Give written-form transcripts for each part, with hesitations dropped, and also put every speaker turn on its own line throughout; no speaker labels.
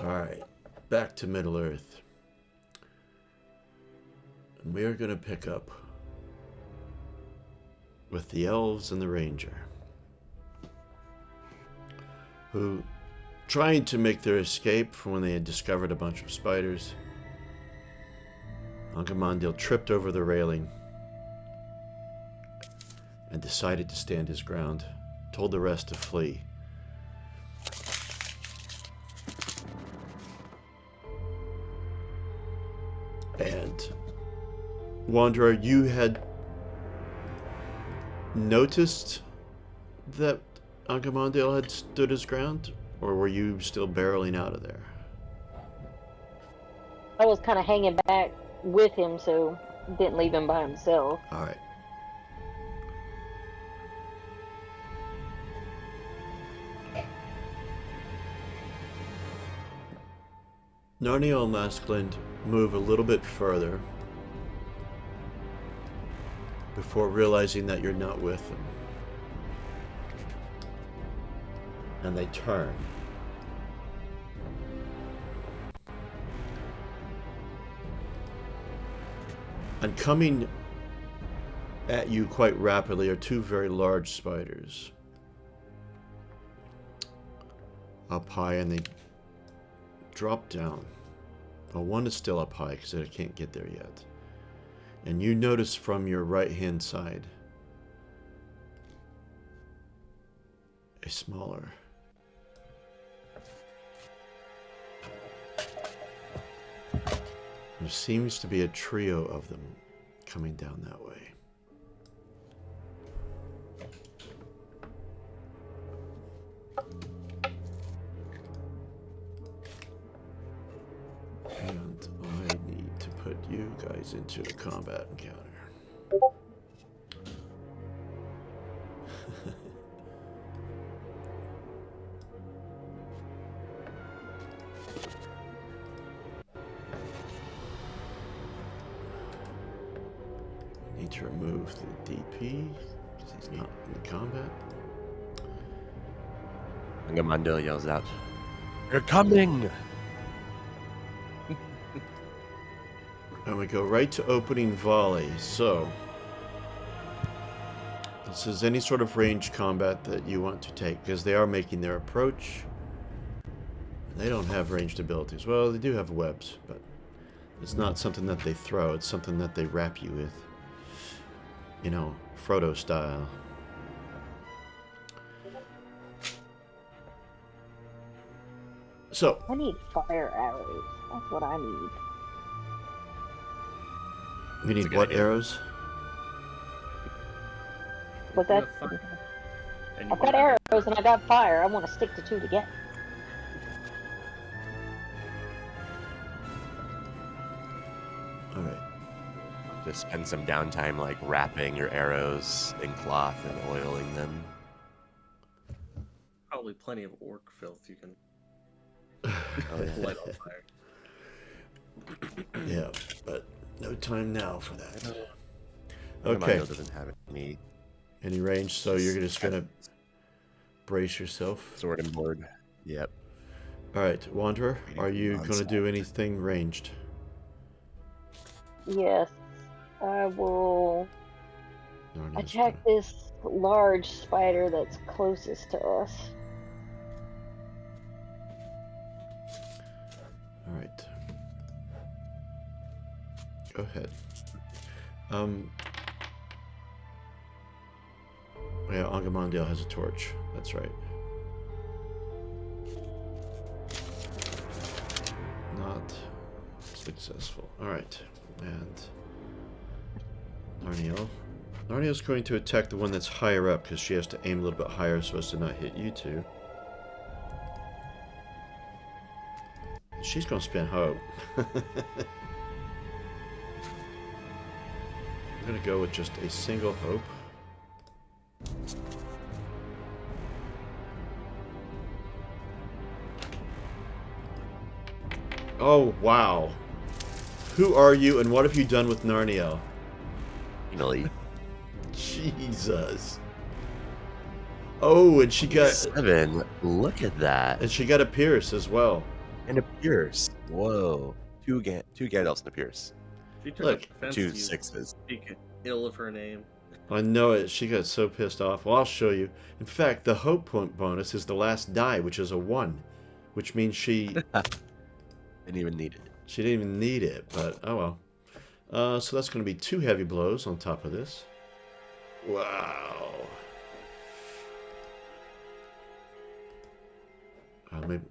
Alright, back to Middle Earth. And we are going to pick up with the elves and the ranger, who, trying to make their escape from when they had discovered a bunch of spiders, Angamandil tripped over the railing and decided to stand his ground, told the rest to flee. And Wanderer, you had noticed that Angamandil had stood his ground, or were you still barreling out of there?
I was kind of hanging back with him, so didn't leave him by himself.
All right. Narniel and Lasklund move a little bit further before realizing that you're not with them. And they turn. And coming at you quite rapidly are two very large spiders. Up high, and they drop down. Well, one is still up high because it can't get there yet. And you notice from your right-hand side a smaller. There seems to be a trio of them coming down that way. And I need to put you guys into a combat encounter. Need to remove the DP because he's not in the combat.
Angamandil yells out, "You're coming!"
And we go right to opening volley. So, this is any sort of ranged combat that you want to take, because they are making their approach. They don't have ranged abilities. Well, they do have webs, but it's not something that they throw. It's something that they wrap you with. You know, Frodo style. So,
I need fire arrows. That's what I need.
we need what arrows?
But that I've got arrows and I got fire. I want to stick the two together.
All right.
Just spend some downtime like wrapping your arrows in cloth and oiling them.
Probably plenty of orc filth you can light on fire.
Yeah, but no time now for that.
Okay.
Okay.
Doesn't have
Any range, so you're just gonna brace yourself.
sword and board. Yep.
All right, Wanderer, are you
On
gonna do
side.
anything ranged?
Yes, I will
Narnia's
attack
gonna-
this large spider that's closest to us.
All right. Go ahead. Yeah, Angamandil has a torch. That's right. Not successful. All right, and Narniel. Narniel's going to attack the one that's higher up because she has to aim a little bit higher so as to not hit you two. She's going to spend hope. I'm going to go with just a single hope. Oh, wow. Who are you and what have you done with Narniel?
Finally.
Jesus. Oh, and she got...
7. Look at that.
And she got a pierce as well.
And a Pierce. Whoa. Two Gandalfs and a Pierce.
She took
Look,
offense
Two
to you
sixes.
speaking ill of her name.
I know it. She got so pissed off. Well, I'll show you. In fact, the hope point bonus is the last die, which is a 1, which means she
Didn't even need it.
didn't even need it. But oh well. So that's going to be 2 heavy blows on top of this. Wow.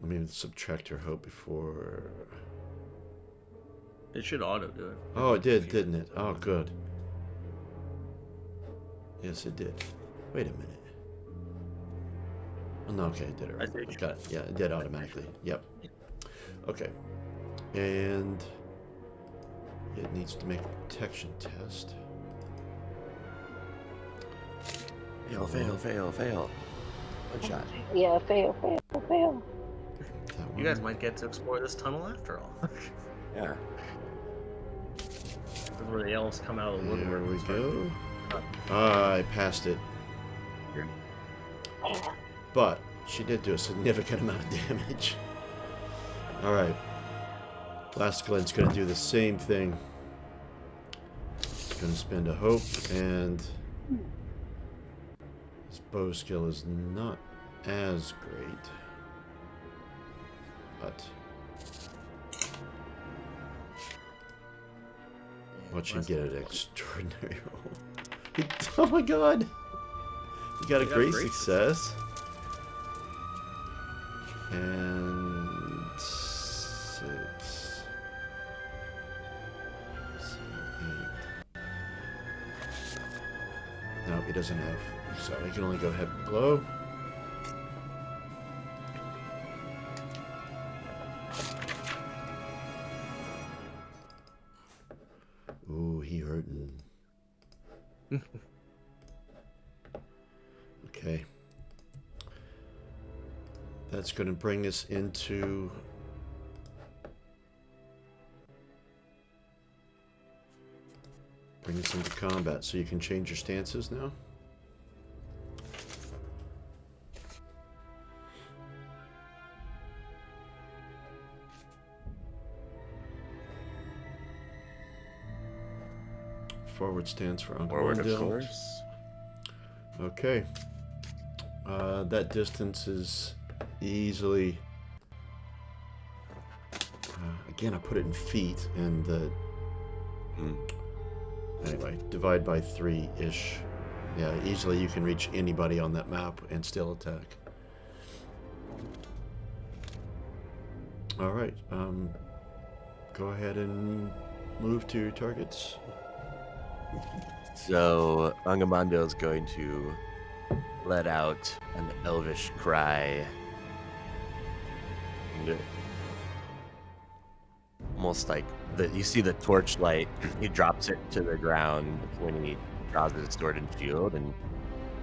Maybe subtract her hope before.
It should auto do it.
Oh, it did, didn't it? Oh, good. Yes, it did. Wait a minute. Oh, no, okay, it did it right.
I think-
Got it. Yeah, it did automatically. Yep. Okay. And it needs to make a protection test.
Fail, fail, fail, fail. One shot.
Yeah, fail.
That
You guys
one.
might get to explore this tunnel after all.
Yeah.
This is where the elves come out of the woodwork.
There we
and start-
go. Ah, I passed it. But she did do a significant amount of damage. Alright. Last Glenn's going to do the same thing. He's going to spend a hope, and his bow skill is not as great. But watch him get an extraordinary roll. Oh my god! He got a great success. And 6, 7, 8. No, he doesn't have. So he can only go heavy blow. Ooh, he hurting. Okay. That's going to bring us into combat, so you can change your stances now. Forward stance for Uncle
Forward, of
Wendell.
course.
Okay. That distance is easily. Again, I put it in feet, and anyway, divide by 3-ish. Yeah, easily you can reach anybody on that map and still attack. All right. Go ahead and move to your targets.
So Angamando is going to let out an elvish cry. And almost like you see the torchlight. He drops it to the ground when he draws his sword and shield, and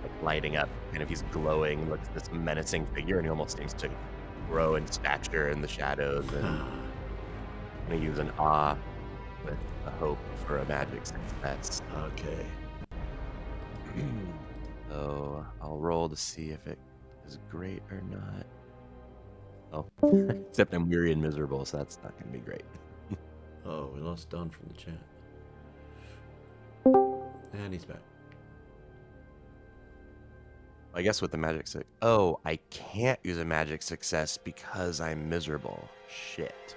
like lighting up. And if he's glowing, looks this menacing figure, and he almost seems to grow in stature in the shadows. And I'm gonna use an awe with a hope for a magic success.
Okay.
So I'll roll to see if it is great or not. Oh, except I'm weary and miserable, so that's not going to be great.
Oh, we lost Don from the chat. And he's back.
I guess with the magic oh, I can't use a magic success because I'm miserable. Shit.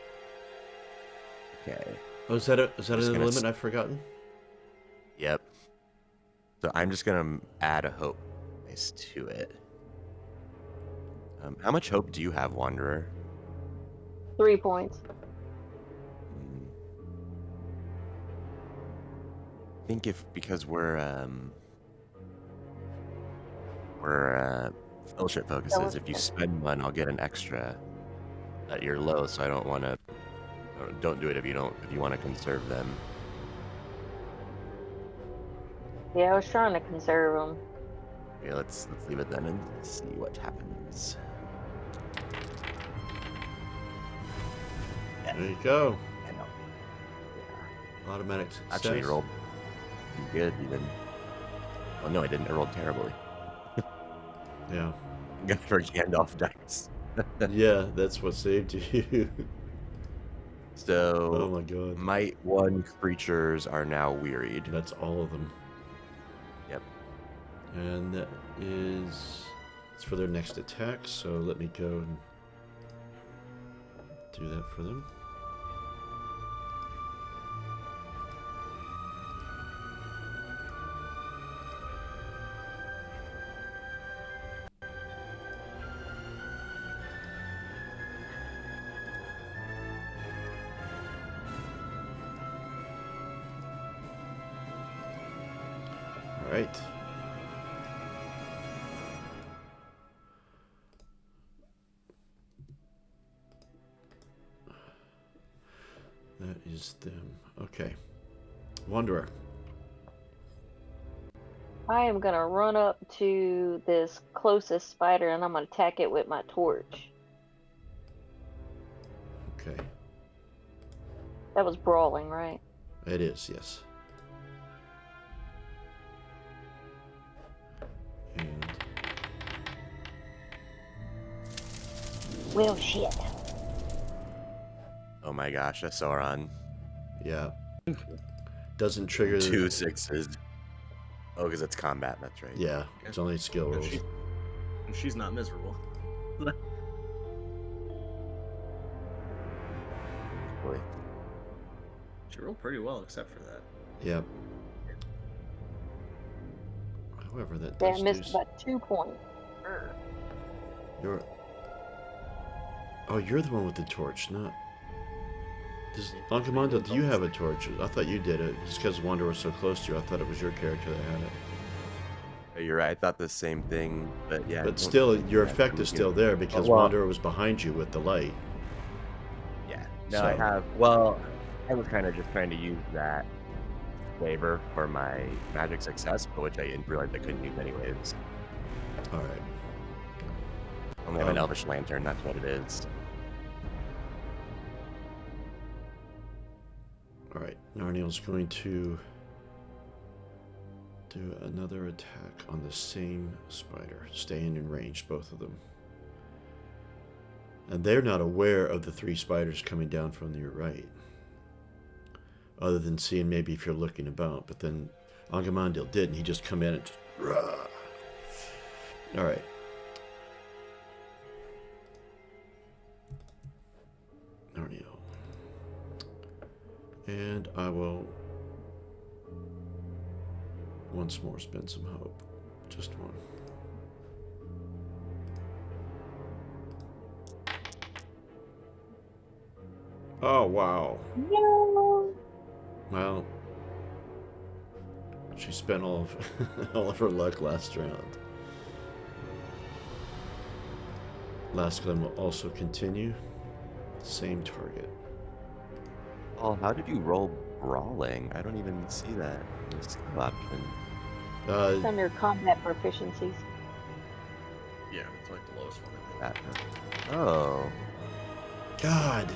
Okay.
Oh, is that a
Just
limit
gonna
I've forgotten?
Yep. So I'm just going to add a hope dice to it. How much hope do you have, Wanderer?
3 points.
I think because we're fellowship focuses, if you spend one, I'll get an extra at your low, so I don't want to. Don't do it if you want to conserve them.
Yeah, I was trying to conserve them.
Okay, let's leave it then and see what happens.
There you go.
I know.
Automatic success.
Actually, you rolled good even. Well, no, I didn't. I rolled terribly.
Yeah.
Got for Gandalf dice.
Yeah, that's what saved you. Oh
So,
my god.
might 1 creatures are now wearied.
That's all of them.
Yep.
And that is... It's for their next attack, so let me go and do that for them. Alright. That is them. Okay. Wanderer.
I am gonna run up to this closest spider and I'm gonna attack it with my torch.
Okay.
That was brawling, right?
It is, yes. And
Well, shit.
Oh my gosh, a Sauron.
yeah. Doesn't trigger
2 6s. Oh, because it's combat, that's right.
Yeah, it's only skill
And
rolls.
she's not miserable.
Boy.
She rolled pretty well, except for that.
Yep. However, that
Yeah,
does
I
do...
missed about 2 points.
You're... Oh, you're the one with the torch, not... Does... Ankamanda, do you have a torch? I thought you did it. Just because Wanderer was so close to you, I thought it was your character that had it.
You're right, I thought the same thing, but yeah.
But still, your effect is still there because
well-
Wanderer was behind you with the light.
Yeah. No, I
So-
have. Well, I was kind of just trying to use that flavor for my magic success, but which I realized I couldn't use anyways.
Alright.
I only have an elvish lantern, that's what it is.
Alright. Narniel's going to do another attack on the same spider, staying in range, both of them. And they're not aware of the 3 spiders coming down from your right. Other than seeing maybe if you're looking about. But then Angamandil didn't. He just come in and just... Rah! Alright. Narniel. And I will once more spend some hope. Just one. Oh, wow.
No.
Well, she spent all of, all of her luck last round. Last one will also continue. Same target.
Oh, how did you roll brawling? I don't even see that in the skill option.
It's under combat proficiencies.
Yeah, it's like the lowest one. I think.
That. Oh.
God.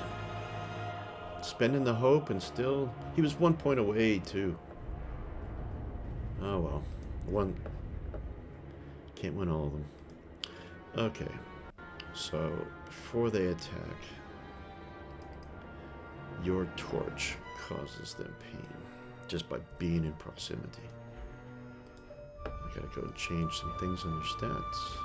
Spending the hope and still... He was 1 point away, too. Oh, well. One... Can't win all of them. Okay. So, before they attack, your torch causes them pain. Just by being in proximity. I gotta go and change some things on their stats.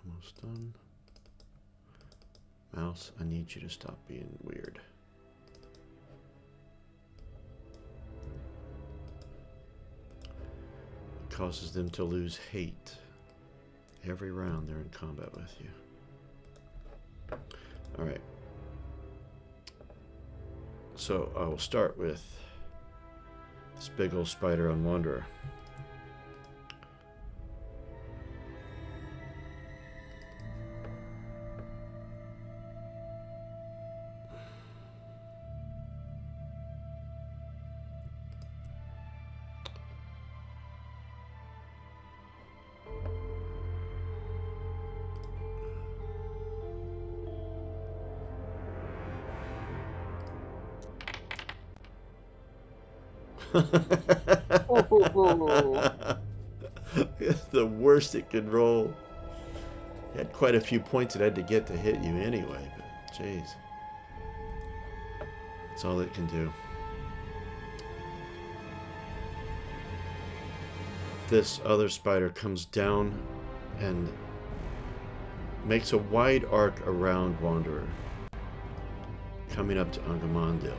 Almost done. Mouse, I need you to stop being weird. It causes them to lose hate. Every round they're in combat with you. Alright. So I will start with this big old spider on Wanderer.
Ooh.
The worst it could roll. He had quite a few points it had to get to hit you anyway, but jeez. That's all it can do. This other spider comes down and makes a wide arc around Wanderer, coming up to Angamondil.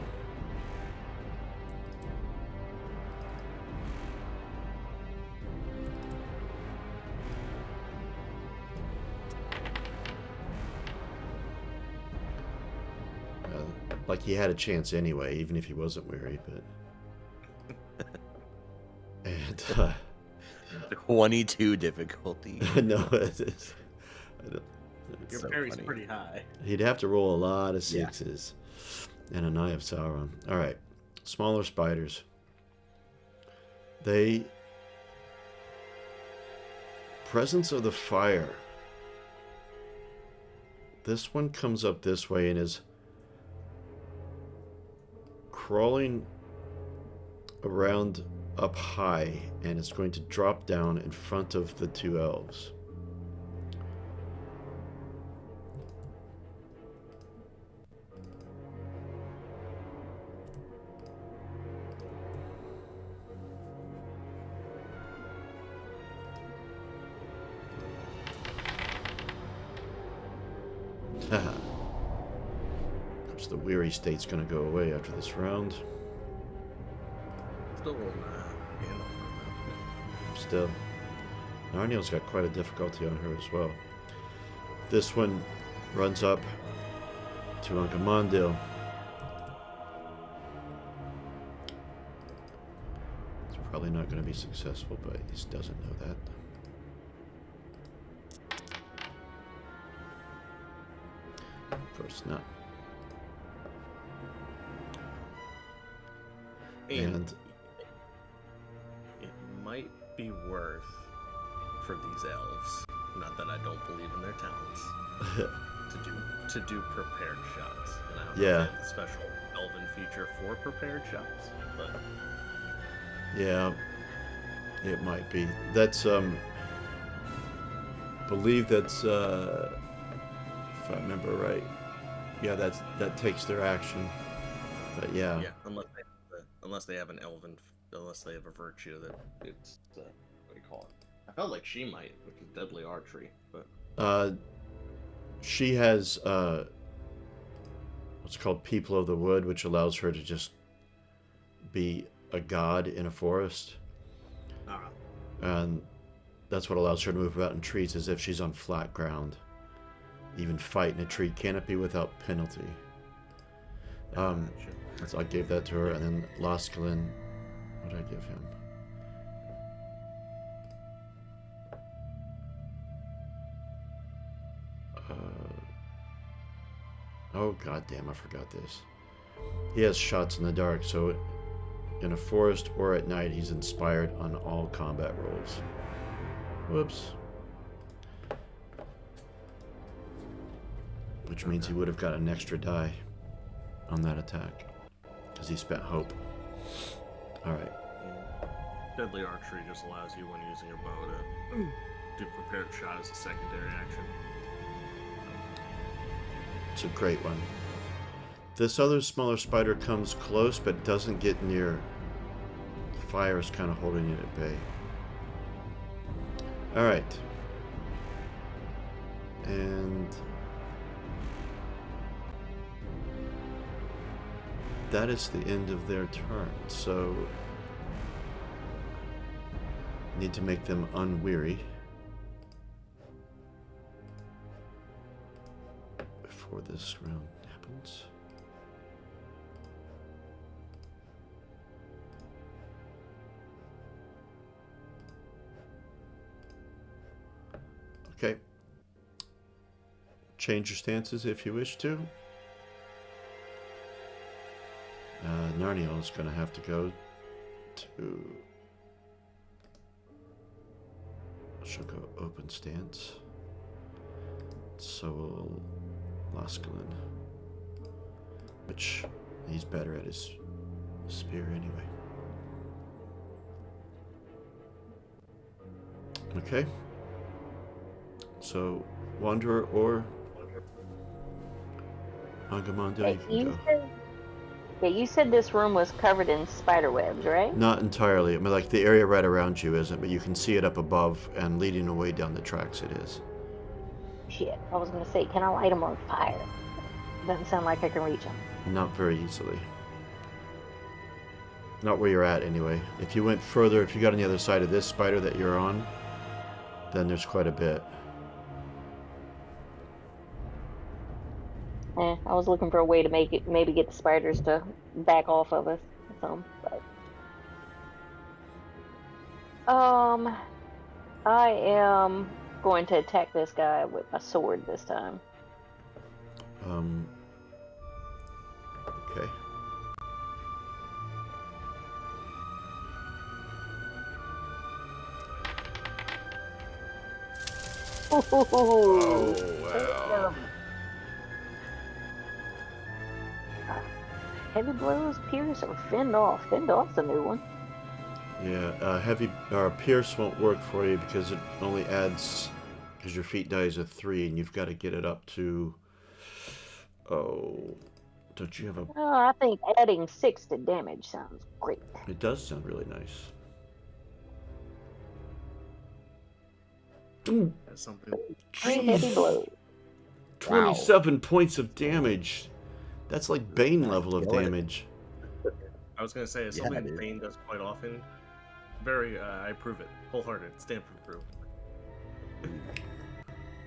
Like he had a chance anyway, even if he wasn't weary, but... And,
22 difficulty.
no, it is.
Your
so
parry's
funny.
pretty high.
He'd have to roll a lot of sixes. And an Eye of Sauron. Alright. Smaller spiders. They... Presence of the Fire. This one comes up this way and is crawling around up high, and it's going to drop down in front of the two elves. Haha. Of course, the weary state's going to go away after this round.
Still rolling Gandalf.
Still. Narniel's got quite a difficulty on her as well. This one runs up to Angamondil. It's probably not going to be successful, but he just doesn't know that. Of course not. And
it might be worth for these elves, not that I don't believe in their talents, to do prepared shots. And I don't know if they have the special elven feature for prepared shots, but
yeah, it might be. That's believe that's if I remember right. Yeah, that takes their action. But yeah.
yeah, unless they have an elven, unless they have a virtue that it's what do you call it? I felt like she might, which is deadly archery, but
she has what's called People of the Wood, which allows her to just be a god in a forest. And that's what allows her to move about in trees as if she's on flat ground. Even fight in a tree canopy without penalty. So I gave that to her, and then Laskalin, what did I give him? Oh goddamn! I forgot this. He has shots in the dark, so in a forest or at night, he's inspired on all combat rolls. Whoops. Which means he would have got an extra die on that attack, because he spent hope. Alright.
Deadly archery just allows you, when using your bow, to do prepared shot as a secondary action.
It's a great one. This other smaller spider comes close, but doesn't get near. The fire is kind of holding it at bay. Alright. And that is the end of their turn, so need to make them unweary before this round happens. Okay. Change your stances if you wish to. Narniel is going to have to go to... She'll go open stance. So will Laskalin. Which, he's better at his spear anyway. Okay. So, Wanderer or Angamondo, you can go.
You said this room was covered in spider webs, right?
Not entirely. I mean, like the area right around you isn't, but you can see it up above and leading away down the tracks it is.
Shit, I was gonna say, can I light them on fire? Doesn't sound like I can reach them.
Not very easily. Not where you're at, anyway. If you went further, if you got on the other side of this spider that you're on, then there's quite a bit.
I was looking for a way to make it, maybe get the spiders to back off of us. But I am going to attack this guy with my sword this time.
Okay.
Oh,
wow.
Heavy blows, pierce, or fend off. Fend off's a new one.
Yeah, heavy or pierce won't work for you because it only adds, because your feet dies a 3 and you've got to get it up to, oh, don't you have a,
Oh, I think adding 6 to damage sounds great.
it does sound really nice.
That's something.
3 heavy blows.
27 points of damage. That's like Bane level of
Killing it.
damage.
I was gonna say it's
Yeah,
something
dude.
Bane does quite often. Very, I approve it. Wholehearted. Stanford proof.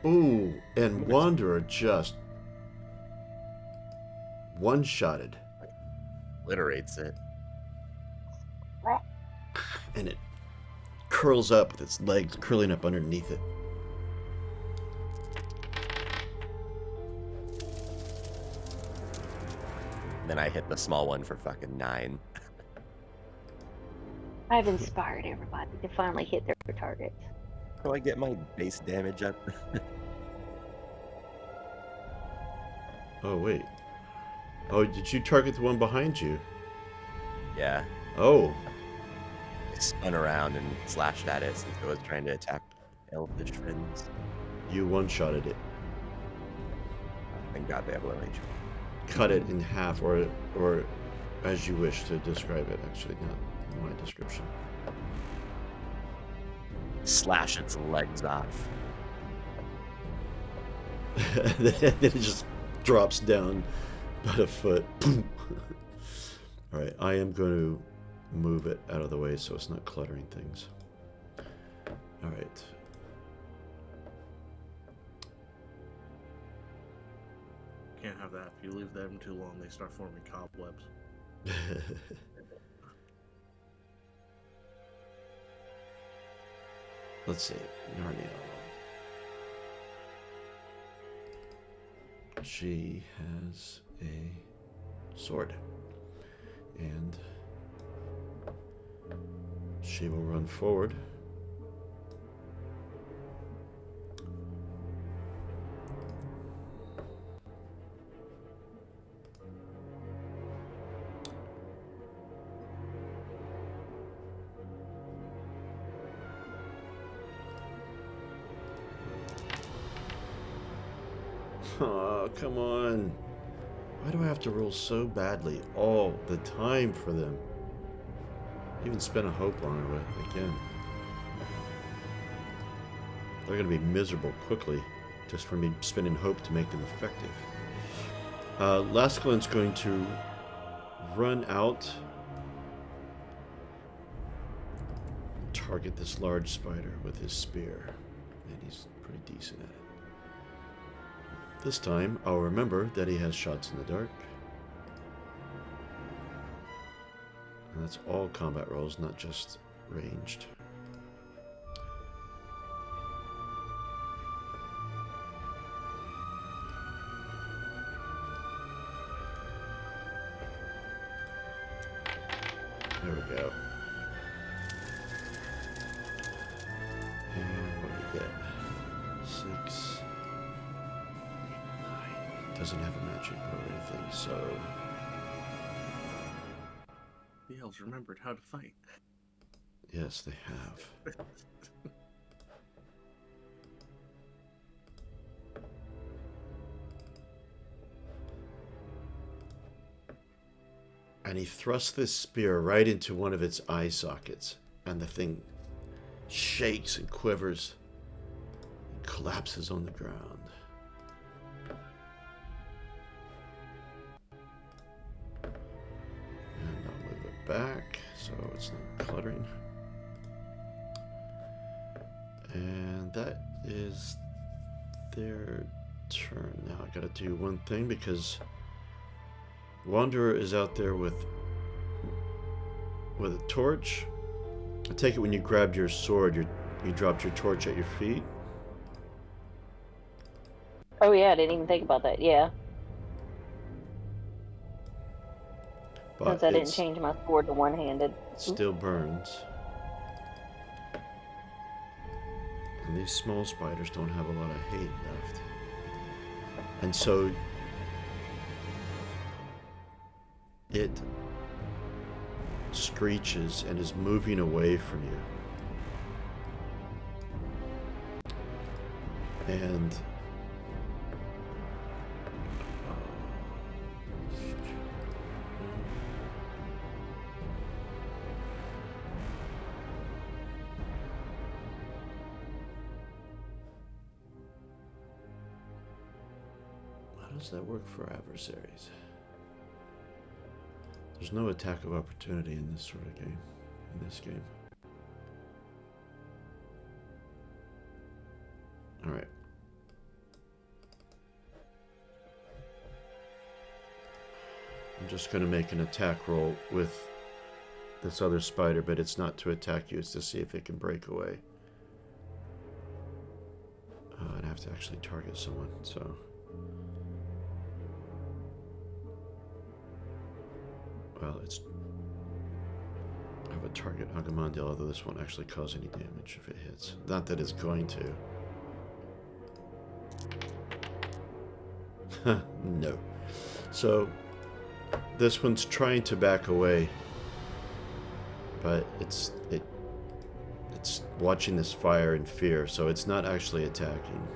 Ooh, and Wanderer just one-shotted.
Obliterates it.
And it curls up with its legs curling up underneath it.
And then I hit the small one for fucking 9.
I've inspired everybody to finally hit their targets.
How do I get my base damage up?
Oh, wait. Oh, did you target the one behind you?
Yeah.
Oh.
I spun around and slashed at it since I was trying to attack elfish friends.
You one-shotted it.
Thank God they have low HP.
Cut it in half, or as you wish to describe it, actually, not my description.
Slash its legs off.
Then it just drops down about a foot. Alright, I am going to move it out of the way so it's not cluttering things. Alright.
Can't have that. If you leave them too long, they start forming cobwebs.
Let's see. Narnia. She has a sword. And she will run forward. Oh, come on. Why do I have to roll so badly all the time for them? Even spent a hope on it again. They're going to be miserable quickly just for me spending hope to make them effective. Lascalin's going to run out, target this large spider with his spear, and he's pretty decent at it. This time, I'll remember that he has shots in the dark. And that's all combat rolls, not just ranged. There we go. And what do we get? 6, 9. Doesn't have a magic or anything, so...
The elves remembered how to fight.
Yes, they have. And he thrusts this spear right into one of its eye sockets. And the thing shakes and quivers and collapses on the ground. And I'll move it back so it's not cluttering. And that is their turn. Now I gotta do one thing because Wanderer is out there with a torch. I take it when you grabbed your sword, you dropped your torch at your feet.
Oh yeah, I didn't even think about that. Yeah,
But
since I didn't change my sword to one-handed.
it still burns. And these small spiders don't have a lot of hate left. And so it screeches and is moving away from you. And how does that work for adversaries? There's no attack of opportunity in this sort of game, in this game. Alright. I'm just going to make an attack roll with this other spider, but it's not to attack you, it's to see if it can break away. I'd have to actually target someone, so... Well, it's... I have a target Agamandil, although this won't actually cause any damage if it hits. Not that it's going to. No. So, this one's trying to back away, but it's watching this fire in fear, so it's not actually attacking.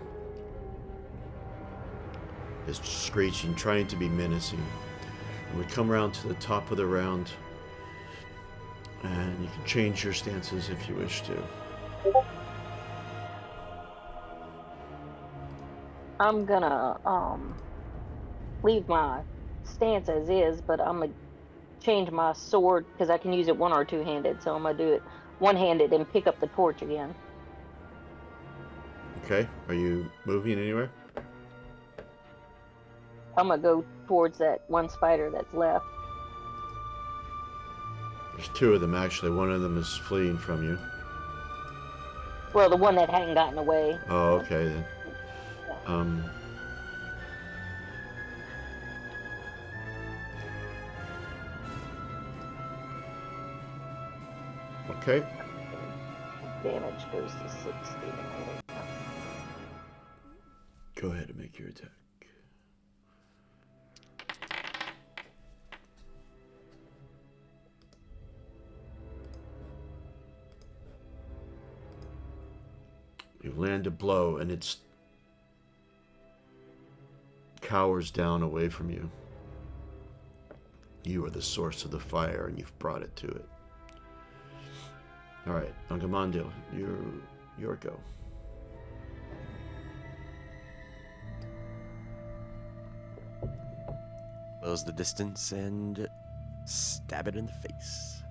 It's screeching, trying to be menacing. And we come around to the top of the round, and you can change your stances if you wish to.
I'm gonna leave my stance as is, but I'm gonna change my sword because I can use it one or two-handed. So I'm gonna do it one-handed and pick up the torch again.
Okay, are you moving anywhere?
I'm gonna go towards that one spider that's left.
There's two of them actually. One of them is fleeing from you.
Well, the one that hadn't gotten away.
Oh, okay then. Okay.
Damage goes to 60.
Go ahead and make your attack. You land a blow and it cowers down away from you. You are the source of the fire and you've brought it to it. Alright, Agamandil, your go.
Close the distance and stab it in the face.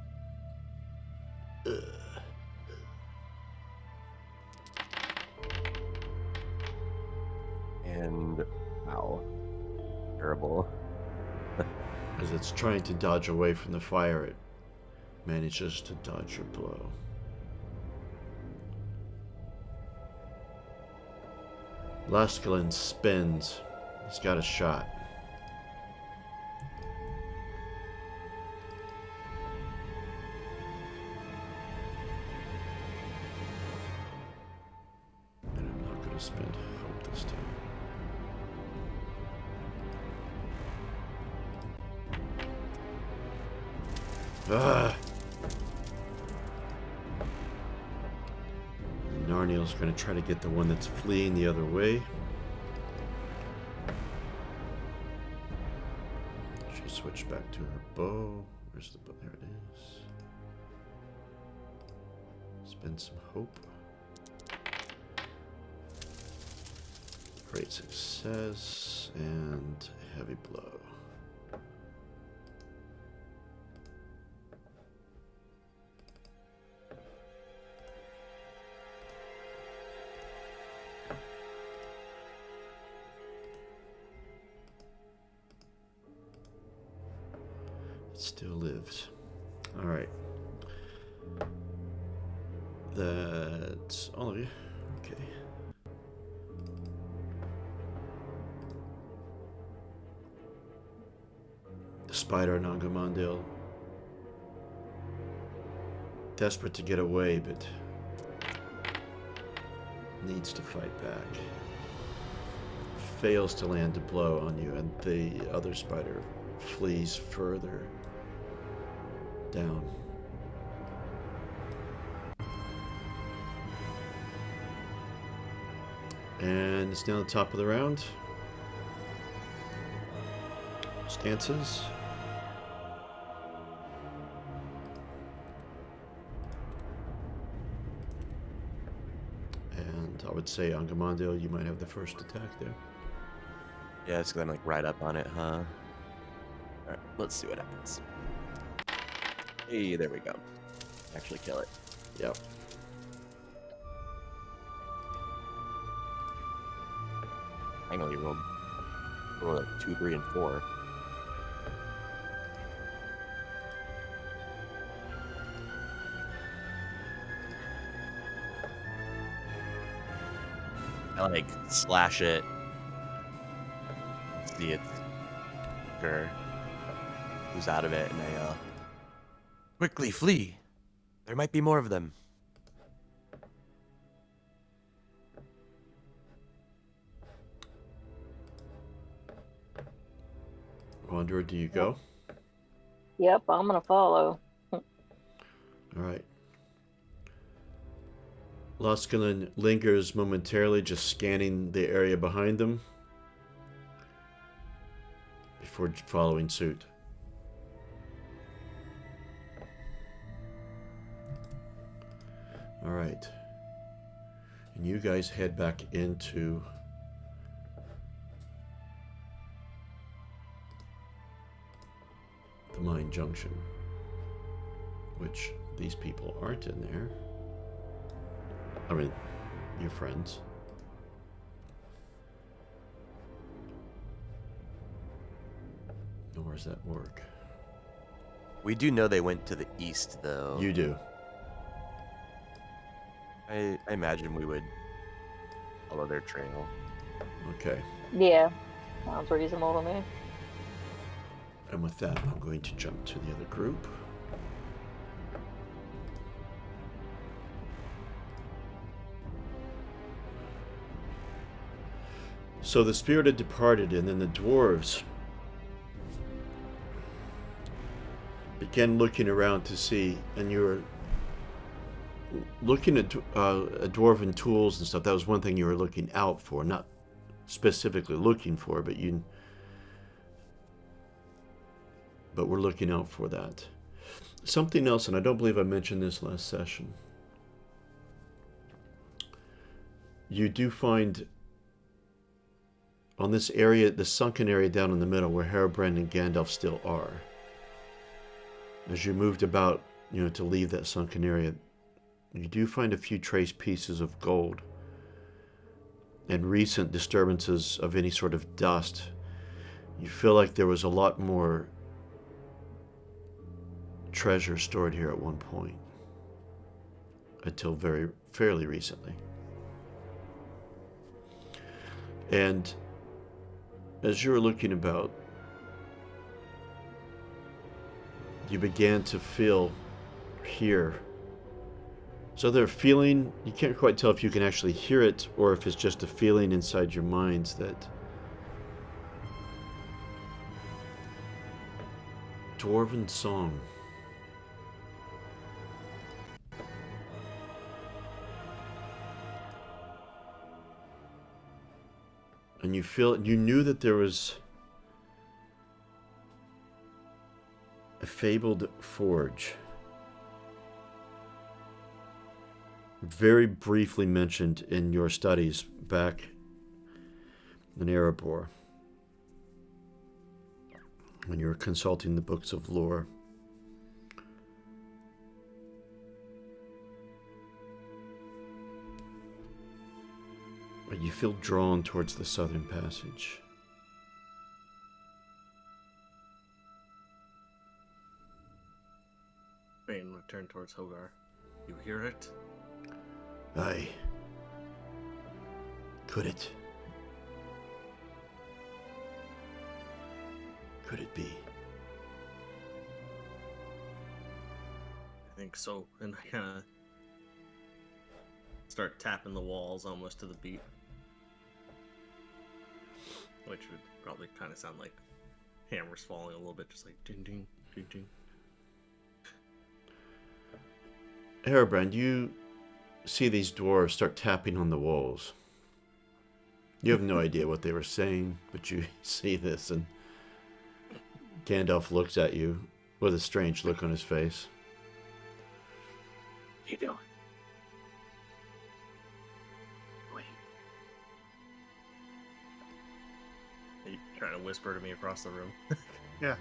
And wow, terrible.
As it's trying to dodge away from the fire, it manages to dodge your blow. Laskalin spins. He's got a shot. And I'm not going to spend hope this time. Ah! Narniel's going to try to get the one that's fleeing the other way. She's switch back to her bow. Where's the bow? There it is. Spend some hope. Great success and heavy blow. It still lives. All right. That's all of you. Okay. The spider and Angamondil, desperate to get away, but needs to fight back. Fails to land a blow on you, and the other spider flees further down. And it's now the top of the round. Stances. And I would say, Angamondil, you might have the first attack there.
Yeah, it's because I'm like right up on it, huh? Alright, let's see what happens. Hey, there we go. Actually kill it.
Yep.
Hang on, you rolled like 2, 3, and 4. I like slash it. See it. Who's out of it, and I quickly flee. There might be more of them.
Wanderer, do you go?
Yep, I'm gonna follow.
All right. Luskalin lingers momentarily, just scanning the area behind them before following suit. All right. And you guys head back into the mine junction, which these people aren't in there. I mean, your friends. Nor does that work.
We do know they went to the east, though.
You do.
I imagine we would follow their trail.
Okay.
Yeah, sounds reasonable to me.
And with that, I'm going to jump to the other group. So the spirit had departed, and then the dwarves began looking around to see, and you were looking at dwarven tools and stuff. That was one thing you were looking out for, not specifically looking for, but we're looking out for that. Something else, and I don't believe I mentioned this last session. You do find on this area, the sunken area down in the middle, where Herobrand and Gandalf still are. As you moved about, to leave that sunken area, you do find a few trace pieces of gold and recent disturbances of any sort of dust. You feel like there was a lot more treasure stored here at one point, until fairly recently. And as you were looking about, you began to feel here. So they're feeling, you can't quite tell if you can actually hear it or if it's just a feeling inside your minds that dwarven song. And you knew that there was A fabled forge. Very briefly mentioned in your studies back in Erebor, when you were consulting the books of lore. But you feel drawn towards the southern passage.
Bane would turn towards Hogar. You hear it?
Aye. Could it? Could it be?
I think so. And I kind of start tapping the walls almost to the beat. Which would probably kind of sound like hammers falling a little bit, just like ding ding, ding ding.
Herobrand, you see these dwarves start tapping on the walls. You have no idea what they were saying, but you see this, and Gandalf looks at you with a strange look on his face.
What you doing? Wait.
Are you trying to whisper to me across the room?
Yeah.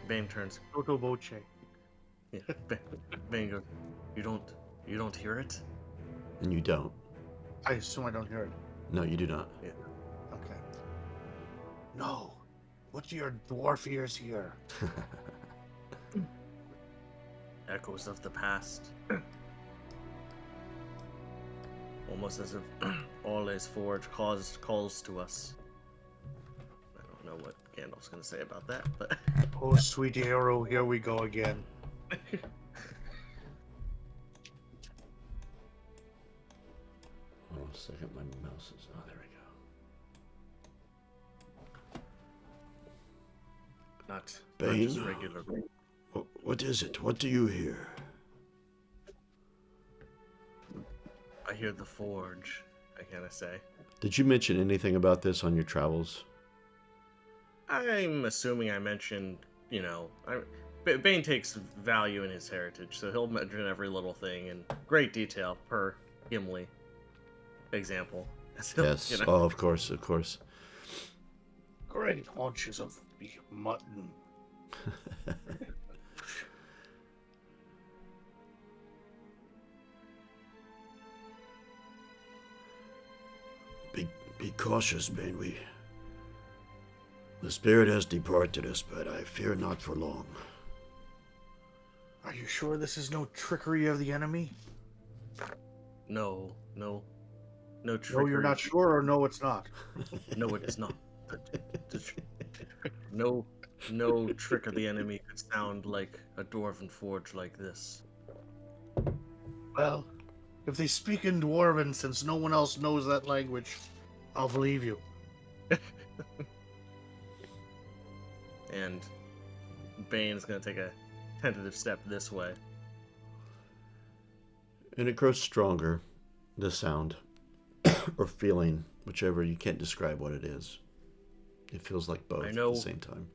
Bane turns.
Toto voce.
Yeah, Bane goes. You don't hear it?
And you don't.
I assume I don't hear it.
No, you do not.
Okay. No. What do your dwarf ears hear?
Echoes of the past. Almost as if Orle's Forge calls to us. I don't know what Gandalf's gonna say about that, but
Oh, sweet hero, here we go again.
Hold on a second, my mouse is... Oh, there we go.
not
Bane?
just regular.
What is it? What do you hear?
I hear the forge, I gotta say.
Did you mention anything about this on your travels?
I'm assuming I mentioned, Bane takes value in his heritage, so he'll mention every little thing in great detail per Gimli example. So,
Yes. Oh, of course, of course.
Great haunches of beef mutton.
Be cautious, Bane. The spirit has departed us, but I fear not for long.
Are you sure this is no trickery of the enemy?
No trickery.
No, you're not sure, or no, it's not.
No, it is not. No trick of the enemy could sound like a dwarven forge like this.
Well, if they speak in Dwarven, since no one else knows that language, I'll believe you.
And Bane's gonna take a tentative step this way.
And it grows stronger, the sound, or feeling, whichever, you can't describe what it is. It feels like both at the same time.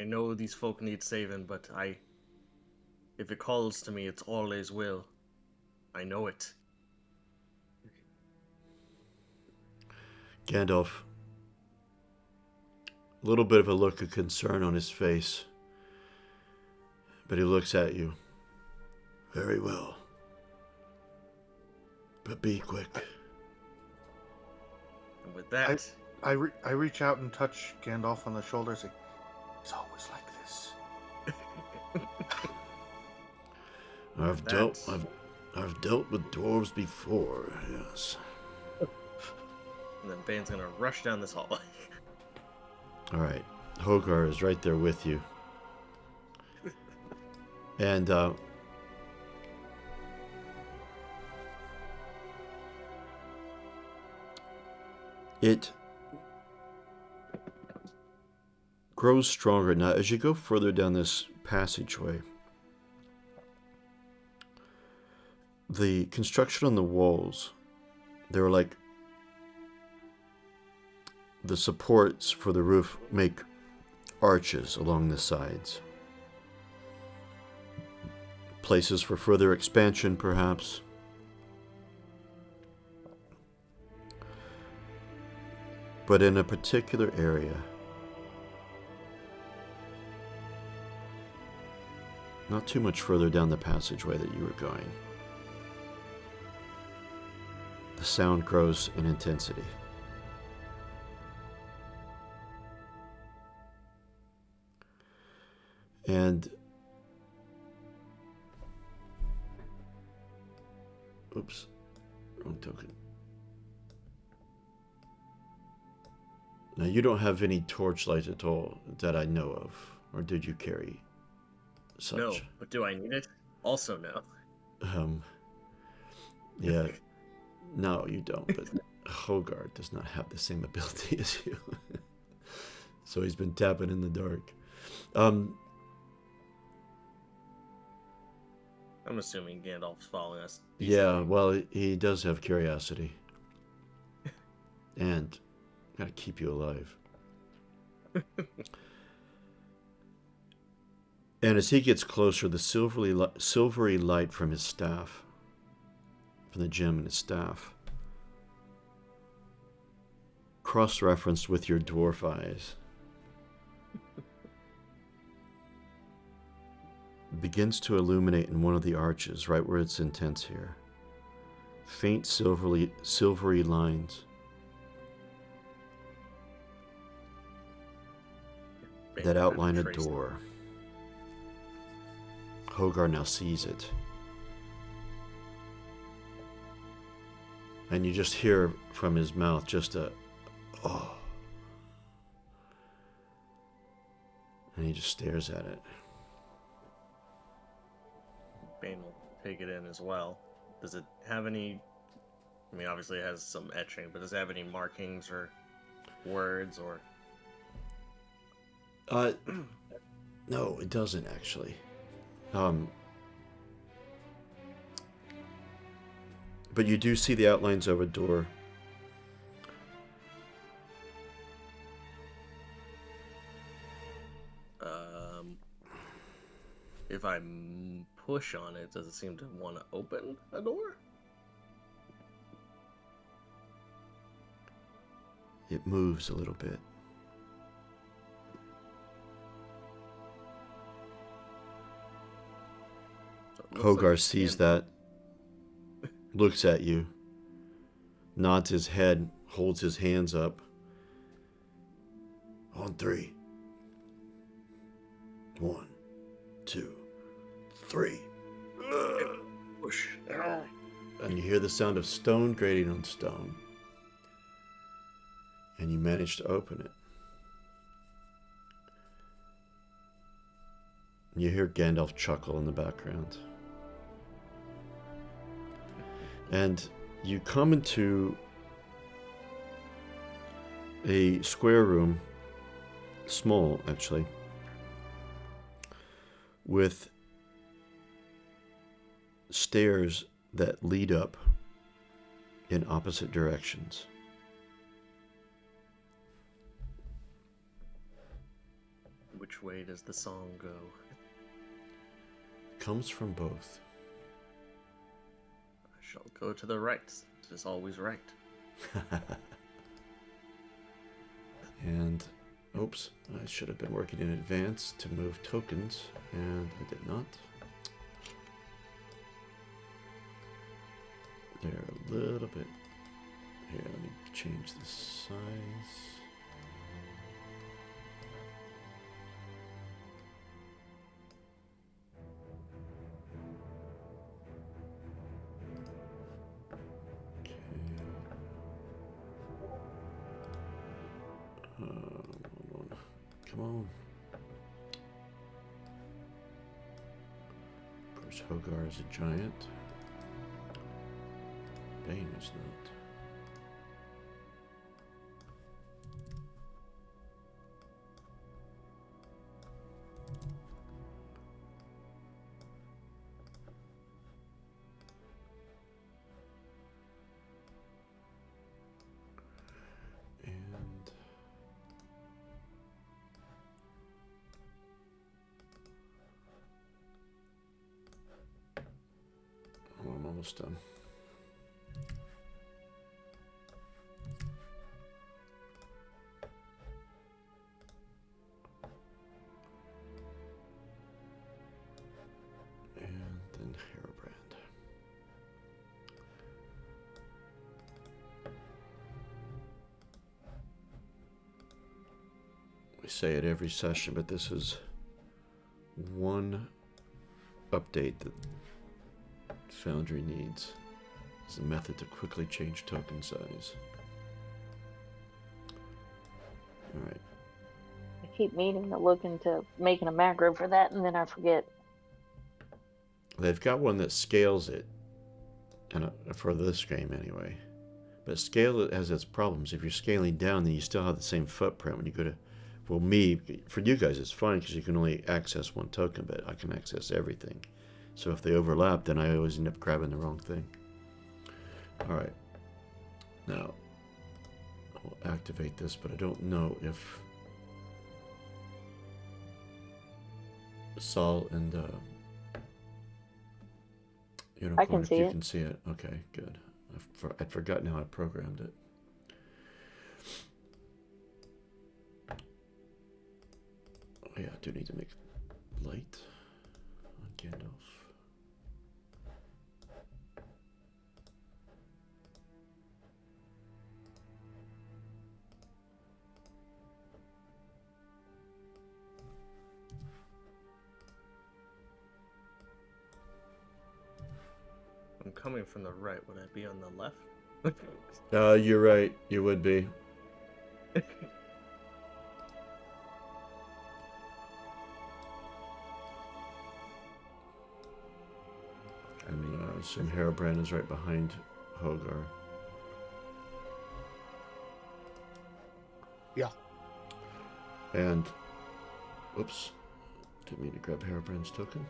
I know these folk need saving, but if it calls to me, it's always will. I know it.
Gandalf, a little bit of a look of concern on his face, but he looks at you. Very well. But be quick.
And with that,
I reach out and touch Gandalf on the shoulder, say, "It's always like this."
I've dealt with dwarves before, yes.
and then Bane's gonna rush down this hallway.
All right. Hogar is right there with you. And it grows stronger. Now, as you go further down this passageway, the construction on the walls, they're like the supports for the roof make arches along the sides. Places for further expansion, perhaps. But in a particular area, not too much further down the passageway that you were going, the sound grows in intensity. And oops, wrong token. Now you don't have any torchlight at all that I know of, or did you carry such?
No, but do I need it? Also no.
Yeah, no, you don't. But Hogard does not have the same ability as you, so he's been tapping in the dark.
I'm assuming Gandalf's following us.
Yeah, well, he does have curiosity, and gotta keep you alive. And as he gets closer, the silvery light from his staff, from the gem in his staff, cross-referenced with your dwarf eyes, begins to illuminate in one of the arches, right where it's intense here. Faint silvery lines that outline a door. Hogar now sees it. And you just hear from his mouth just a, oh. And he just stares at it.
Bane will take it in as well. Does it have any... I mean, obviously it has some etching, but does it have any markings or words or...
No, it doesn't actually. But you do see the outlines of a door.
If I push on it, does it seem to want to open a door?
It moves a little bit.
So it looks
Hogar
like
sees that, looks at you, nods his head, holds his hands up. On 3. 1, 2, 3.
Push.
And you hear the sound of stone grating on stone. And you manage to open it. And you hear Gandalf chuckle in the background. And you come into a square room, small actually, with stairs that lead up in opposite directions.
Which way does the song go?
Comes from both.
I shall go to the right. It is always right.
And, oops, I should have been working in advance to move tokens, and I did not. They're a little bit... Here, let me change the size. Okay. Hold on. Come on. Of course, Hogar is a giant. Bane is not. And almost done. And then Hairbrand. We say it every session, but this is one update that Foundry needs. It's a method to quickly change token size. Alright.
I keep meaning to look into making a macro for that, and then I forget.
They've got one that scales it, and for this game anyway. But scale it has its problems. If you're scaling down, then you still have the same footprint when you go to. Well, for you guys, it's fine because you can only access one token, but I can access everything. So if they overlap, then I always end up grabbing the wrong thing. Alright. Now, I'll activate this, but I don't know if Saul and
I can
if
see
you
it.
can see it. Okay, good. I'd forgotten how I programmed it. Oh yeah, I do need to make light on Gandalf.
I'm coming from the right. Would I be on the left?
You're right. You would be. And I assume Hairbrand is right behind Hogar.
Yeah.
And, whoops, didn't mean to grab Hairbrand's token.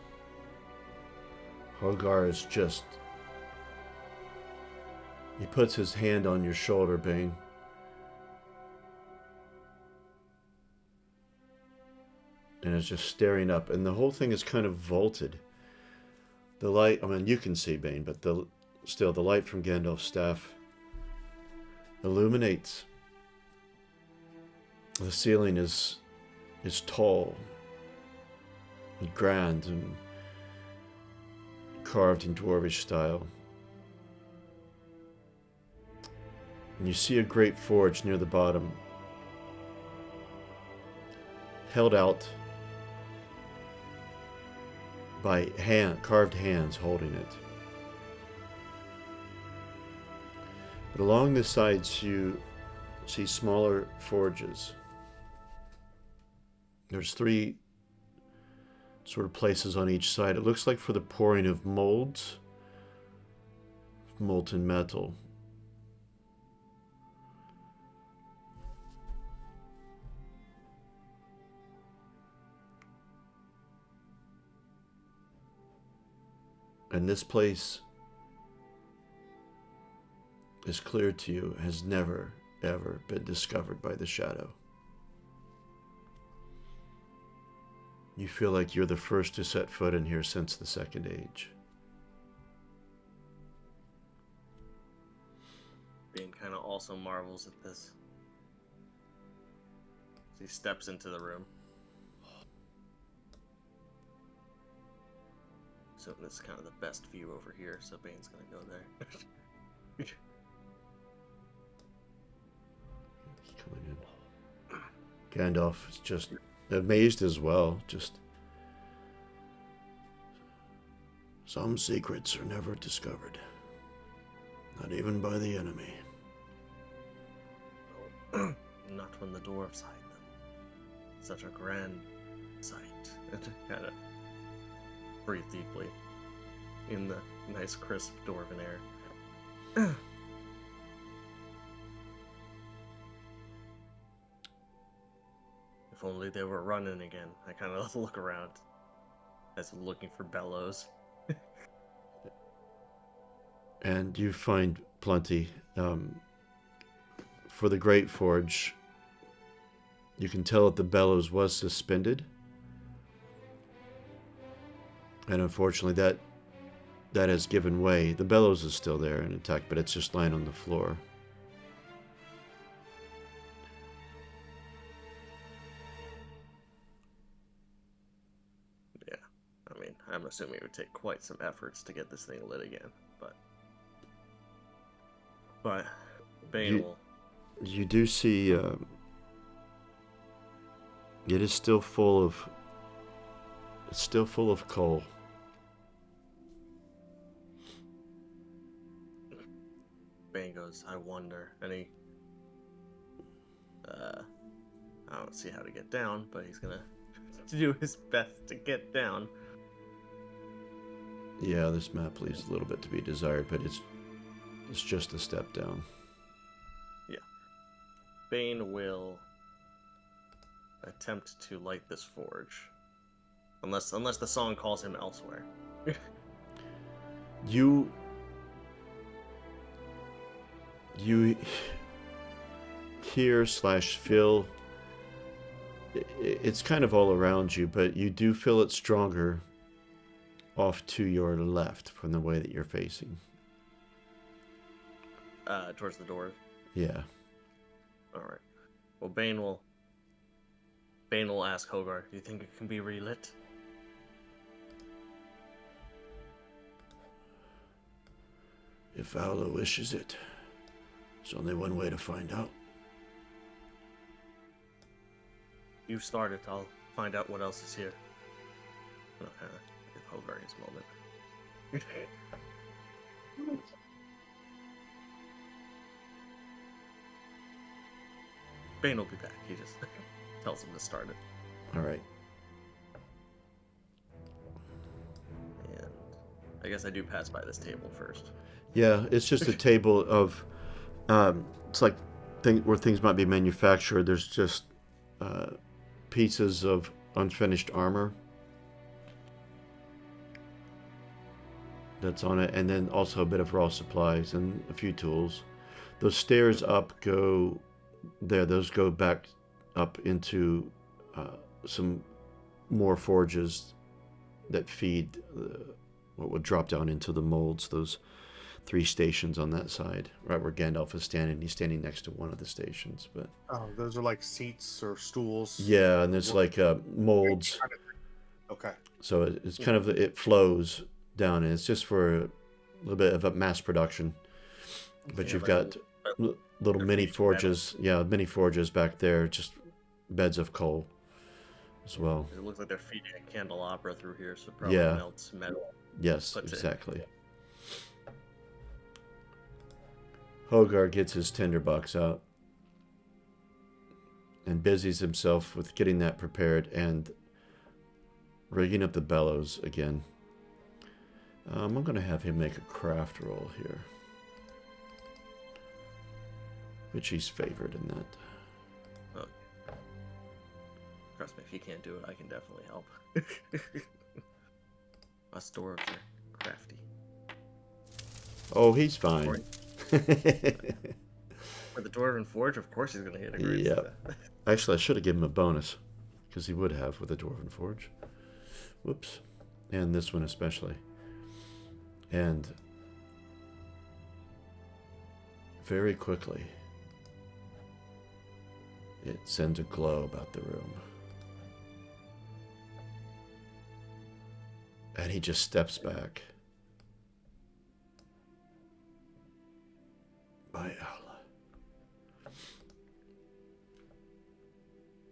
Hogar is just, he puts his hand on your shoulder, Bane. And is just staring up, and the whole thing is kind of vaulted. The light, I mean, you can see Bane, but still, the light from Gandalf's staff illuminates. The ceiling is tall and grand and carved in dwarvish style. And you see a great forge near the bottom, held out by carved hands holding it. But along the sides you see smaller forges. There's 3 sort of places on each side. It looks like for the pouring of molds, molten metal. And this place is clear to you, has never, ever been discovered by the Shadow. You feel like you're the first to set foot in here since the Second Age.
Bane kind of also marvels at this. He steps into the room. So this is kind of the best view over here, so Bane's gonna go there.
He's coming in. Gandalf is just amazed as well. Just some secrets are never discovered, not even by the enemy.
Not when the dwarves hide them. Such a grand sight. And kind of breathe deeply in the nice crisp dwarven air. If only they were running again. I kind of look around as I'm looking for bellows.
And you find plenty. For the Great Forge, you can tell that the bellows was suspended. And unfortunately, that that has given way. The bellows is still there and intact, but it's just lying on the floor.
Yeah, I mean, I'm assuming it would take quite some efforts to get this thing lit again, but Bane will.
You do see it is still full of. It's still full of coal.
Bane goes, I wonder, and he. I don't see how to get down, but he's gonna do his best to get down.
Yeah, this map leaves a little bit to be desired, but it's just a step down.
Yeah. Bane will attempt to light this forge. Unless the song calls him elsewhere.
You hear/feel it's kind of all around you, but you do feel it stronger off to your left from the way that you're facing.
Towards the door.
Yeah.
Alright. Well, Bane will ask Hogar, do you think it can be relit?
If Aula wishes it. There's only one way to find out.
You start it, I'll find out what else is here. Okay, give Hogar his moment. Bane will be back, he just tells him to start it.
Alright.
And I guess I do pass by this table first.
Yeah, it's just a table of, it's like where things might be manufactured. There's just pieces of unfinished armor that's on it, and then also a bit of raw supplies and a few tools. Those stairs up go there. Those go back up into some more forges that feed what would drop down into the molds. Those 3 stations on that side, right where Gandalf is standing. He's standing next to one of the stations, but
those are like seats or stools.
yeah, and there's like molds.
Okay.
So it's kind of, it flows down, and it's just for a little bit of a mass production. But
Yeah,
you've
like
got little mini forges, mini forges back there, just beds of coal as well.
It looks like they're feeding a candelabra through here, so it probably
Yeah.
melts metal.
Yes,
Puts it-
exactly. Hogar gets his tinderbox out and busies himself with getting that prepared and rigging up the bellows again. I'm going to have him make a craft roll here, which he's favored in that.
Oh. Trust me, if he can't do it, I can definitely help. Us dwarves are crafty.
Oh, he's fine.
For the Dwarven Forge, of course he's going to get a great
Yep.
stat.
Actually, I should have given him a bonus, because he would have with the Dwarven Forge. Whoops. And this one especially. And very quickly, it sends a glow about the room. And he just steps back. By Allah.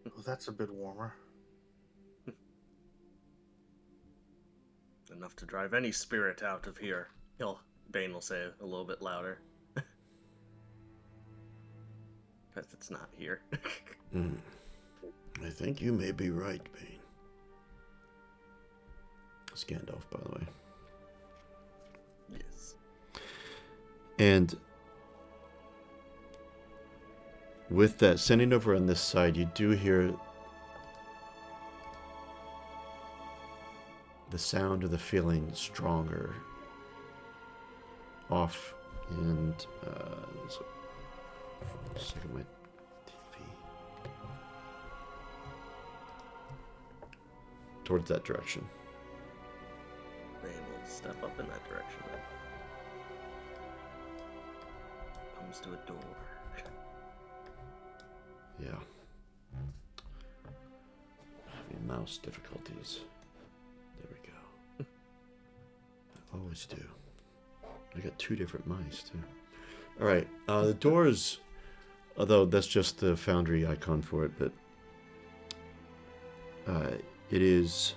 Well, that's a bit warmer.
Enough to drive any spirit out of here. Bane will say a little bit louder. Because it's not here.
I think you may be right, Bane. It's Gandalf, by the way.
Yes.
And with that, sending over on this side, you do hear the sound of the feeling stronger off, and so, just a second, my TV towards that direction.
Bane will step up in that direction then. Comes to a door.
Yeah. Having mouse difficulties. There we go. I always do. I got 2 different mice too. All right. The doors, although that's just the Foundry icon for it, but it is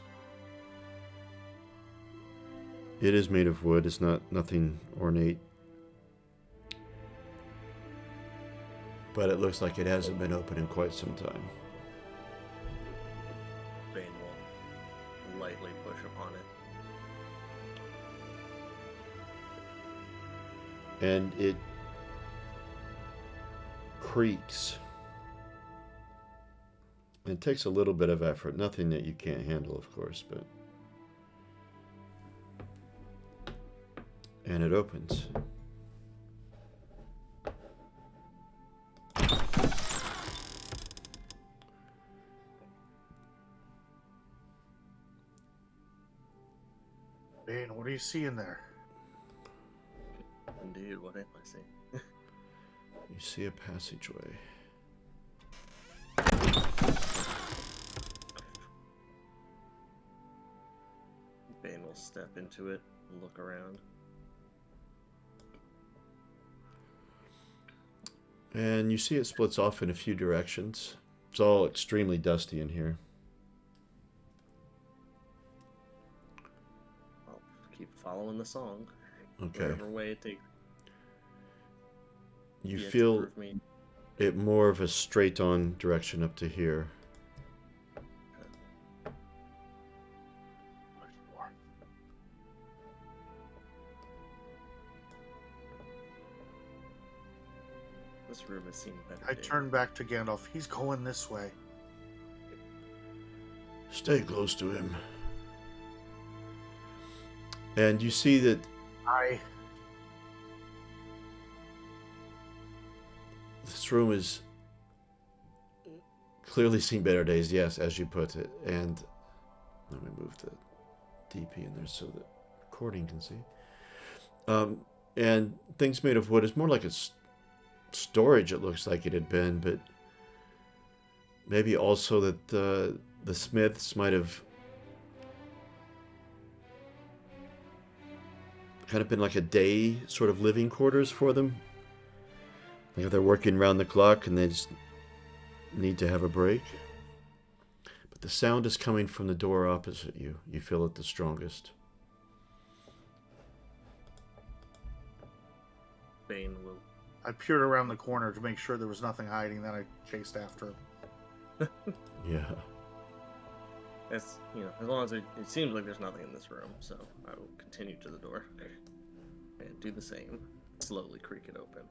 made of wood. It's nothing ornate. But it looks like it hasn't been open in quite some time.
Bane will lightly push upon it.
And it creaks. It takes a little bit of effort. Nothing that you can't handle, of course, but... And it opens.
Bane, what do you see in there?
Indeed, what am I seeing?
You see a passageway.
Bane will step into it and look around.
And you see it splits off in a few directions. It's all extremely dusty in here.
I'll keep following the song.
Okay.
Whatever way it takes.
You
Yet to
feel
prove me.
it more of a straight-on direction up to here. This room has seen better
I
days.
turn back to Gandalf. He's going this way.
Stay close to him. And you see that this room is clearly seen better days, yes, as you put it. And let me move the DP in there so the recording can see. And things made of wood is more like a storage, it looks like it had been, but maybe also that the smiths might have kind of been like a day sort of living quarters for them. Like if they're working around the clock and they just need to have a break. But the sound is coming from the door opposite you. You feel it the strongest.
Bane will.
I peered around the corner to make sure there was nothing hiding, then I chased after him.
Yeah.
As you know, as long as it seems like there's nothing in this room, so I will continue to the door and do the same. Slowly creak it open.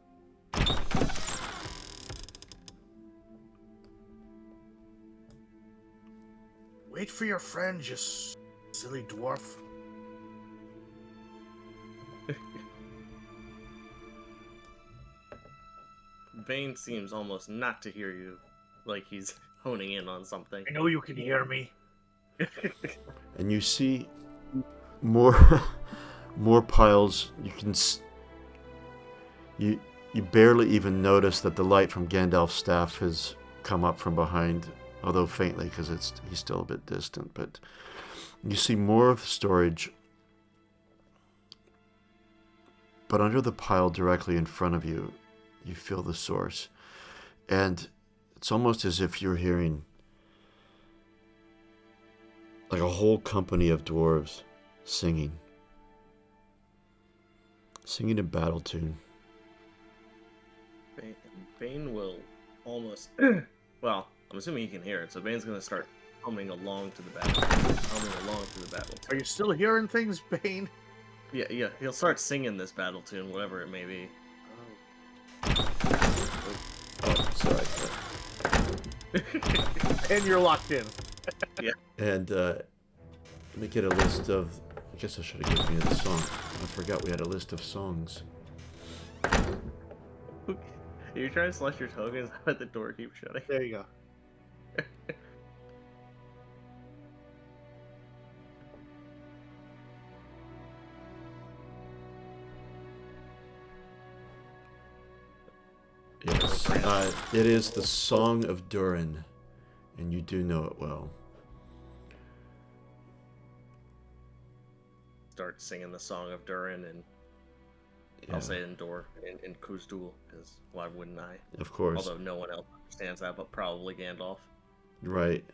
Wait for your friend, you silly dwarf.
Bane seems almost not to hear you, like he's honing in on something.
I know you can hear me.
And you see more more piles. You can you barely even notice that the light from Gandalf's staff has come up from behind, although faintly because he's still a bit distant. But you see more of the storage, but under the pile directly in front of you, you feel the source, and it's almost as if you're hearing like a whole company of dwarves singing a battle tune.
Bane will almost. Well, I'm assuming he can hear it, so Bane's gonna start humming along to the battle.
Are you still hearing things, Bane?
Yeah. He'll start singing this battle tune, whatever it may be.
Oh, sorry.
And you're locked in.
Yeah.
And let me get a list of. I guess I should have given you the song. I forgot we had a list of songs.
You're trying to slash your tokens out the door keeps shutting.
There you go.
Yes. It is the Song of Durin, and you do know it well.
Start singing the Song of Durin, and
Yeah,
I'll say in Kuzdul, because why wouldn't I?
of course.
Although no one else understands that, but probably Gandalf.
Right.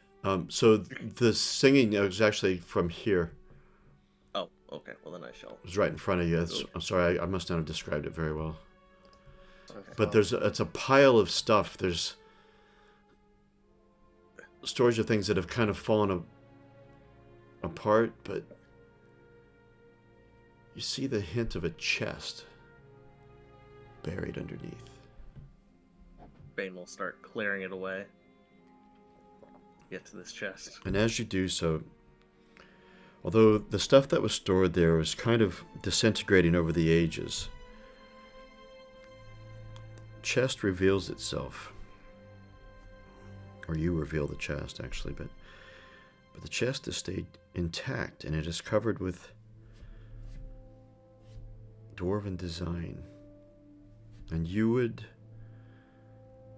So the singing was actually from here.
Oh, okay. Well, then I shall.
It was right in front of you. I'm sorry, I must not have described it very well.
Okay.
But it's a pile of stuff. There's storage of things that have kind of fallen apart, but you see the hint of a chest buried underneath.
Bane will start clearing it away. Get to this chest.
And as you do so, although the stuff that was stored there was kind of disintegrating over the ages, chest reveals itself. Or you reveal the chest, actually, but the chest has stayed intact, and it is covered with dwarven design. And you would...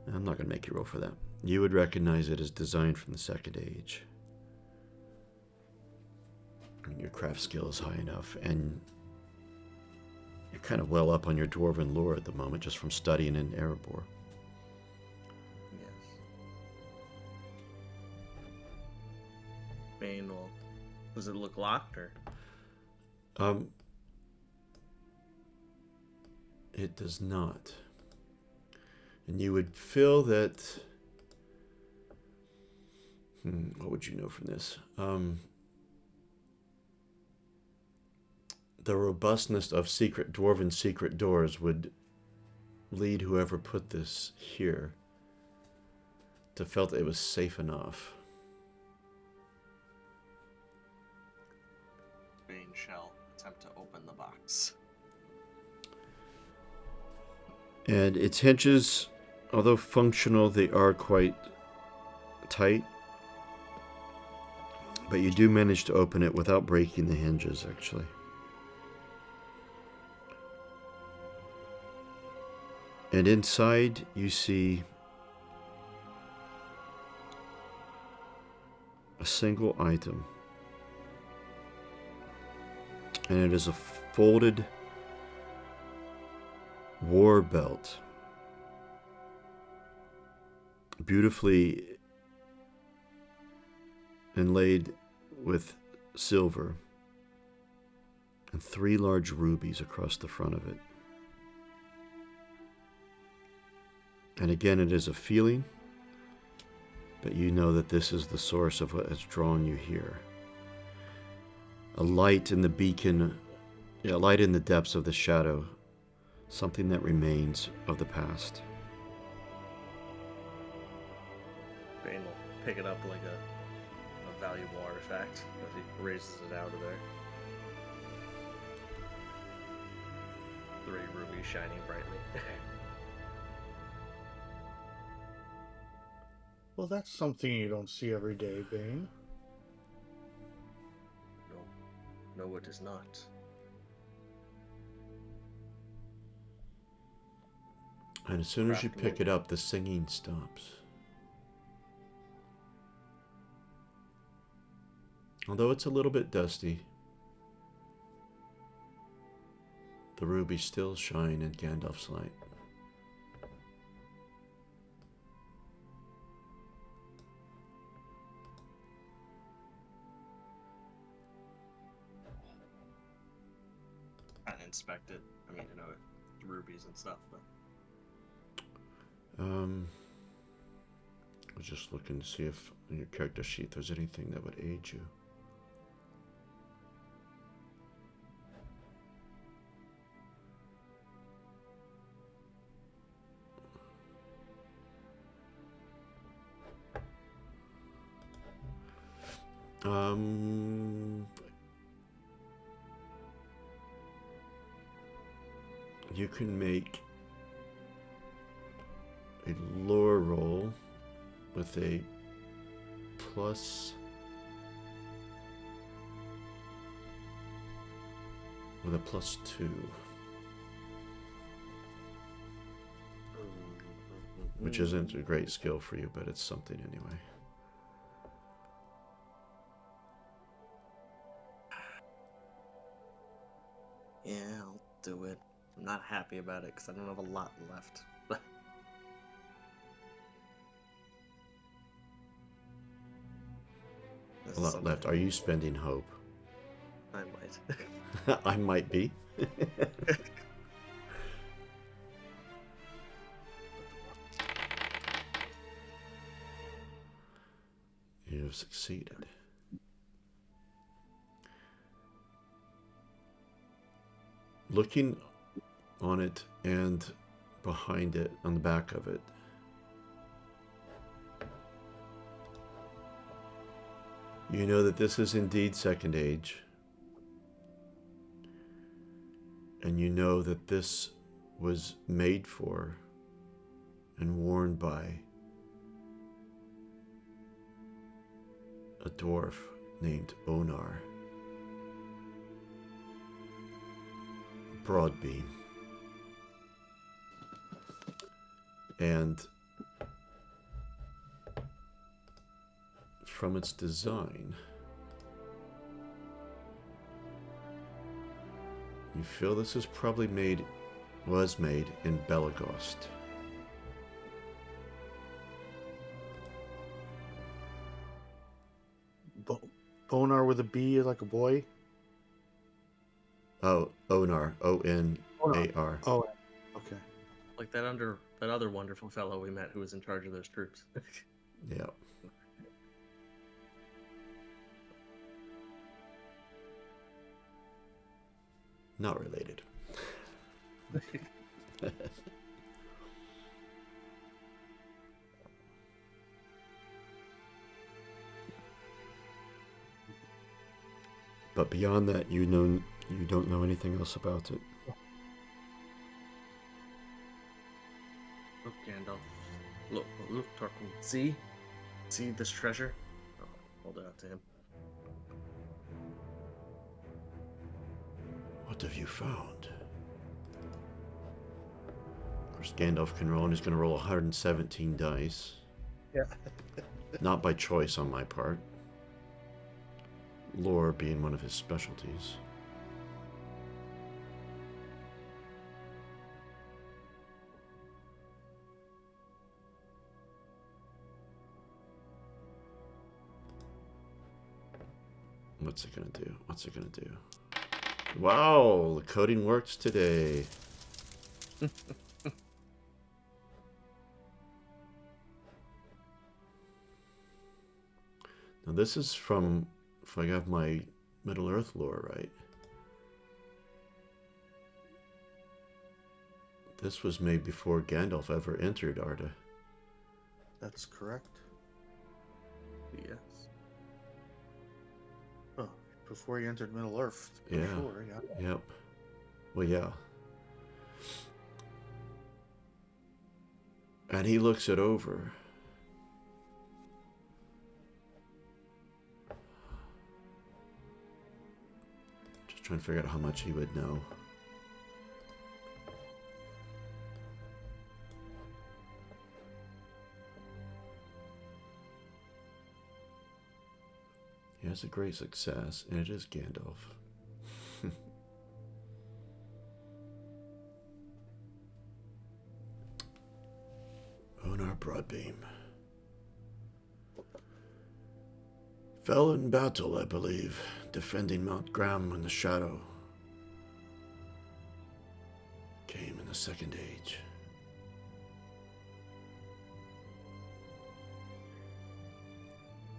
I'm not going to make you roll for that. You would recognize it as designed from the Second Age. I mean, your craft skill is high enough, and you're kind of well up on your dwarven lore at the moment, just from studying in Erebor.
Yes. Bane will. Does it look locked or?
It does not. And you would feel that... what would you know from this? The robustness of dwarven secret doors would lead whoever put this here to felt it was safe enough.
Bane shall attempt to open the box.
And its hinges, although functional, they are quite tight. But you do manage to open it without breaking the hinges, actually. And inside, you see a single item. And it is a folded war belt, beautifully inlaid with silver, and 3 large rubies across the front of it. And again, it is a feeling, but you know that this is the source of what has drawn you here. A light in the beacon, a light in the depths of the shadow, something that remains of the past.
Bane will pick it up like a valuable artifact as he raises it out of there. 3 rubies shining brightly.
Well, that's something you don't see every day, Bane.
No, it is not.
And as soon as you pick it up, the singing stops. Although it's a little bit dusty, the rubies still shine in Gandalf's light.
I inspect it. I mean, you know, rubies and stuff, but
I was just looking to see if in your character sheet there's anything that would aid you. You can make a lore roll with a plus with a +2. which isn't a great skill for you, but it's something anyway.
Yeah, I'll do it. I'm not happy about it because I don't have a lot left.
A lot left. Are you spending hope?
I might.
I might be. You have succeeded. Looking on it and behind it, on the back of it, you know that this is indeed Second Age. And you know that this was made for and worn by a dwarf named Onar Broadbeam. And from its design, you feel this is probably was made in Belagost.
Bonar with a B, like a boy.
Oh, Onar, O-N-A-R.
Oh, okay.
Like that other wonderful fellow we met who was in charge of those troops.
Yeah. Not related. But beyond that, you don't know anything else about it.
Look, Gandalf. Look, Torquil. See this treasure? I'll hold it out to him.
What have you found? Of course, Gandalf can roll, and he's going to roll 117 dice.
Yeah.
Not by choice on my part. Lore being one of his specialties. What's it gonna do? What's it gonna do? Wow, the coding works today. Now this is from, if I have my Middle Earth lore right, this was made before Gandalf ever entered Arda.
That's correct.
Yes.
Oh, before he entered Middle Earth. For
Yeah.
Sure, yeah.
Yep. Well, yeah. And he looks it over. Just trying to figure out how much he would know. He has a great success, and it is Gandalf. Onar Broadbeam. Fell in battle, I believe, defending Mount Graham in the shadow. Came in the Second Age.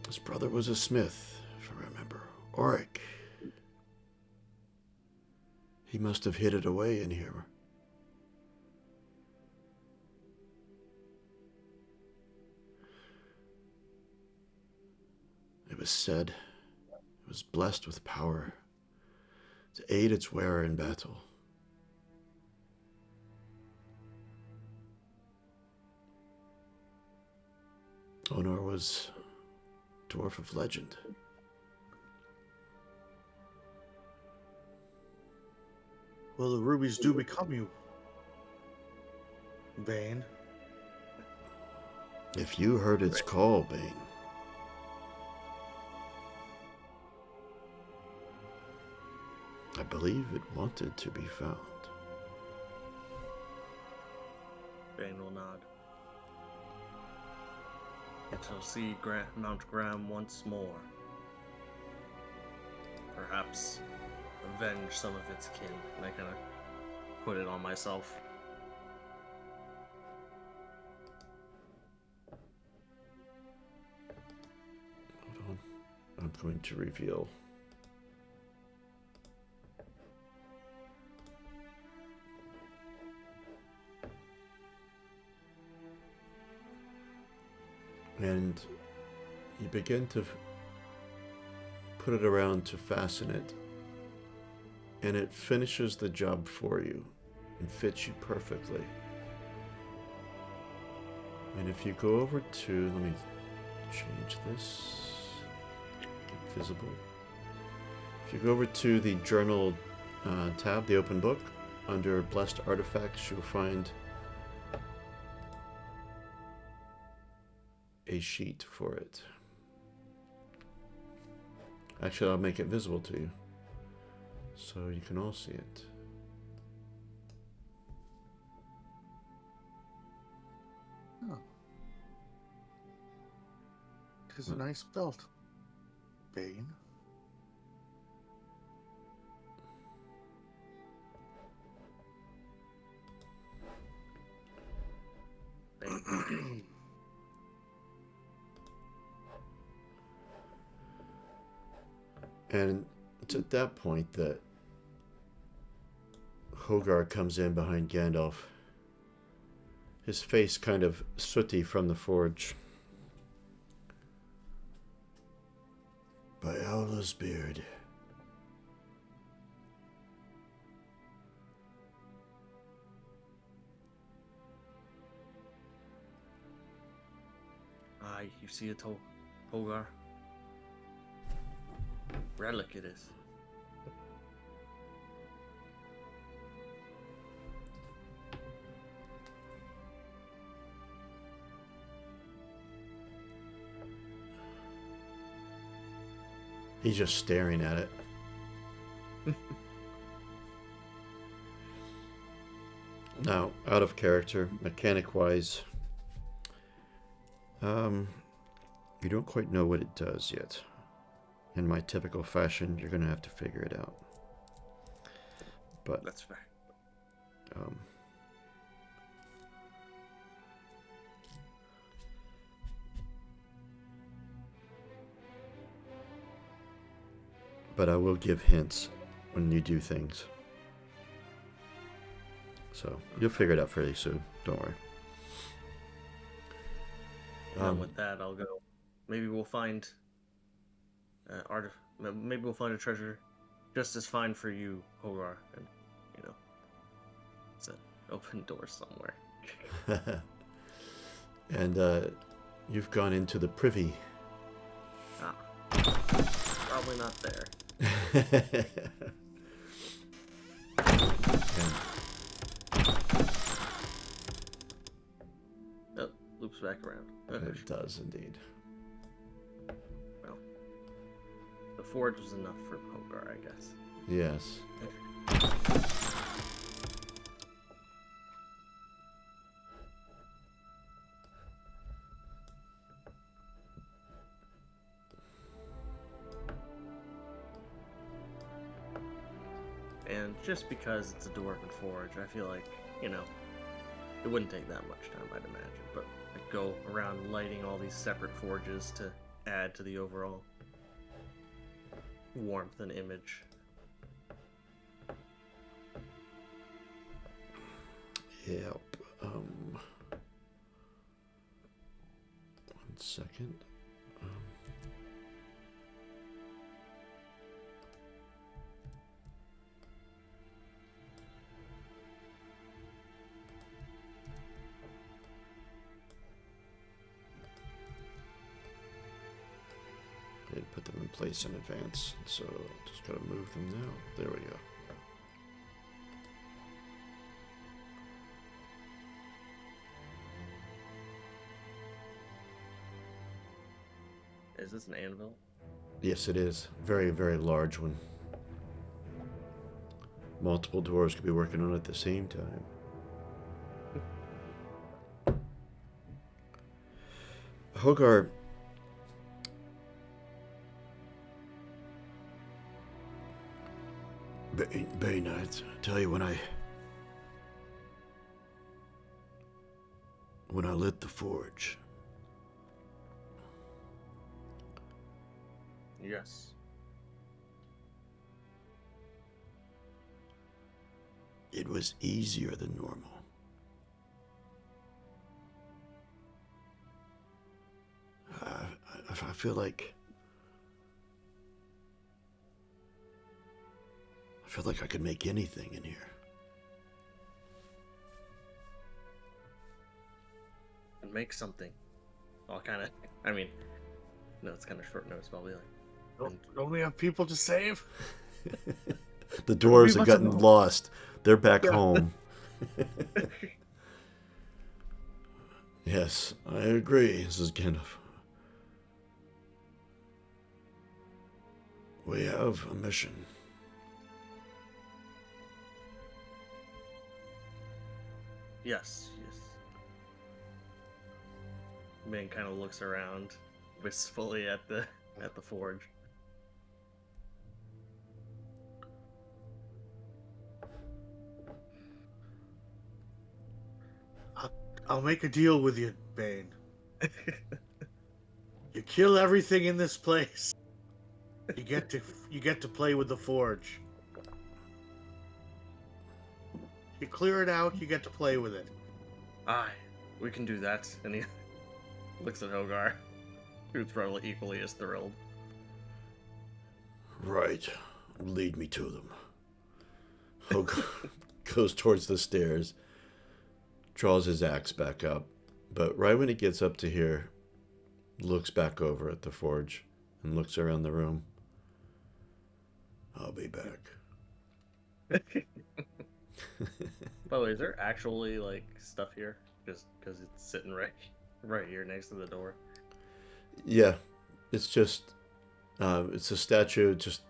His brother was a smith, if I remember. Auric. He must have hid it away in here. It was said it was blessed with power to aid its wearer in battle. Onar was a dwarf of legend.
Well, the rubies do become you, Bane.
If you heard its call, Bane, I believe it wanted to be found.
Bane will nod. It shall see Mount Graham once more. Perhaps avenge some of its kin. And I kind of put it on myself.
Hold on. I'm going to reveal. And you begin to put it around to fasten it, and it finishes the job for you and fits you perfectly. And if you go over to, let me change this, get visible. If you go over to the journal tab, the open book, under blessed artifacts, you'll find a sheet for it. Actually, I'll make it visible to you so you can all see it.
Oh. Tis a nice belt, Bane.
And it's at that point that Hogar comes in behind Gandalf, his face kind of sooty from the forge. By Aula's beard.
Aye, you see it, Hogar? Relic it is.
He's just staring at it. Now, out of character, mechanic-wise, you don't quite know what it does yet. In my typical fashion, you're going to have to figure it out. But
that's fair.
But I will give hints when you do things. So you'll figure it out fairly soon. Don't worry.
And with that, I'll go. Maybe we'll find maybe we'll find a treasure just as fine for you, Hogar, and it's an open door somewhere.
And you've gone into the privy.
Ah, probably not there. Oh, loops back around. Okay.
It does indeed.
Well, the forge was enough for Hogar, I guess.
Yes.
And just because it's a dwarven forge, I feel like, it wouldn't take that much time, I'd imagine. But I'd go around lighting all these separate forges to add to the overall warmth and image.
Yep. 1 second. Didn't put them in place in advance, so just gotta move them now. There we go.
Is this an anvil?
Yes, it is. Very, very large one. Multiple dwarves could be working on it at the same time. Hogar, Bane, I tell you, when I lit the forge,
Yes.
it was easier than normal. I feel like I could make anything in here.
And make something. All kind of. I mean, no, it's kind of short notice, but I'll be like.
Don't we have people to save?
The dwarves have
must
gotten
have-
lost. They're back
Yeah.
home. Yes, I agree, Mrs. Gandalf. We have a mission.
Yes, yes. Man kind of looks around wistfully at the forge.
I'll make a deal with you, Bane. You kill everything in this place. You get to play with the forge. You clear it out, you get to play with it.
Aye, we can do that. And he looks at Hogar, who's probably equally as thrilled.
Right. Lead me to them. Hogar goes towards the stairs, draws his axe back up, but right when he gets up to here, looks back over at the forge and looks around the room. I'll be back.
By the way, is there actually like stuff here? Just because it's sitting right here next to the door.
Yeah, it's just, it's a statue, just,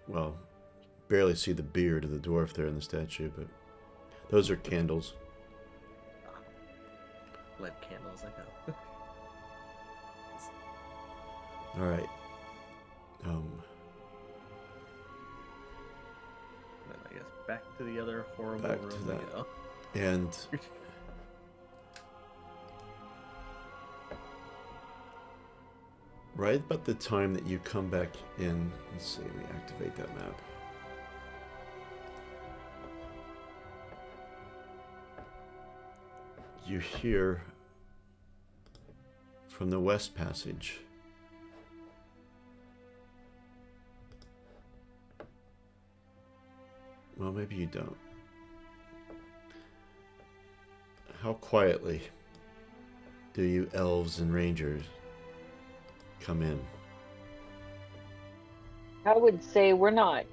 well, barely see the beard of the dwarf there in the statue, but those are candles.
Lit candles, I go.
All right.
Then I guess back to the other horrible
Back
room
to
we
that.
go.
And right about the time that you come back in, let's see, let me activate that map. You hear from the West Passage well, maybe you don't. How quietly do you elves and rangers come in?
I would say we're not,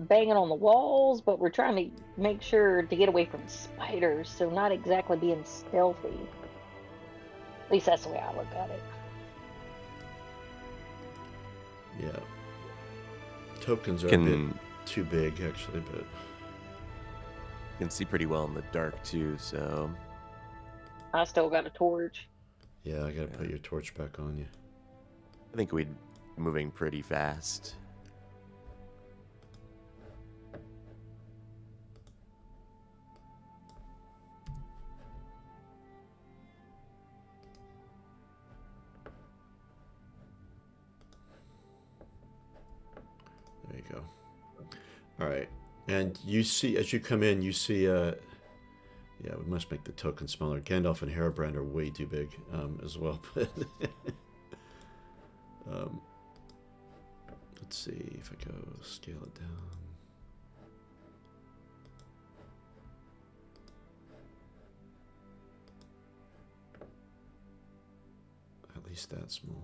banging on the walls, but we're trying to make sure to get away from spiders, so not exactly being stealthy. At least that's the way I look at it.
Yeah. Tokens are a bit too big, actually, but
You can see pretty well in the dark too, so
I still got a torch.
yeah, I gotta put your torch back on you.
I think we're moving pretty fast.
There you go. All right. And you see, as you come in, you see, yeah, we must make the token smaller. Gandalf and Herobrand are way too big as well. But let's see if I go scale it down. At least that small.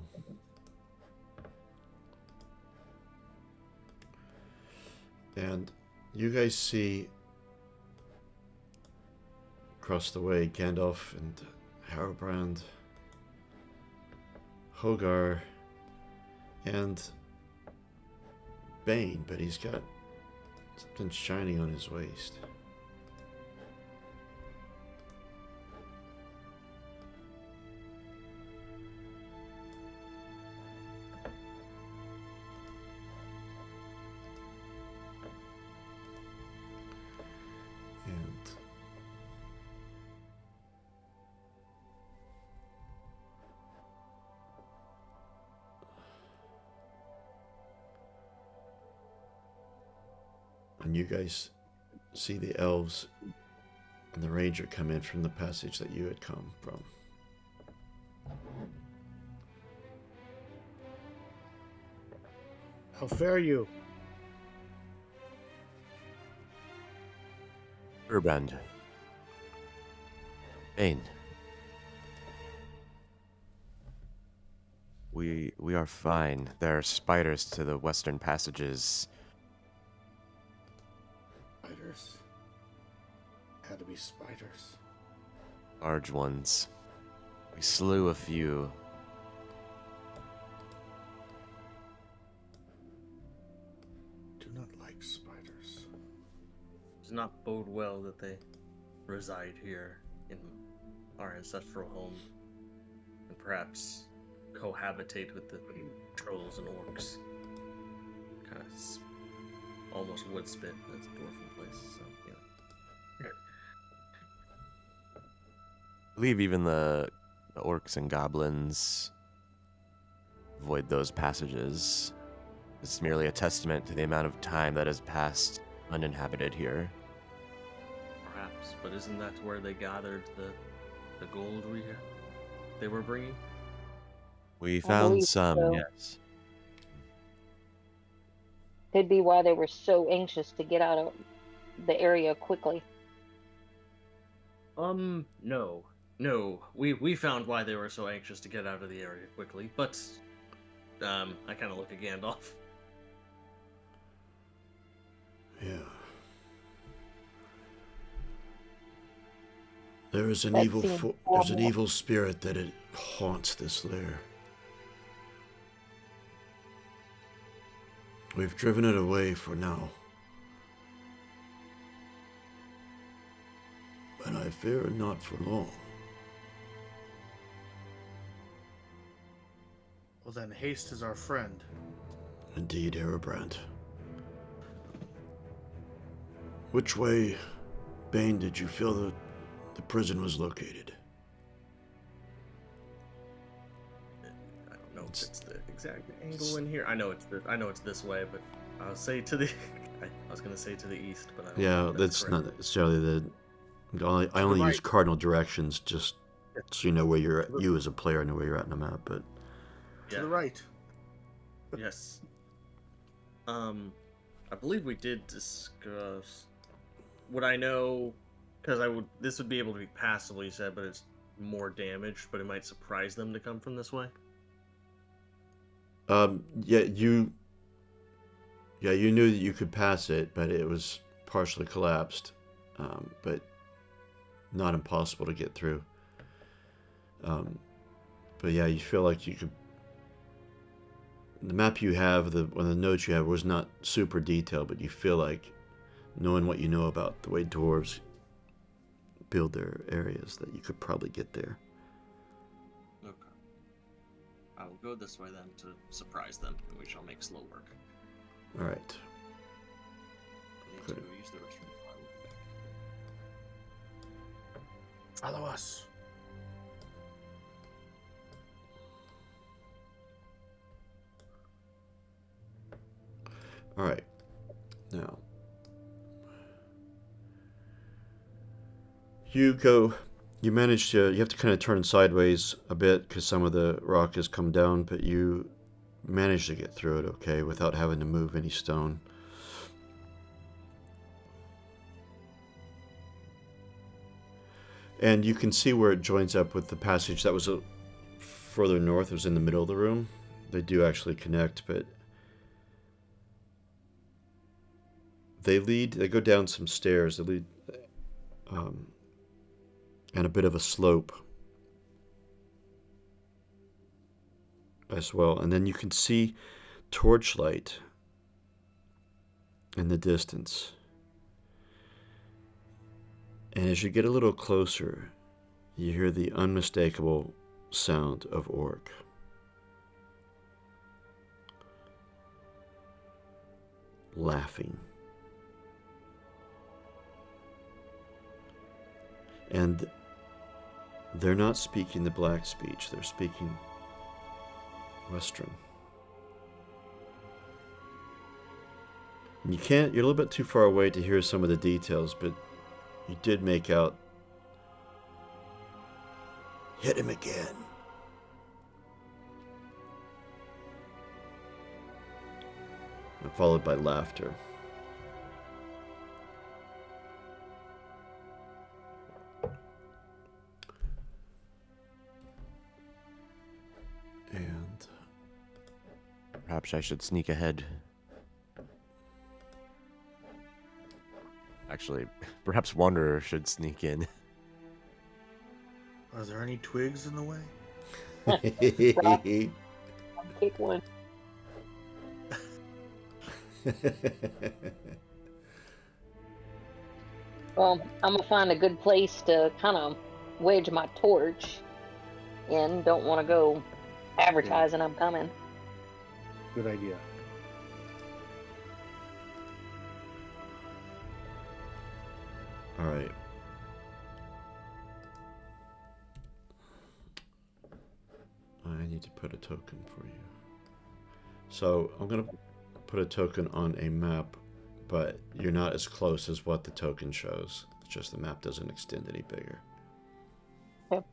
And you guys see across the way Gandalf and Herobrand, Hogar, And Bane, but he's got something shining on his waist. And you guys see the elves and the ranger come in from the passage that you had come from.
How fare you?
Urban. Bane. We are fine. There are spiders to the western passages.
Spiders. Had to be spiders.
Large ones. We slew a few.
Do not like spiders.
Does not bode well that they reside here in our ancestral home, and perhaps cohabitate with the trolls and orcs. Kind of almost wood spit. That's a dwarven place, so yeah.
I believe even the orcs and goblins avoid those passages. It's merely a testament to the amount of time that has passed uninhabited here.
Perhaps, but isn't that where they gathered the gold they were bringing?
We
I
found
believe
some,
so.
yes.
Could be why they were so anxious to get out of the area quickly.
No. We found why they were so anxious to get out of the area quickly, but I kind of look at Gandalf.
Yeah. There is an
That
evil
seems
there's an
horrible.
evil spirit that it haunts this lair. We've driven it away for now. But I fear not for long.
Well then, haste is our friend.
Indeed, Erebrand. Which way, Bane, did you feel the prison was located?
I don't know if it's the exact angle in here. I know it's this way, but I'll say to the. I was gonna say to the east, but I don't
Yeah,
know if
that's
correct.
not necessarily I only use
right.
cardinal directions just so you know where you're at. You as a player know where you're at on the map, but
To the right.
Yes. I believe we did discuss. Would I know? Because This would be able to be passable, you said, but it's more damage. But it might surprise them to come from this way.
yeah, you knew that you could pass it, but it was partially collapsed, but not impossible to get through. But yeah, you feel like you could. The map you have, the notes you have, was not super detailed, but you feel like, knowing what you know about the way dwarves build their areas, that you could probably get there.
Okay. I will go this way then to surprise them, and we shall make slow work.
All right.
I need
Good.
to go use the restroom. I will be back.
Follow us.
All right. Now, you manage to, you have to kind of turn sideways a bit because some of the rock has come down, but you manage to get through it okay without having to move any stone. And you can see where it joins up with the passage that was further north. It was in the middle of the room. They do actually connect, but they go down some stairs. They lead, and a bit of a slope. as well. And then you can see torchlight in the distance. And as you get a little closer, you hear the unmistakable sound of orc. Laughing. And they're not speaking the black speech, they're speaking Western. And you're a little bit too far away to hear some of the details, but you did make out, hit him again. And followed by laughter. And
Perhaps I should sneak ahead. Actually, perhaps Wanderer should sneak in.
Are there any twigs in the way?
Kick one. Well, I'm gonna find a good place to kind of wedge my torch in. Don't want to go advertising I'm coming.
Good idea.
All right. I need to put a token for you. So I'm going to put a token on a map, but you're not as close as what the token shows. It's just the map doesn't extend any bigger.
Yep.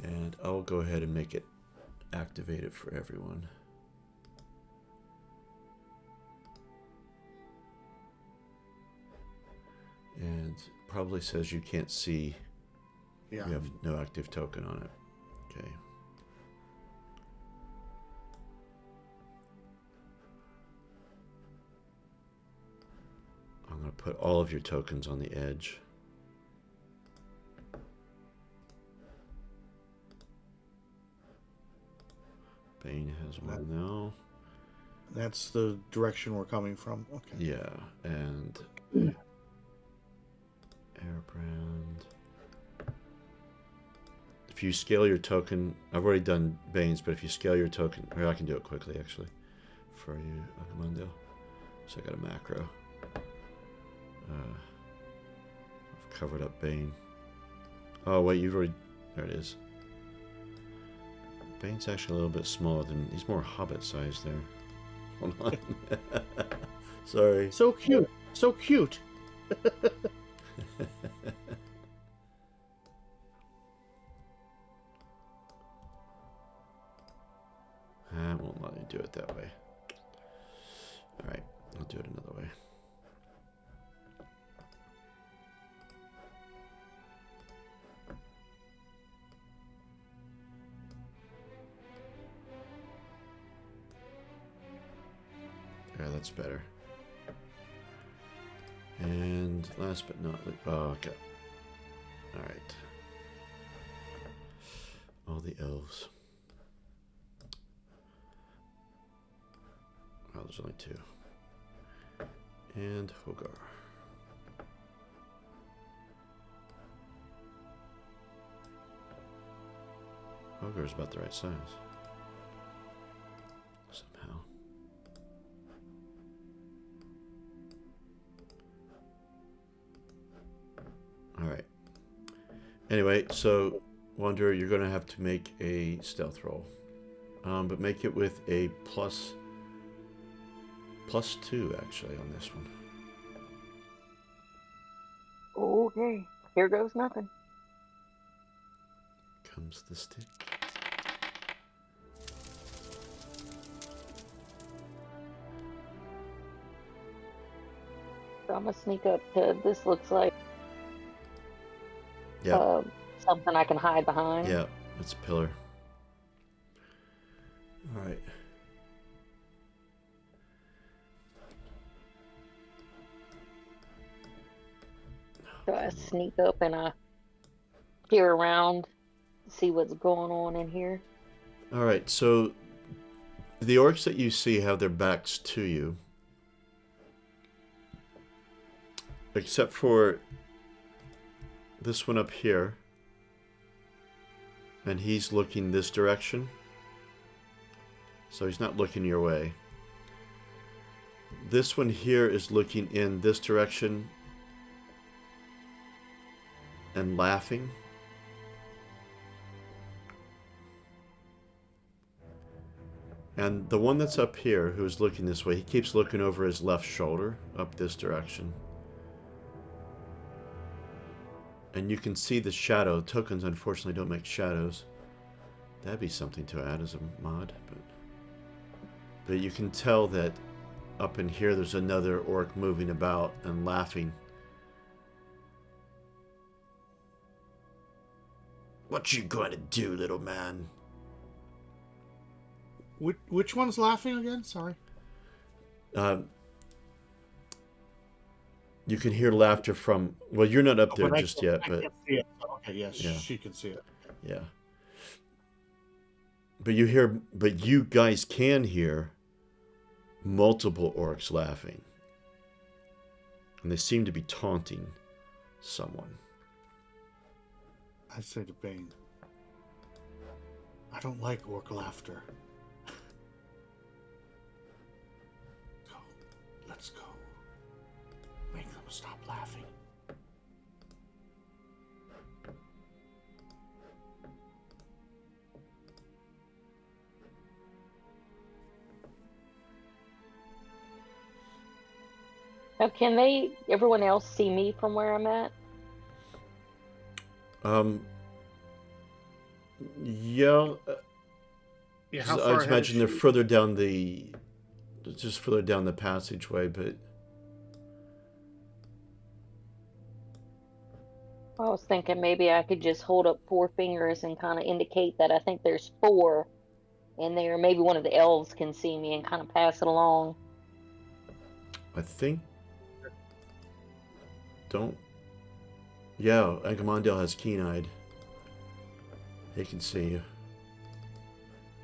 And I'll go ahead and make it activated for everyone. And probably says you can't see.
Yeah.
You have no active token on it. Okay. I'm going to put all of your tokens on the edge. Bane has one now.
That's the direction we're coming from. Okay.
Yeah, and Airbrand. If you scale your token, I've already done Bane's, but if you scale your token, or I can do it quickly actually, for you, Agamando. So I got a macro. I've covered up Bane. Oh wait, you've already. There it is. Bane's actually a little bit smaller than. He's more hobbit sized there. Hold on. Sorry.
So cute. So cute.
I won't let you do it that way. Alright, I'll do it another way. Yeah, that's better. And last but not least, oh, okay. Alright. All the elves. Oh, there's only two. And Hogar. Hogar's about the right size. Somehow. Alright. Anyway, so, Wanderer, you're going to have to make a stealth roll. But make it with a +2 actually on this one.
Okay, here goes nothing.
Comes the stick.
So I'm gonna sneak up to. This looks like
Yeah.
something I can hide behind.
Yeah, it's a pillar. Alright.
So I sneak up and I peer around, see what's going on in here.
All right, so the orcs that you see have their backs to you, except for this one up here, and he's looking this direction, so he's not looking your way. This one here is looking in this direction and laughing. And the one that's up here, who's looking this way, he keeps looking over his left shoulder, up this direction. And you can see the shadow. Tokens, unfortunately, don't make shadows. That'd be something to add as a mod. But you can tell that up in here, there's another orc moving about and laughing. What you going to do, little man?
Which one's laughing again? Sorry.
You can hear laughter from... Well, you're not up there just yet, but...
I can't see it. Okay, yes,
yeah.
She can see it.
Yeah. But you guys can hear multiple orcs laughing. And they seem to be taunting someone.
I say to Bane, I don't like orc laughter. Go. Let's go. Make them stop laughing.
Now, can everyone else see me from where I'm at?
Yeah.
Yeah, how
I
far
would imagine they're further down just further down the passageway, but...
I was thinking maybe I could just hold up 4 fingers and kind of indicate that I think there's 4 in there. Maybe one of the elves can see me and kind of pass it along.
I think... Don't... Yeah, Agamondale has keen-eyed. He can see you.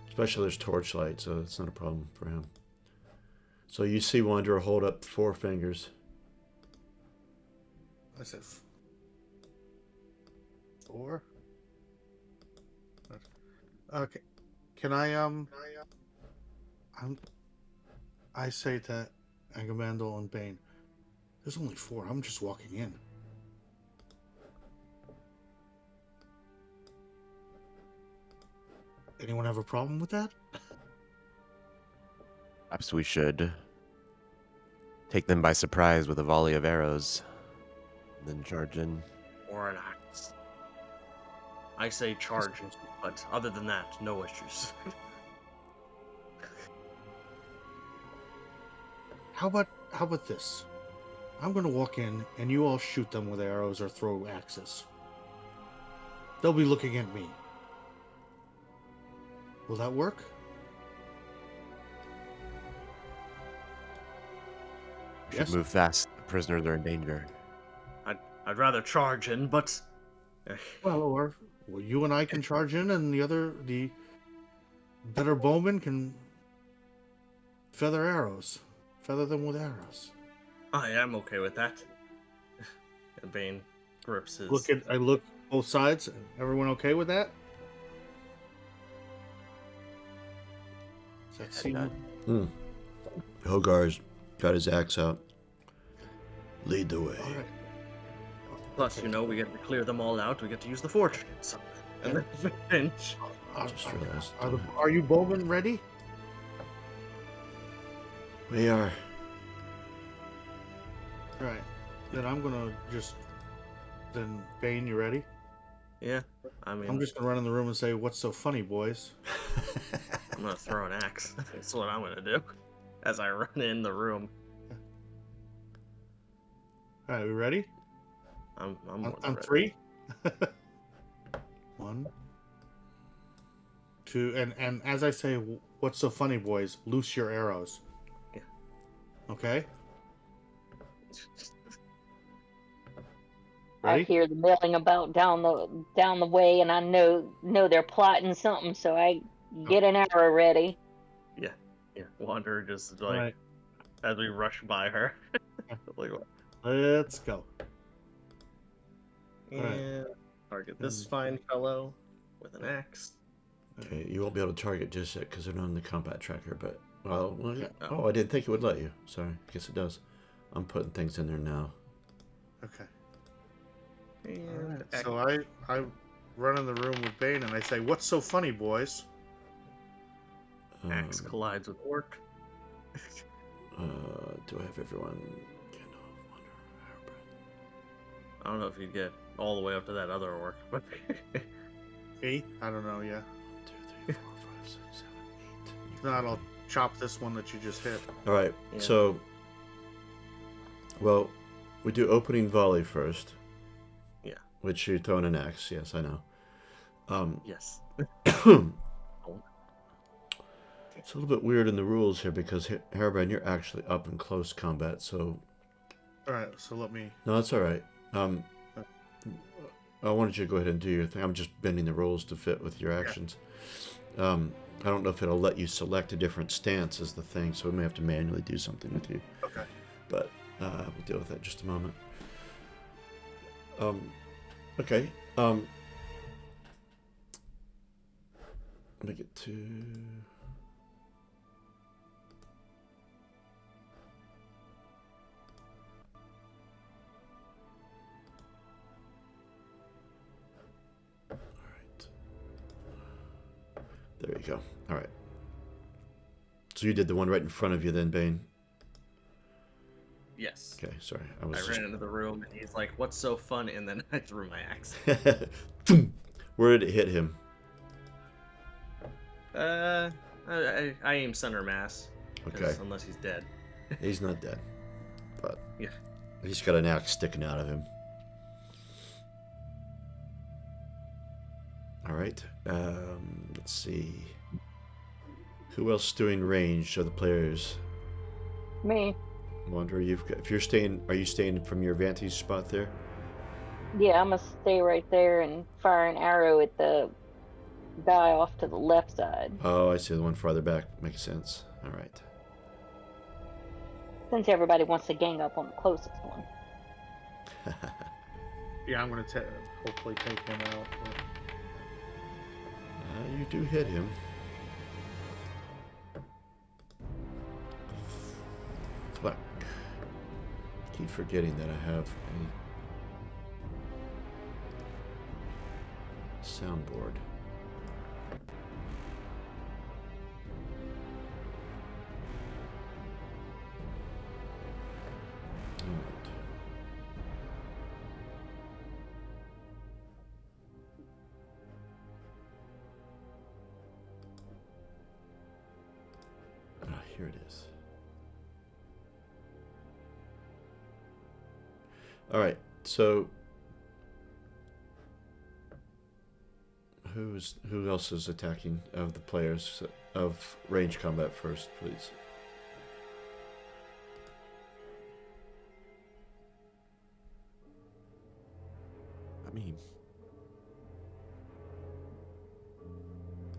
Especially there's torchlight, so it's not a problem for him. So you see Wanderer hold up 4 fingers.
I said 4. Okay. Can I say to Agamandal and Bane, there's only 4. I'm just walking in. Anyone have a problem with that?
Perhaps we should take them by surprise with a volley of arrows, and then charge in.
Or an axe. I say charge, but other than that, no issues.
How about this? I'm gonna walk in and you all shoot them with arrows or throw axes. They'll be looking at me. Will that work?
We should move fast. The prisoners are in danger.
I'd rather charge in, but...
Well, you and I can charge in, and the better bowman can feather them with arrows.
I am okay with that. And Bane grips his...
I look both sides. Everyone okay with that? Does that seem...
Hogar's got his axe out. Lead the way.
All right.
Plus, we get to clear them all out. We get to use the fortune. So, and then finish.
Just realized.
Are you bowmen ready?
We are.
Right. Then I'm gonna just... Then, Bane, you ready?
Yeah, I mean...
I'm just gonna run in the room and say, what's so funny, boys?
I'm gonna throw an axe. That's what I'm gonna do. As I run in the room.
Alright, we ready?
I'm
on
ready.
3. 1, 2, and as I say, what's so funny, boys? Loose your arrows.
Yeah.
Okay. Ready?
I hear the milling about down the way, and I know they're plotting something. So I Get an arrow ready.
Yeah. Wanderer just
All
like
right,
as we rush by her. Like,
let's go.
and
Alright.
target this fine fellow with an axe.
Okay, you won't be able to target just yet because they're not on the combat tracker, but... Well,
Okay.
oh, I didn't think it would let you. Sorry, I guess it does. I'm putting things in there now.
Okay.
And
Alright.
axe.
So I run in the room with Bane and I say, "What's so funny, boys?"
Axe
Um,
collides with orc.
do I have everyone? Gandalf, Wanderer, Hairbreath.
I don't know if you'd get all the way up to that other orc, but
Me? I don't know. Yeah.
1, 2, 3, 4, 5, 6, 7, 8.
If not, I'll chop this one that you just hit.
All right,
Yeah.
so... Well, we do opening volley first.
Yeah.
Which you throw in an axe. Yes, I know.
yes.
It's a little bit weird in the rules here because Hairband, you're actually up in close combat, so...
All right. So let me.
No, that's all right. I wanted you to go ahead and do your thing. I'm just bending the rules to fit with your actions. I don't know if it'll let you select a different stance as the thing, so we may have to manually do something with you.
Okay.
But we'll deal with that in just a moment. Okay. Let me get to... There you go. All right. So you did the one right in front of you then, Bane?
Yes.
Okay, sorry.
I ran into the room and he's like, "What's so fun?" And then I threw my axe.
Where did it hit him?
I aim center mass.
Okay.
Unless he's dead.
He's not dead. But
Yeah.
he's got an axe sticking out of him. All right. Let's see. Who else is doing range of the players?
Me.
Wonder if you're staying. Are you staying from your vantage spot there?
Yeah, I'm gonna stay right there and fire an arrow at the guy off to the left side.
Oh, I see. The one farther back makes sense. All right.
Since everybody wants to gang up on the closest one.
Yeah, I'm gonna hopefully take him out.
You do hit him. Fuck. Keep forgetting that I have a soundboard. Alright. Ah, here it is. Alright, so who else is attacking of the players of range combat first, please?
I mean,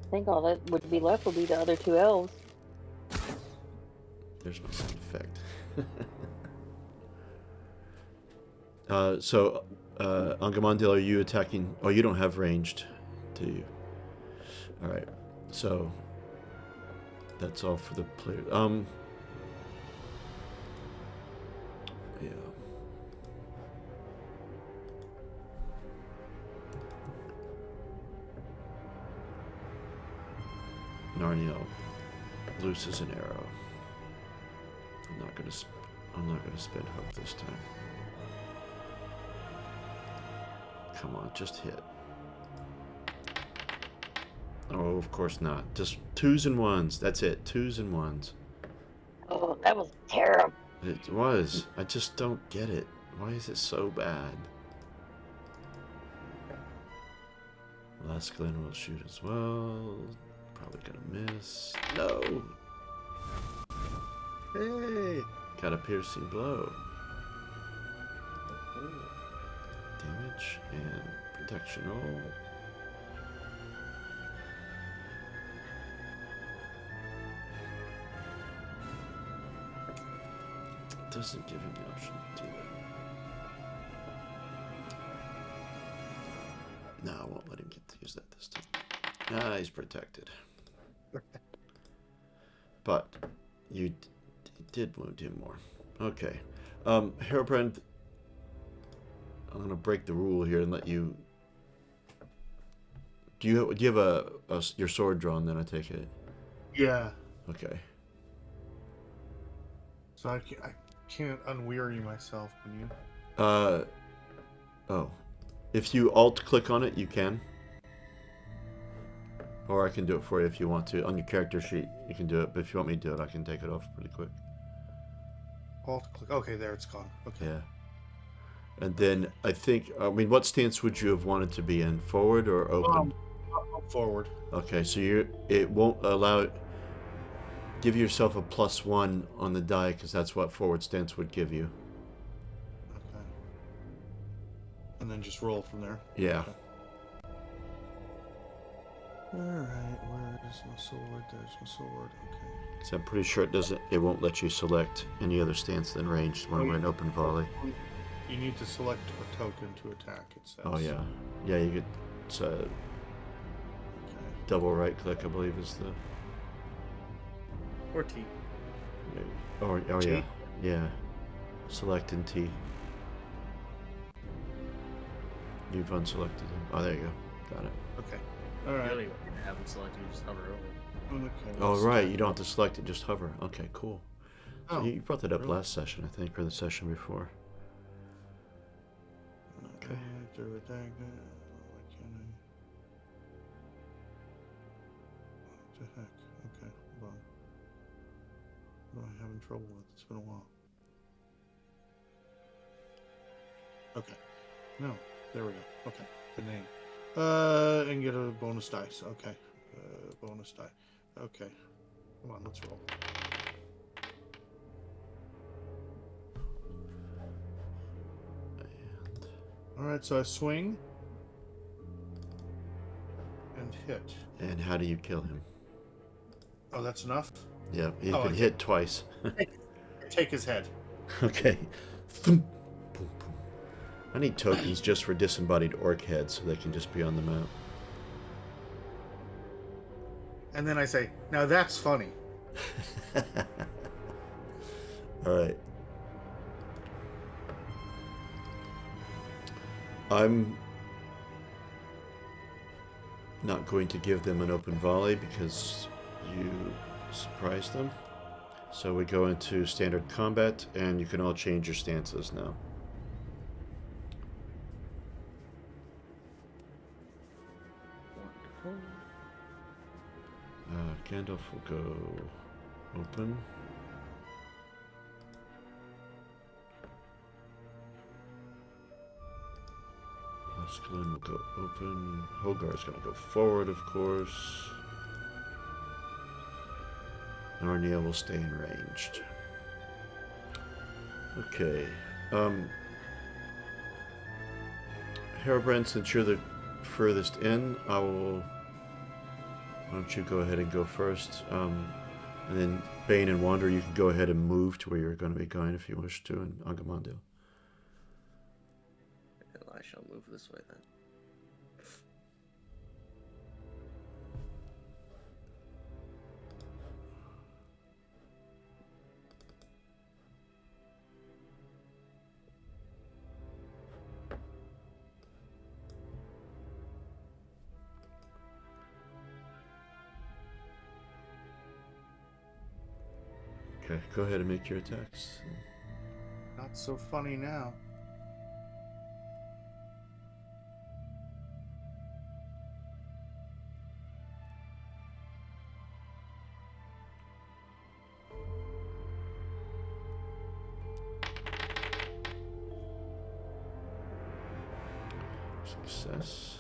I think all that would be left would be the other two elves.
There's my sound effect. So, Angamandil, are you attacking? Oh, you don't have ranged, do you? All right. So that's all for the player. Yeah. Narniel looses an arrow. I'm not gonna spend hope this time. Come on, just hit. Oh, of course not. Just 2s and 1s. That's it. 2s and 1s.
Oh, that was terrible.
It was. I just don't get it. Why is it so bad? Lasklin will shoot as well. Probably gonna miss. No! Hey! Got a piercing blow. Damage and protection roll. doesn't give him the option to do that. No, I won't let him get to use that this time. Ah, he's protected. But you did wound him more. Okay. Hairbrand, I'm going to break the rule here and let you... Do you have your sword drawn then, I take it?
Yeah.
Okay.
So I can't unweary myself, can you?
Oh. If you alt-click on it, you can. Or I can do it for you if you want to. On your character sheet, you can do it. But if you want me to do it, I can take it off pretty quick.
Alt click. Okay, there it's gone. Okay.
Yeah. And then I think, what stance would you have wanted to be in? Forward or open?
Forward.
Okay, so it won't allow... Give yourself a +1 on the die, because that's what forward stance would give you.
Okay. And then just roll from there.
Yeah.
Okay. Alright, where's my sword? There's my sword. Okay.
So I'm pretty sure it won't let you select any other stance than ranged when we're in open volley.
You need to select a token to attack, it says.
Oh, yeah. Yeah, you get...
Okay.
Double right click, I believe, is the...
Or T.
Oh
T?
yeah. Yeah. Select in T. You've unselected him. Oh, there you go. Got it.
Okay.
You
Alright.
don't even have them selected, you just hover over.
Okay,
Oh,
let's
right.
start.
You don't have to select it, just hover. Okay, cool. So
Oh,
you brought that up
really?
last session, I think, or the session before. Okay.
After attack, why can't I? What the heck? Okay, hold on. What am I having trouble with? It's been a while. Okay. No, there we go. Okay, the name. And get a bonus dice. Okay. Bonus die. Okay. Come on, let's roll. Alright, so I swing. And hit.
And how do you kill him?
Oh, that's enough?
Yeah, he's
Oh,
been
I
hit twice.
Take his head.
Okay. Thump. Boom, boom. I need tokens just for disembodied orc heads so they can just be on the map.
And then I say, now that's funny.
Alright. I'm not going to give them an open volley because you surprised them. So we go into standard combat, and you can all change your stances now.
Wonderful.
Gandalf will go open. Escalon will go open. Hogar's going to go forward, of course. Narnia will stay in ranged. Okay. Harebrand, since you're the furthest in, I will... Why don't you go ahead and go first? And then Bane and Wander, you can go ahead and move to where you're going to be going if you wish to, and Agamandil.
I shall move this way then.
Okay, go ahead and make your attacks.
Not so funny now.
Success.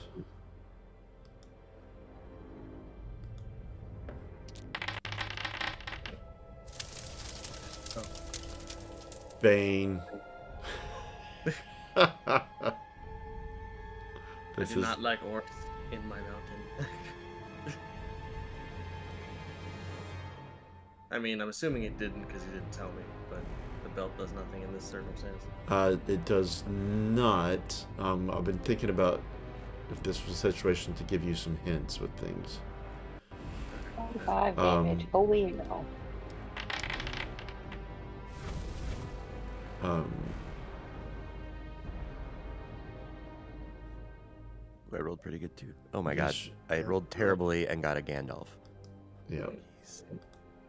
Bane.
I
This
do
is
not like orcs in my mountain. I mean, I'm assuming it didn't because he didn't tell me, but belt does nothing in this circumstance.
It does not. I've been thinking about if this was a situation to give you some hints with things.
5 damage. Oh, we know.
I rolled pretty good too. Oh my
Yes.
god. I rolled terribly and got a Gandalf.
Yeah.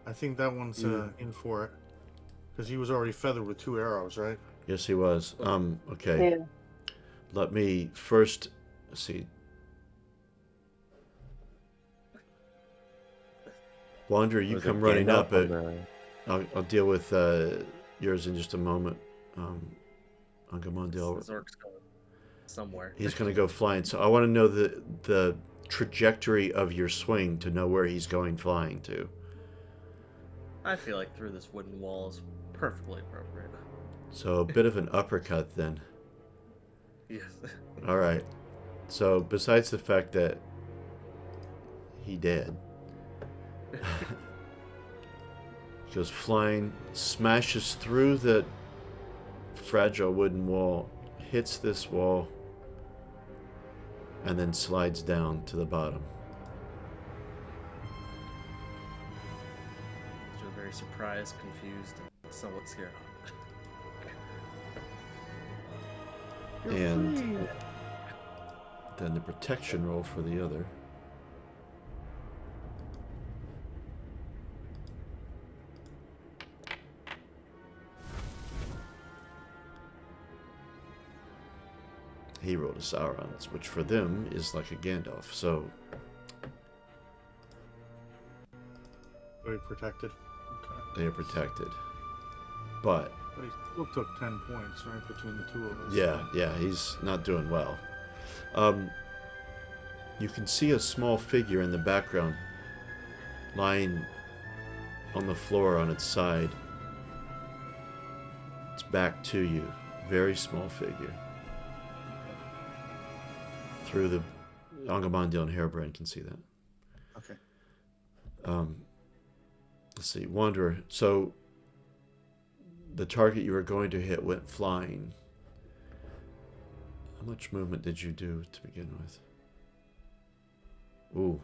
I think that one's in for it. Because he was already feathered with 2 arrows, right?
Yes, he was. Okay.
Yeah.
Let me first see. Wander, you
Was it
come running
Gandalf
up.
on the-
I'll deal with yours in just a moment.
This
Angamondil.
orc's going somewhere.
He's going to go flying. So I want to know the trajectory of your swing to know where he's going flying to.
I feel like through this wooden wall is perfectly appropriate.
So a bit of an uppercut then.
Yes.
All right. So besides the fact that he did, he goes flying, smashes through the fragile wooden wall, hits this wall, and then slides down to the bottom.
You're very surprised, confused, and somewhat scared.
And then the protection roll for the other. He rolled a Sauron's, which for them is like a Gandalf. So
Very protected. Okay.
they are protected. But
But he still took 10 points, right, between the 2 of us.
yeah, he's not doing well. You can see a small figure in the background lying on the floor on its side. It's back to you. Very small figure. Through the Angamondil and Hairbrand can see that.
Okay.
Let's see, Wanderer. So the target you were going to hit went flying. How much movement did you do to begin with? Ooh.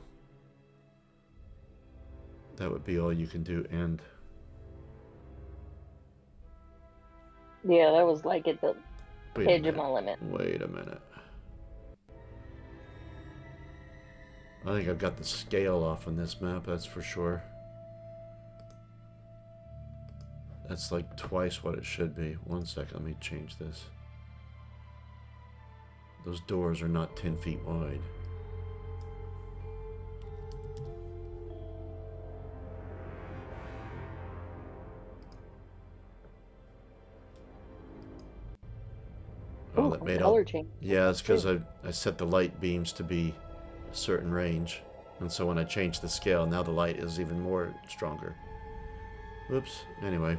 That would be all you can do, and
Yeah, that was like at the
wait a
edge of
minute.
my limit.
Wait a minute. I think I've got the scale off on this map, that's for sure. That's like twice what it should be. 1 second, let me change this. Those doors are not 10 feet wide. Oh, that made all...
color change.
Yeah, that's because I set the light beams to be a certain range. And so when I changed the scale, now the light is even more stronger. Whoops. Anyway.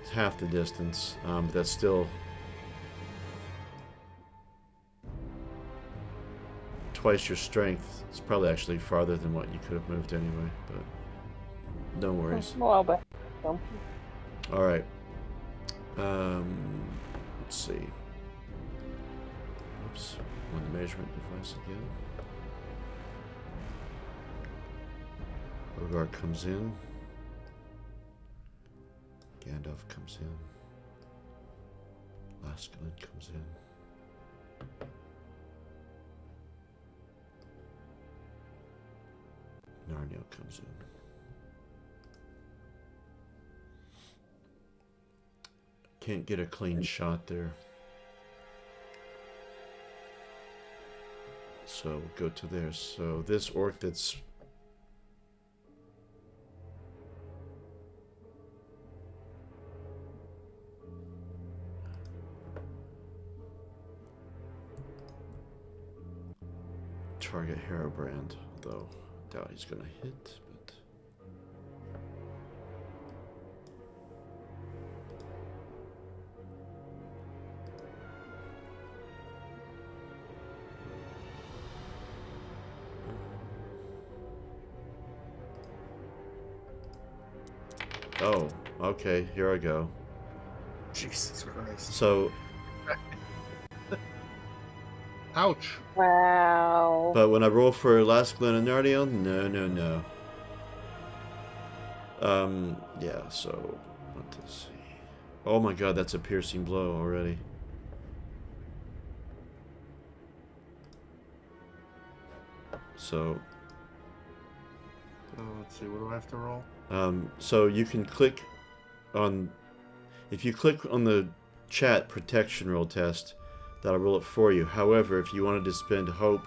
It's half the distance. But that's still... twice your strength. It's probably actually farther than what you could have moved anyway, but no worries.
Well, but
Alright. Let's see. Oops. On the measurement device again. Rogar comes in. Gandalf comes in. Laskalin comes in. Narniel comes in. Can't get a clean shot there. So we'll go to there. So this orc that's target Hairbrand, though doubt he's gonna hit, but oh, Okay, here I go.
Jesus Christ.
So,
Ouch.
Wow.
but when I roll for Last Glenardion, no. Yeah, so, let's see. Oh my god, that's a piercing blow already. So,
Let's see, what do I have to roll?
so you can click on, if you click on the chat protection roll test, that'll roll it for you. However, if you wanted to spend hope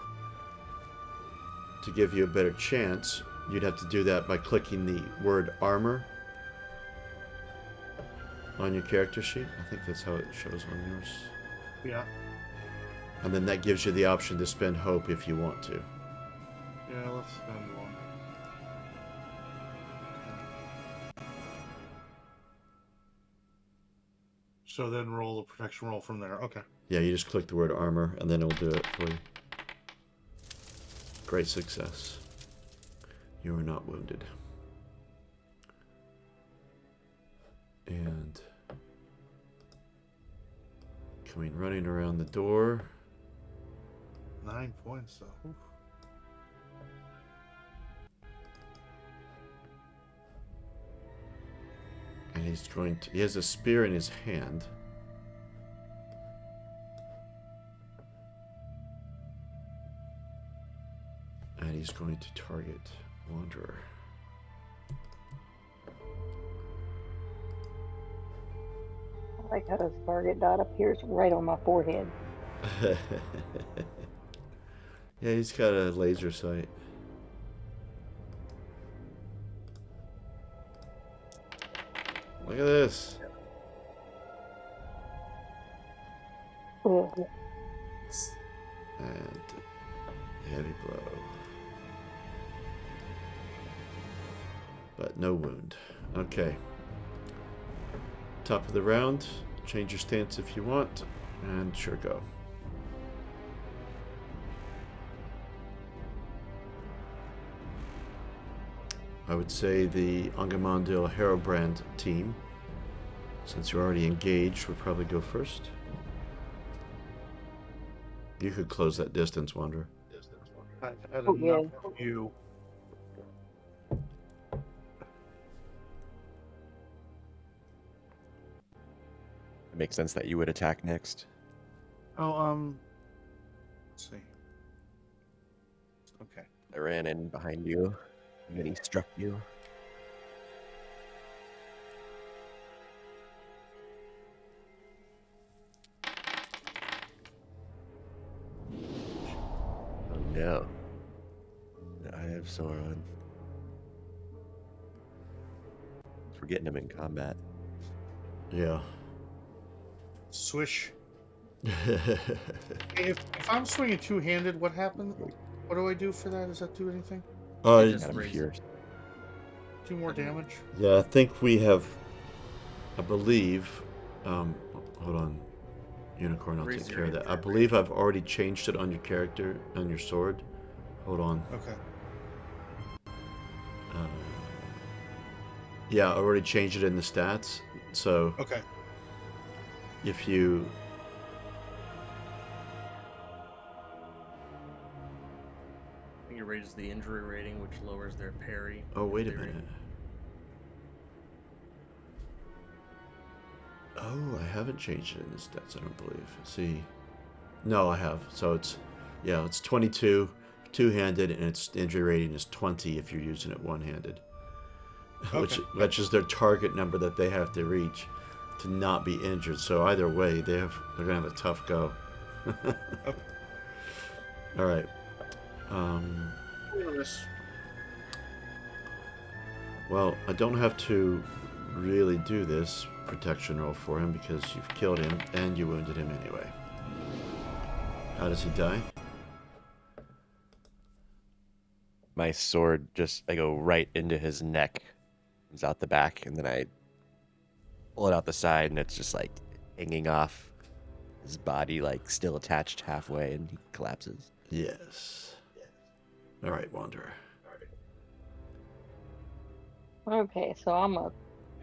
to give you a better chance, you'd have to do that by clicking the word armor on your character sheet. I think that's how it shows on yours.
Yeah.
And then that gives you the option to spend hope if you want to.
Yeah, let's spend one. So then roll the protection roll from there. Okay.
Yeah, you just click the word armor, and then it'll do it for you. Great success. You are not wounded. And coming running around the door.
9 points, though. Oof.
And he has a spear in his hand. And he's going to target Wanderer.
I like how this target dot appears right on my forehead.
Yeah, he's got a laser sight. Look at this.
Ugh.
And heavy blow. But no wound. Okay. Top of the round. Change your stance if you want. And sure go. I would say the Angamandil Herobrand team, since you're already engaged, would probably go first. You could close that distance, Wanderer.
I've had
Oh,
enough
yeah.
of you.
It makes sense that you would attack next.
Oh, let's see. Okay.
I ran in behind you, and then he struck you. Oh no. I have Sauron. We're getting him in combat.
Yeah.
Swish. If I'm swinging two-handed, what happens? What do I do for that? Does that do anything?
It just
Got him
raised-
pierced.
2 more damage?
Yeah, I think we have, I believe, hold on, Unicorn, I'll
Raise
take
your
care of that. I
hand.
believe I've already changed it on your character, on your sword. Hold on.
Okay.
Yeah, I already changed it in the stats. So
Okay.
if you,
I think it raises the injury rating, which lowers their parry.
oh wait a
theory.
minute. Oh, I haven't changed it in the stats, I don't believe. See, no, I have. So it's, yeah, it's 22 two-handed, and its injury rating is 20 if you're using it one-handed.
Okay.
Which is their target number that they have to reach to not be injured. So either way, they're gonna have a tough go.
Okay.
All right.
This.
Well, I don't have to really do this protection roll for him because you've killed him and you wounded him anyway. How does he die?
My sword I go right into his neck. It's out the back, and then I pull it out the side, and it's just like hanging off his body, like still attached halfway, and he collapses.
Yes. All right, Wanderer.
Okay, so I'm gonna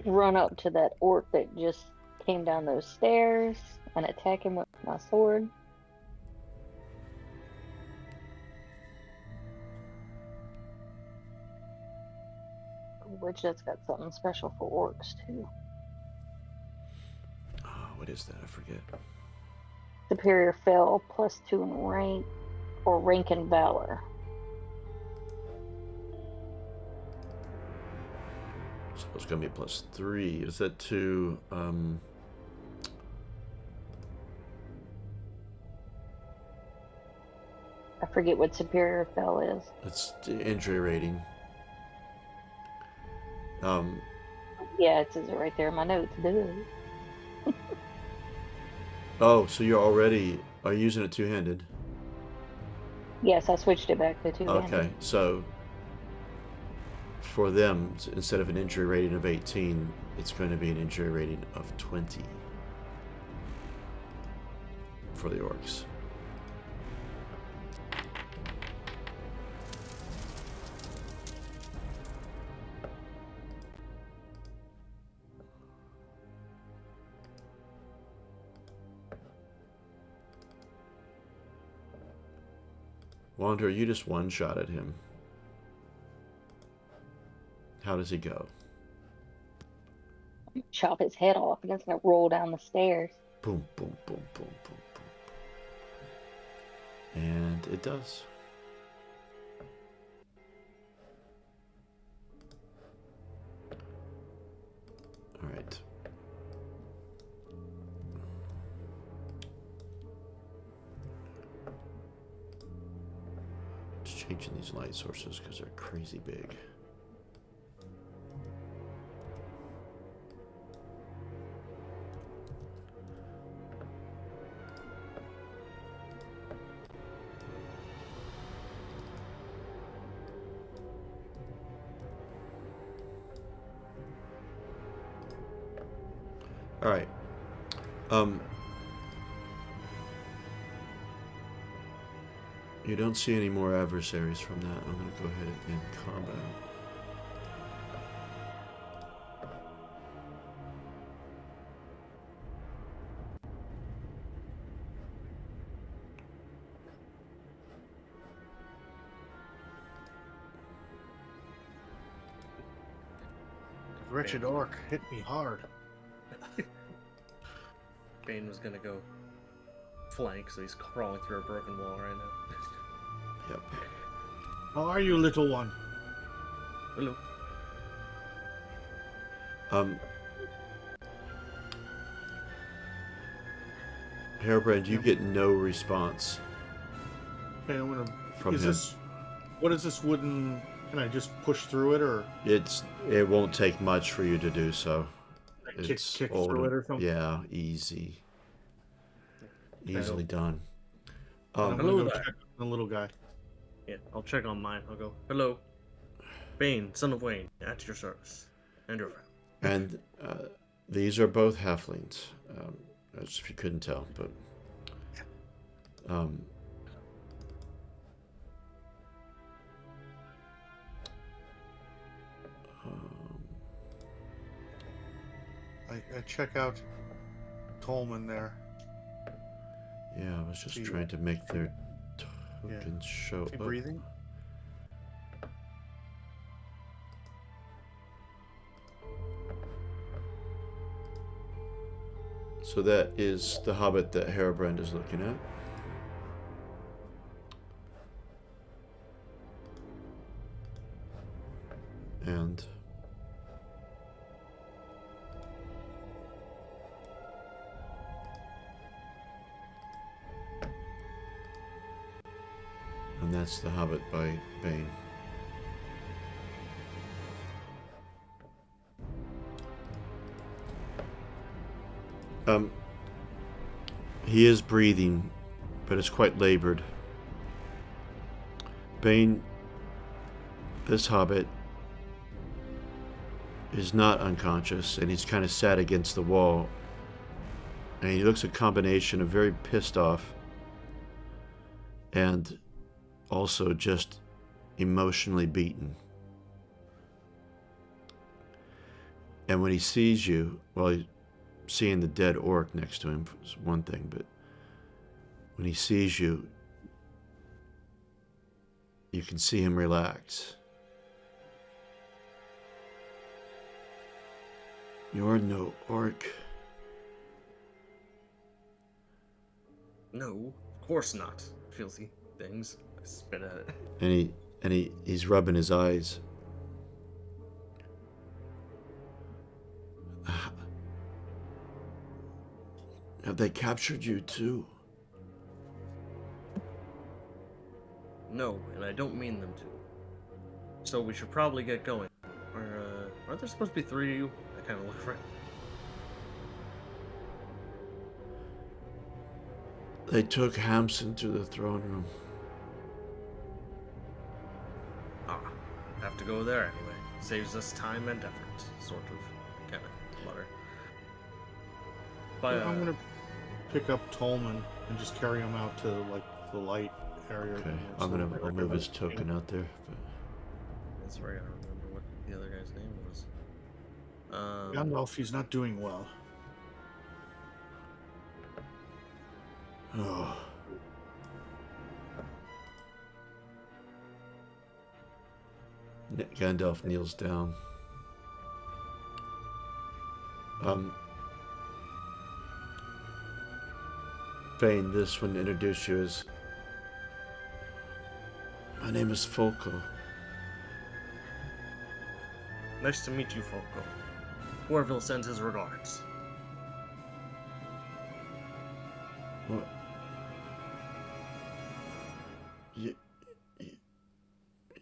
run up to that orc that just came down those stairs and attack him with my sword. Which that's got something special for orcs too.
Oh, what is that? I forget.
Superior fell +2 in rank or rank in valor.
So it's going to be +3. Is that to
I forget what superior fell is.
it's the injury rating.
Yeah, it says it right there in my notes. Dude.
Oh, so you're already are you using it two-handed?
Yes, I switched it back to two-handed.
Okay, so for them, instead of an injury rating of 18, it's going to be an injury rating of 20 for the orcs. Wander, you just one-shot at him. How does he go?
Chop his head off and it's gonna roll down the stairs.
Boom, boom, boom, boom, boom, boom. And it does. All right. Just changing these light sources because they're crazy big. All right. You don't see any more adversaries from that. I'm going to go ahead and end combat.
Wretched orc hit me hard.
Bane was gonna go flank, so he's crawling through a broken wall right now.
Yep.
How are you, little one?
Hello.
Hairbrand, you get no response
Okay, I'm gonna.
from
Is
him.
this? What is this wooden? Can I just push through it, or
It won't take much for you to do so.
kick through it, or something?
Yeah, easy. Easily done.
I'm
Hello
gonna go
there.
check on the little guy.
Yeah, I'll check on mine. I'll go, hello. Bane, son of Wayne, at your service. And your friend.
And these are both halflings, as if you couldn't tell, but
I check out Tolman there.
yeah, I was just
See,
trying to make their
yeah.
tokens show
Is he
up.
breathing?
So that is the hobbit that Hairbrand is looking at. And that's the Hobbit by Bane. He is breathing, but it's quite labored. Bane, this Hobbit, is not unconscious, and he's kind of sat against the wall. And he looks a combination of very pissed off and also just emotionally beaten. And when he sees you, well, seeing the dead orc next to him is one thing, but when he sees you, you can see him relax. You're no orc.
No, of course not. Filthy things. I spit at it.
And he's rubbing his eyes. Have they captured you too?
No, and I don't mean them to. So we should probably get going. Aren't there supposed to be 3 of you? I kind of look for it.
They took Hamson to the throne room.
Ah, have to go there anyway. Saves us time and effort, sort of. Kind of mutter. But,
I'm gonna pick up Tolman and just carry him out to like the light area.
Okay,
So
I'll move his token out there. But...
That's right, I don't remember what the other guy's name was.
Gandalf, he's not doing well.
Oh. Gandalf kneels down. Fane, this one introduce you as... My name is Folko.
Nice to meet you, Folko. Orville sends his regards.
What?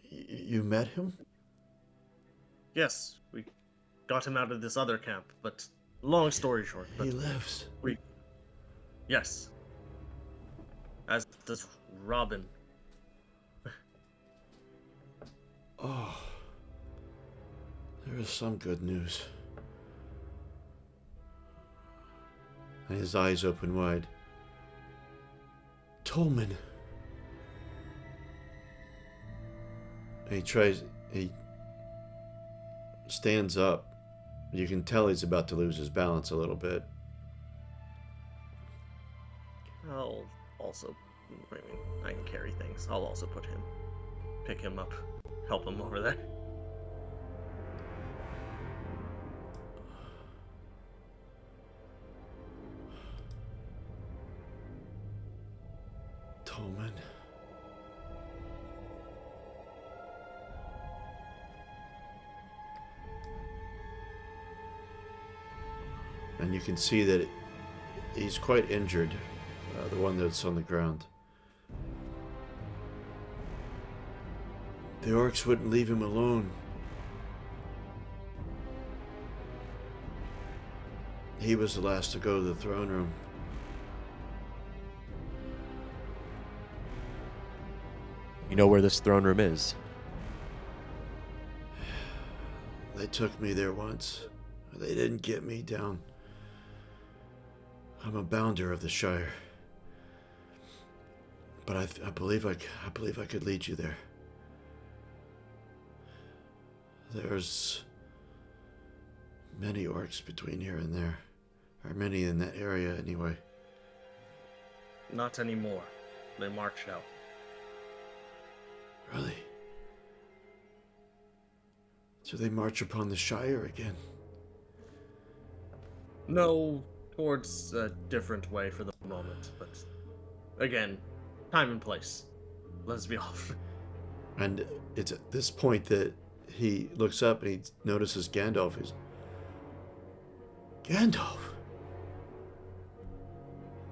You met him?
Yes, we got him out of this other camp, but long story short.
He lives.
Yes. As does Robin.
Oh. There is some good news. And his eyes open wide. Tolman. And he stands up. You can tell he's about to lose his balance a little bit.
I'll also, I mean, I can carry things. I'll also pick him up, help him over there.
Tolman. And you can see that he's quite injured, the one that's on the ground. The orcs wouldn't leave him alone. He was the last to go to the throne room.
You know where this throne room is?
They took me there once. They didn't get me down. I'm a bounder of the Shire. But I believe I could lead you there. There's many orcs between here and there. Or many in that area anyway.
Not anymore. They marched out.
Really? So they march upon the Shire again?
No, towards a different way for the moment, but again, time and place. Let's be off.
And it's at this point that he looks up and he notices Gandalf is... Gandalf!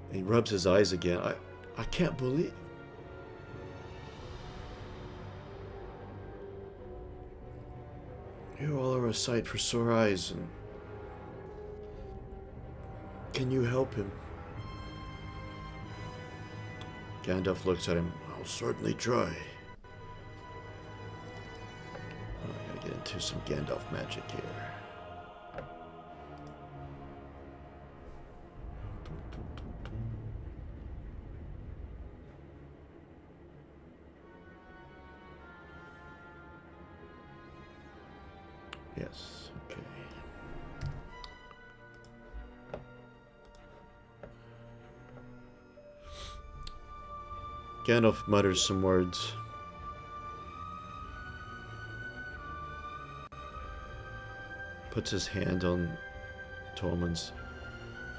And he rubs his eyes again. I can't believe... You all are a sight for sore eyes, and... Can you help him? Gandalf looks at him. I'll certainly try. Oh, I gotta get into some Gandalf magic here. Yes, okay. Gandalf mutters some words. Puts his hand on Tolman's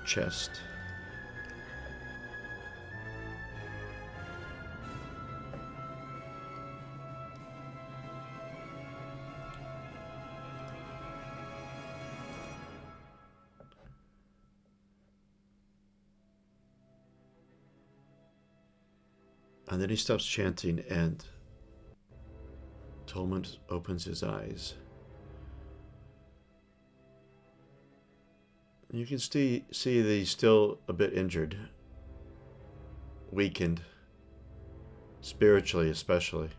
chest. And then he stops chanting, and Tolman opens his eyes. You can see that he's still a bit injured, weakened, spiritually especially.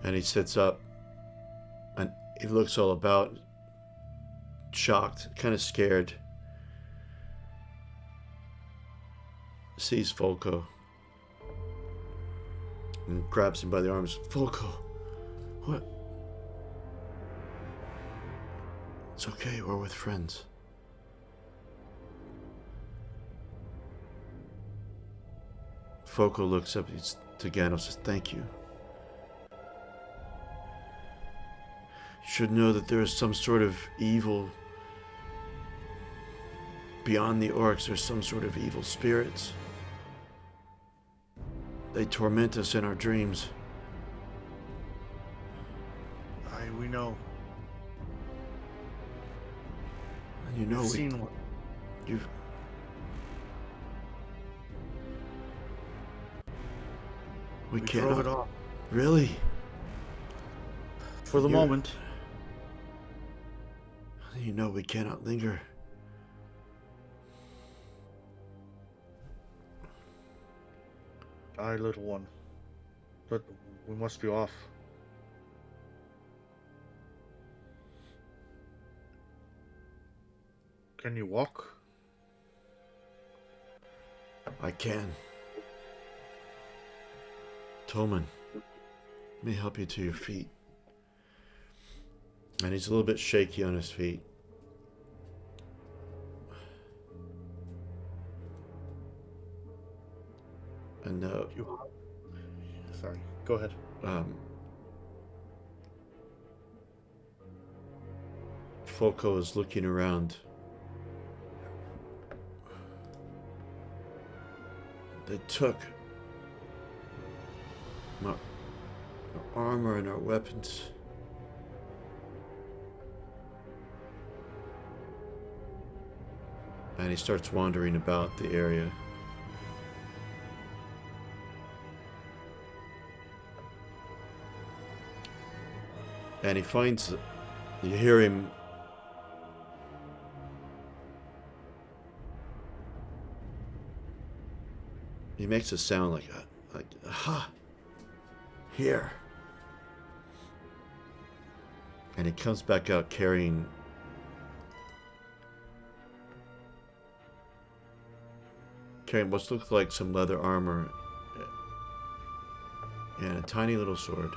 And he sits up, and he looks all about, shocked, kind of scared. Sees Folko and grabs him by the arms. Folko, what? It's okay, we're with friends. Folko looks up to Gandalf and says, thank you. You should know that there is some sort of evil beyond the orcs. There's some sort of evil spirits. They torment us in our dreams.
We know.
And you know
We've seen one.
You've... We
drove
cannot...
it off.
Really?
For the moment.
You know we cannot linger.
Aye, little one. But we must be off. Can you walk?
I can. Tolman, let me help you to your feet. And he's a little bit shaky on his feet. And
Sorry, go ahead.
Folko is looking around. They took our armor and our weapons. And he starts wandering about the area. And he finds, you hear him he makes a sound like aha, here. And he comes back out carrying what looks like some leather armor and a tiny little sword.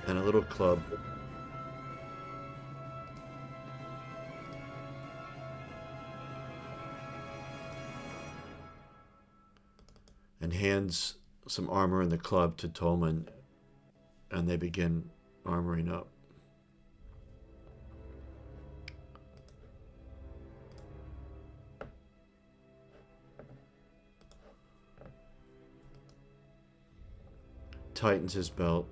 And a little club. And hands some armor and the club to Tolman, and they begin armoring up. Tightens his belt.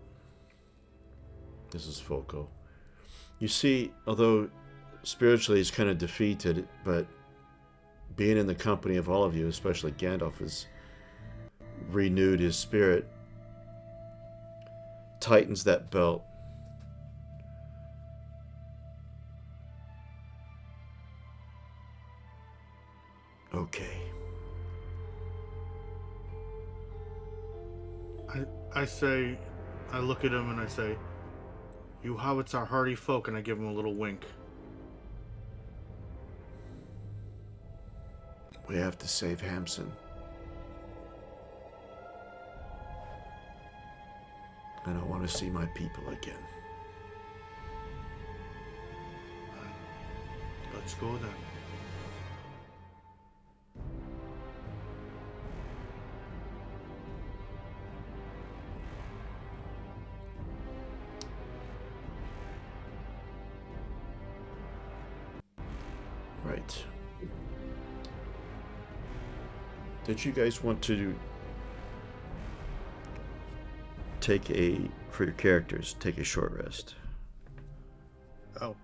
This is Folko. You see, although spiritually he's kind of defeated, but being in the company of all of you, especially Gandalf, has renewed his spirit. Tightens that belt. Okay.
I look at him and I say, you hobbits are hardy folk, and I give him a little wink.
We have to save Hamson. And I want to see my people again.
Let's go then.
Right. Did you guys want to for your characters, take a short rest?
Oh,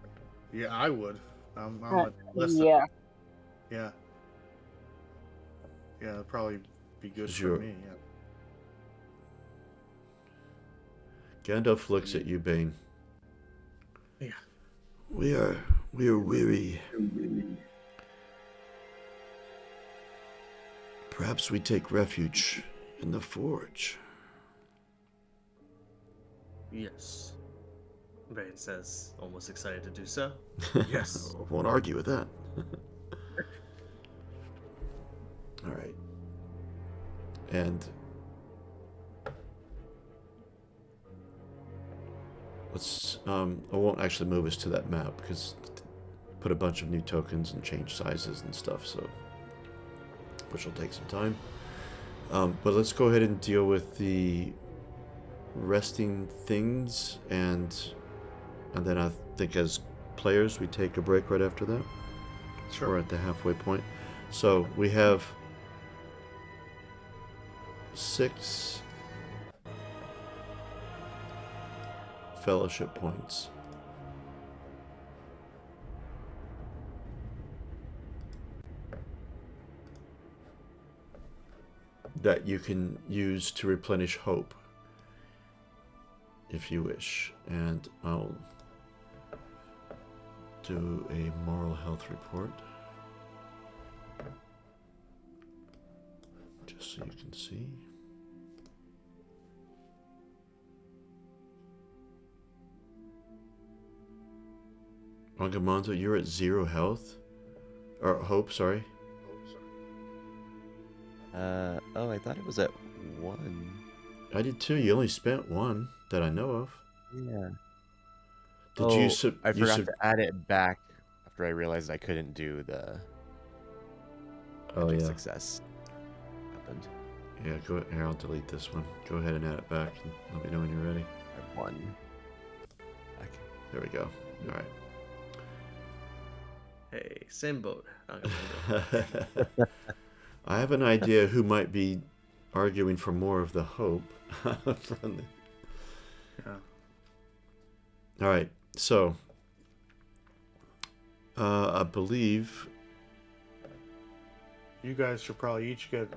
yeah, I would. I'm
Uh,
at less
yeah.
yeah. Yeah, it'd probably be good for
Sure.
me. Yeah.
Gandalf looks at you, Bane.
Yeah.
We are weary. Perhaps we take refuge in the forge.
Yes. Bane says, almost excited to do so.
Yes.
Won't argue with that. All right. And let's I won't actually move us to that map because put a bunch of new tokens and change sizes and stuff, so which will take some time. But let's go ahead and deal with the resting things, and then I think as players we take a break right after that.
Sure.
We're at the halfway point. So we have 6 fellowship points. That you can use to replenish hope if you wish. And I'll do a moral health report just so you can see. Angamonto, you're at 0 health? Or hope, sorry.
Oh, I thought it was at 1.
I did too. You only spent 1 that I know of.
Yeah.
Did you
I forgot to add it back after I realized I couldn't do the
Oh
magic
yeah.
success happened.
Yeah, go here, I'll delete this one. Go ahead and add it back and let me know when you're ready.
I have 1. Okay.
There we go. All right.
Hey, same boat.
I have an idea who might be arguing for more of the hope from the...
Yeah.
All right, so I believe
You guys should probably each get.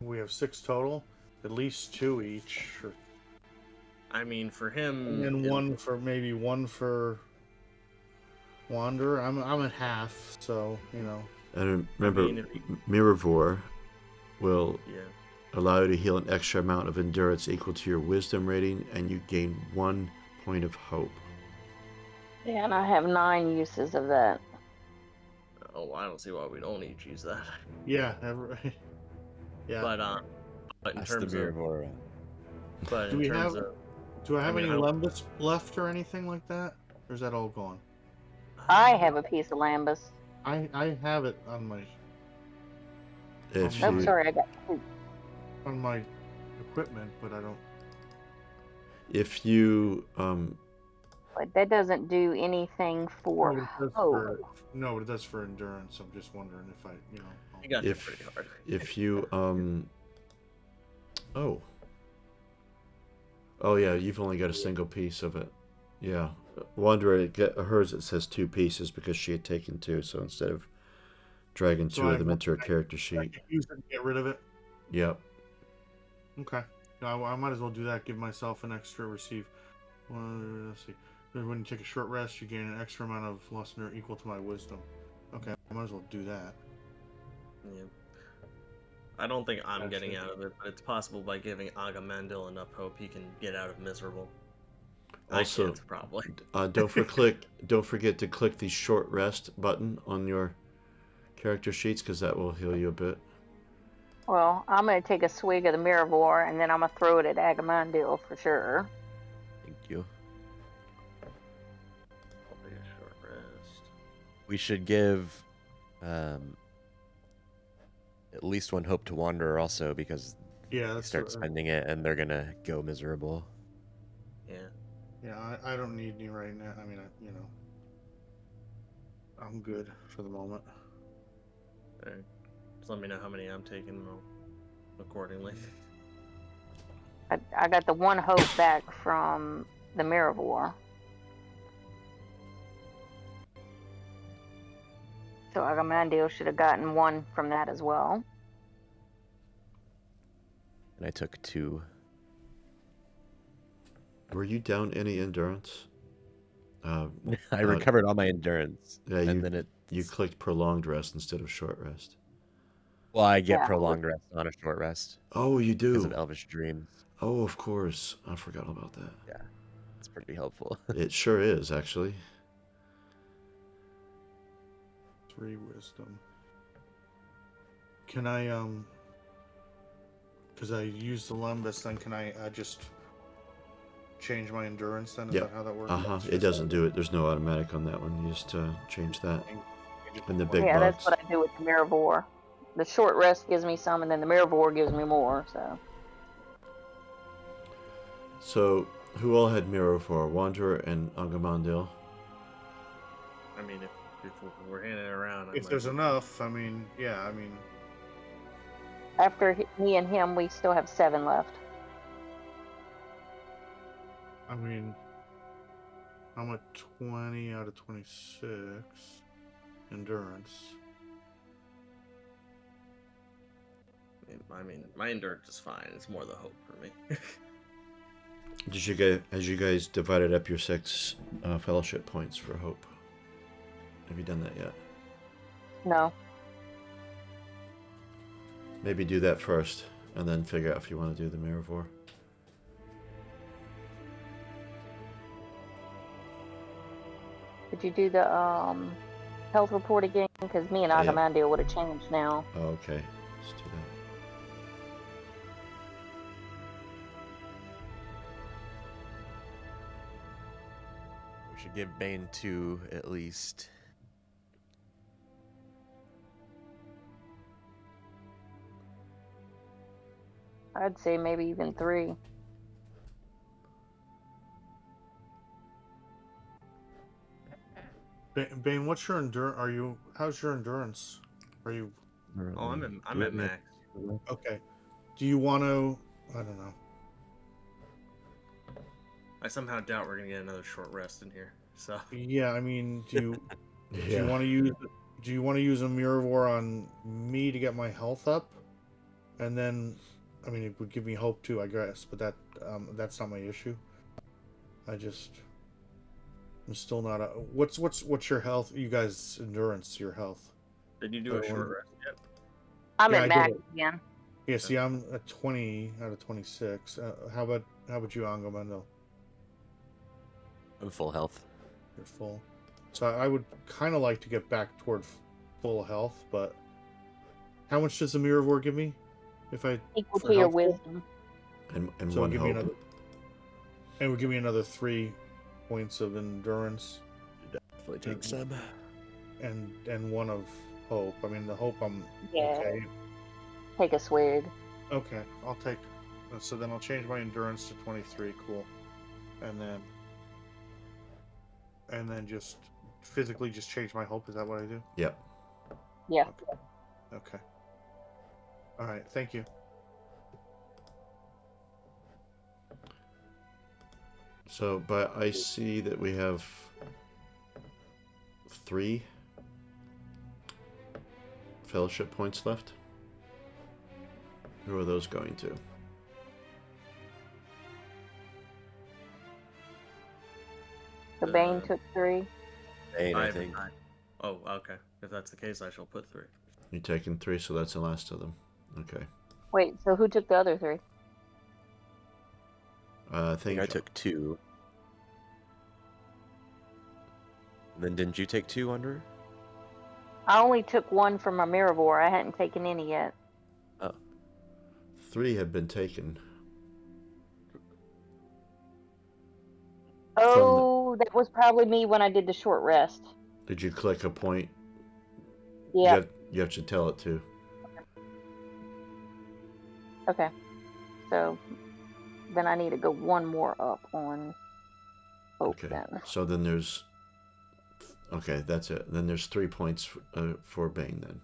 We have 6 total. At least 2 each. Or,
I mean, for him,
and then one for Wanderer. I'm at half, so
and remember,
I mean, if he-
Miravor will
Yeah.
allow you to heal an extra amount of endurance equal to your wisdom rating, and you gain 1 point of hope.
Yeah, and I have 9 uses of that.
Oh, I don't see why we don't each use that.
Yeah. Yeah.
But in
That's the
terms
beer
of,
of
but
Do
in
we
terms
have-
of,
Do I have
I mean,
any
I don't-
Lembus left or anything like that? Or is that all gone?
I have a piece of lambus.
I have it on my
If
Oh,
you
sorry, I got.
on my equipment, but I don't.
if you
But that doesn't do anything for
No, but it does
hope.
no, but it does for endurance. I'm just wondering if I'll-
he got hit
if
pretty hard.
if you oh yeah, you've only got a single piece of it. Yeah, Wanderer, hers it says 2 pieces because she had taken 2, so instead of dragging
So
2
I
of them
have
into her
one-
character
I
sheet.
can use it and get rid of it.
Yep.
Okay. No, I might as well do that. Give myself an extra receive. Let's see. When you take a short rest, you gain an extra amount of luster equal to my wisdom. Okay, I might as well do that.
Yeah. I don't think I'm
That
getting
should
out of it, but it's possible by giving Agamemnon enough hope he can get out of miserable.
Also,
I can't, probably.
don't forget to click the short rest button on your character sheets because that will heal you a bit.
Well, I'm gonna take a swig of the Miravore and then I'm gonna throw it at Agamondil for sure.
Thank you.
I'll take a short rest.
We should give at least one hope to Wanderer also, because
Yeah,
they
that's
start spending it and they're gonna go miserable.
Yeah.
Yeah, I don't need any right now. I mean, I'm good for the moment.
Alright. Just let me know how many I'm taking and I'll accordingly.
I got the one hope back from the Miravore. So Agamondil should have gotten one from that as well.
And I took 2.
Were you down any endurance?
I recovered all my endurance.
Yeah,
and
you clicked prolonged rest instead of short rest.
Well, I get
Yeah.
prolonged rest on a short rest
Oh, you
because
do.
of Elvish Dreams.
Oh, of course. I forgot about that.
Yeah, it's pretty helpful.
It sure is, actually.
3 wisdom. Can I because I used the Lumbus, then can I just change my endurance then? Is
Yep.
that how that works?
It doesn't do it. There's no automatic on that one. You just change that. In the big
Yeah,
box.
that's what I do with the Miravore. The short rest gives me some, and then the Miravore gives me more.
So, who all had Mirror for? Wanderer and Agamondil?
I mean, if we're handing it around,
If there's enough, I mean, yeah, I mean,
After me and him, we still have 7 left.
I'm at 20 out of 26 endurance.
I mean, my endurance is fine. It's more the hope for me.
As you guys divided up your 6 fellowship points for hope? Have you done that yet?
No.
Maybe do that first, and then figure out if you want to do the Miravore.
Did you do the health report again? Because me and
Yeah.
Agamondil would have changed now.
Oh, okay. Let's do that.
We should give Bane 2 at least.
I'd say maybe even 3.
Bane, what's your endurance? How's your endurance? Are you
Oh, I'm at max.
okay? Do you want to? I don't know.
I somehow doubt we're gonna get another short rest in here. So
Yeah, I mean, do
Yeah.
you want to use? Do you want to use a Miravore on me to get my health up, and then, I mean, it would give me hope too, I guess. But that's not my issue. I'm still not. What's your health? You guys, endurance, your health.
did you do a short rest yet?
I'm
Yeah, I
at
did
max
it.
again.
Yeah, see, I'm at 20 out of 26. How about you, Angamando?
I'm full health.
You're full. So I would kind of like to get back toward full health, but how much does the Miravore give me? If I
Equal
for
to your
health?
wisdom.
And
So
one
give
hope.
me another. And would give me another 3 points of endurance
Definitely take some.
and 1 of hope. I mean, the hope I'm
Yeah.
okay.
Take a swig.
Okay, I'll take. So then I'll change my endurance to 23. Cool, and then just physically just change my hope. Is that what I do?
Yep.
Yeah.
Okay. All right. Thank you.
So, but I see that we have 3 fellowship points left. Who are those going to?
The Bane took 3.
Bane, I
have
think.
not. Oh, okay. If that's the case, I shall put 3.
You're taking 3, so that's the last of them. Okay.
Wait, so who took the other 3?
I
I
think
think I took 2. And then didn't you take 2, Wanderer?
I only took one from a Mirror. I hadn't taken any yet.
Oh,
3 have been taken.
Oh, that was probably me when I did the short rest.
Did you click a point?
Yeah.
You have to tell it to.
Okay. So then I need to go one more up on hope
Okay.
then.
So then there's. Okay, that's it. Then there's 3 points for Bane then.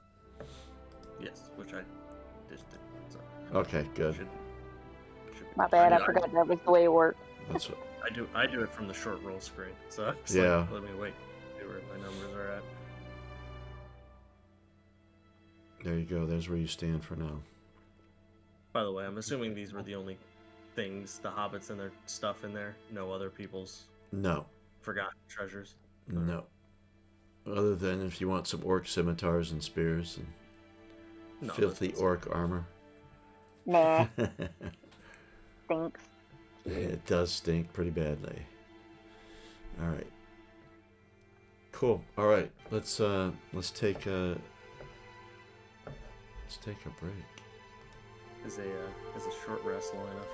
Yes, which I just did. So
Okay, good.
should
My bad. I
mean,
forgot that was the way it worked.
That's what,
I do it from the short roll screen. So it's
Yeah.
like, let me wait. See where my numbers are at.
there you go. There's where you stand for now.
By the way, I'm assuming these were the only things, the hobbits and their stuff in there. No other people's
No,
forgotten treasures.
no. Other than if you want some orc scimitars and spears and
No,
filthy
that's-
orc armor.
Nah, stinks.
It does stink pretty badly. All right. Cool. All right. Let's take a break.
Is a short rest long enough?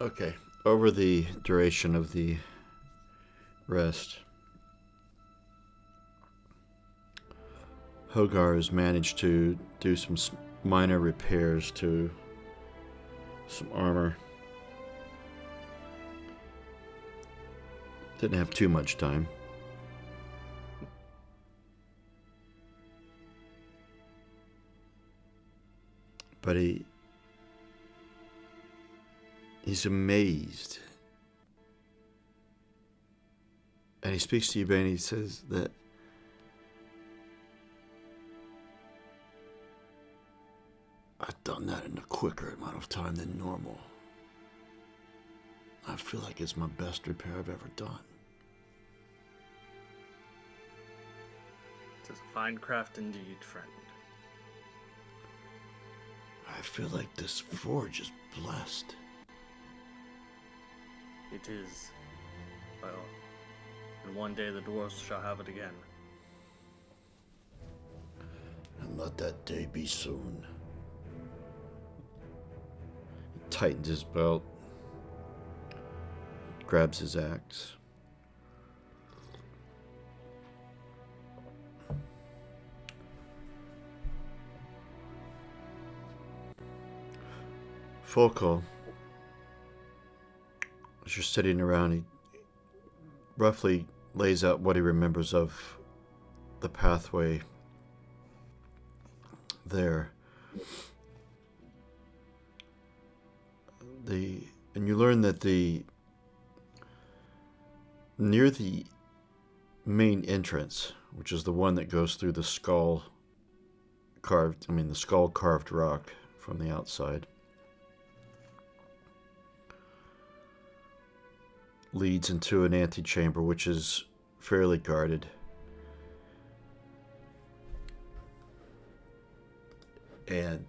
Okay. Over the duration of the rest, Hogar has managed to do some minor repairs to some armor. Didn't have too much time. But he's amazed. And he speaks to you, Ben, and he says that I've done that in a quicker amount of time than normal. I feel like it's my best repair I've ever done.
It is a fine craft indeed, friend.
I feel like this forge is blessed.
It is. Well, and one day the dwarves shall have it again.
And let that day be soon. He tightens his belt, grabs his axe. Folko, as you're sitting around, he roughly lays out what he remembers of the pathway there. And you learn that near the main entrance, which is the one that goes through the skull carved rock from the outside, leads into an antechamber which is fairly guarded. And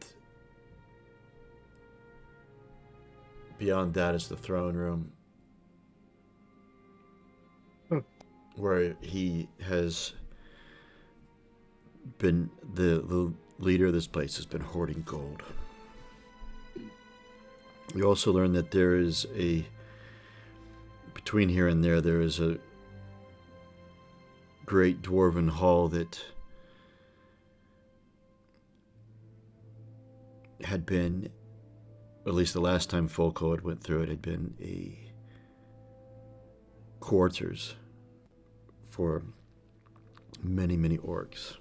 beyond that is the throne room, where he has been, the leader of this place has been hoarding gold. You also learn that there is between here and there is a great dwarven hall that had been, at least the last time Folko had went through it, had been a quarters for many, many orcs.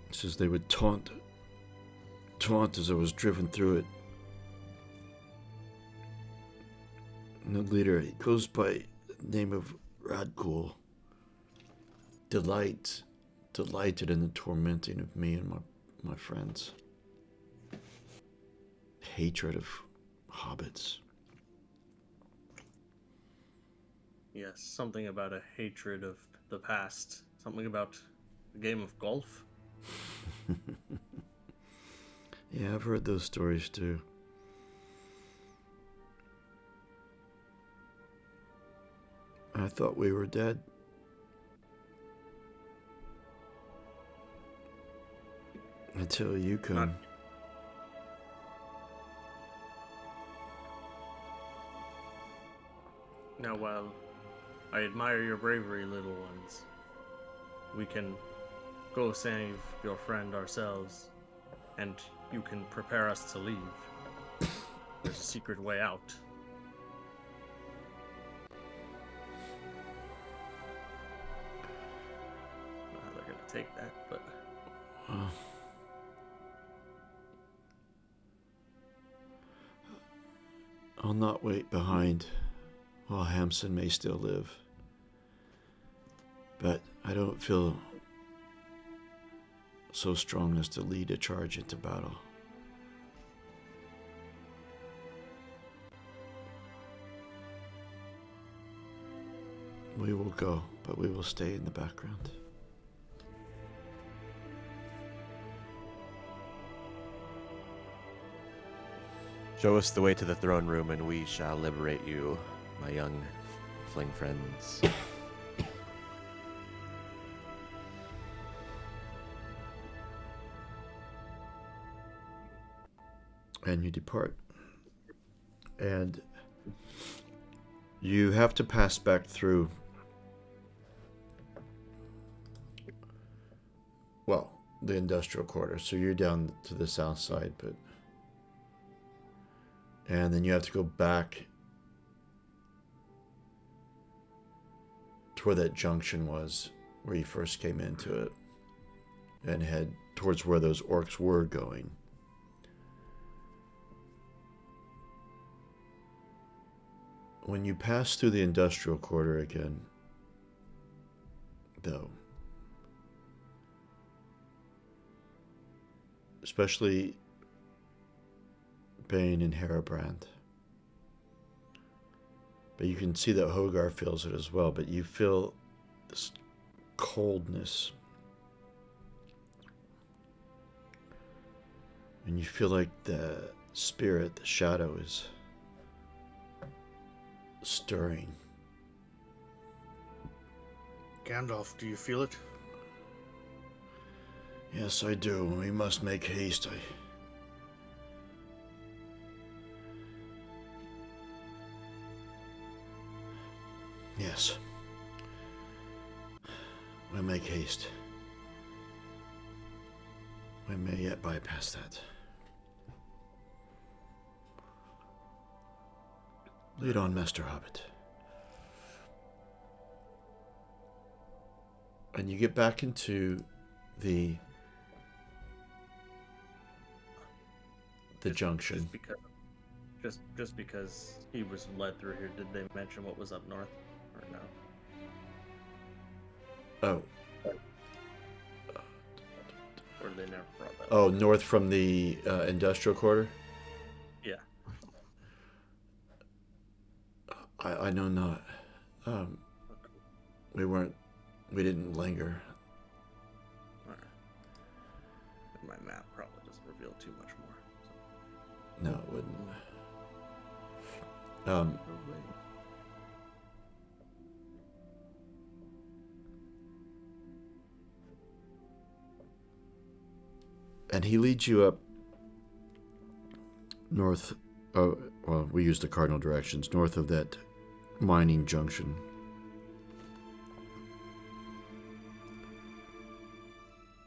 It says they would taunt as I was driven through it. And the leader, he goes by the name of Radgul, delighted in the tormenting of me and my friends. Hatred of hobbits.
Yes, something about a hatred of the past. Something about a game of golf.
Yeah, I've heard those stories too. I thought we were dead. Until you come.
Now, while I admire your bravery, little ones, we can go save your friend ourselves, and you can prepare us to leave. There's a secret way out. I don't know how they're gonna take that, but
I'll not wait behind while Hamson may still live. But I don't feel so strong as to lead a charge into battle. We will go, but we will stay in the background.
Show us the way to the throne room, and we shall liberate you, my young fling friends.
and you depart. And you have to pass back through, well, the industrial quarter. So you're down to the south side, but and then you have to go back to where that junction was, where you first came into it, and head towards where those orcs were going. When you pass through the industrial quarter again, though, especially Bane and Harabrand, but you can see that Hogar feels it as well, but you feel this coldness, and you feel like the spirit, the shadow, is stirring.
Gandalf, do you feel it?
Yes, I do. We must make haste. Yes. We make haste. We may yet bypass that. Lead on, Master Hobbit. And you get back into the junction.
Just because he was led through here, did they mention what was up north or no?
Oh.
Or they never brought that up?
Oh, north from the industrial quarter?
Yeah.
I know not. We didn't linger.
Alright. My map probably doesn't reveal too much more.
No, it wouldn't. And he leads you up north. Oh, well, we use the cardinal directions north of that mining junction.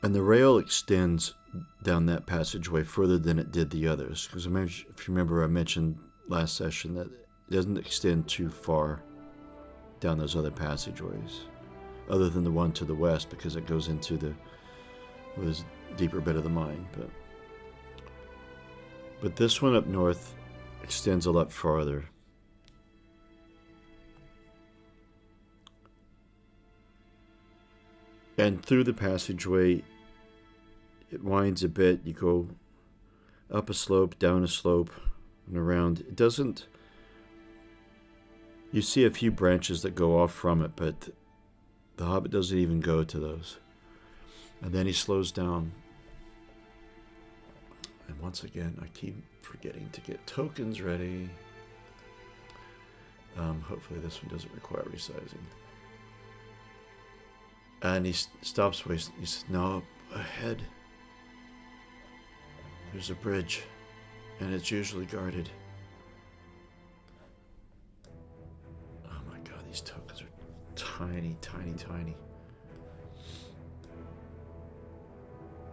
And the rail extends down that passageway further than it did the others. Because if you remember, I mentioned last session that it doesn't extend too far down those other passageways, other than the one to the west, because it goes into this deeper bit of the mine. But this one up north extends a lot farther. And through the passageway, it winds a bit. You go up a slope, down a slope, and around. It doesn't... You see a few branches that go off from it, but the Hobbit doesn't even go to those. And then he slows down. And once again, I keep forgetting to get tokens ready. Hopefully this one doesn't require resizing. And he stops where he says, no, ahead. There's a bridge, and it's usually guarded. Oh my god, these tokens are tiny, tiny, tiny.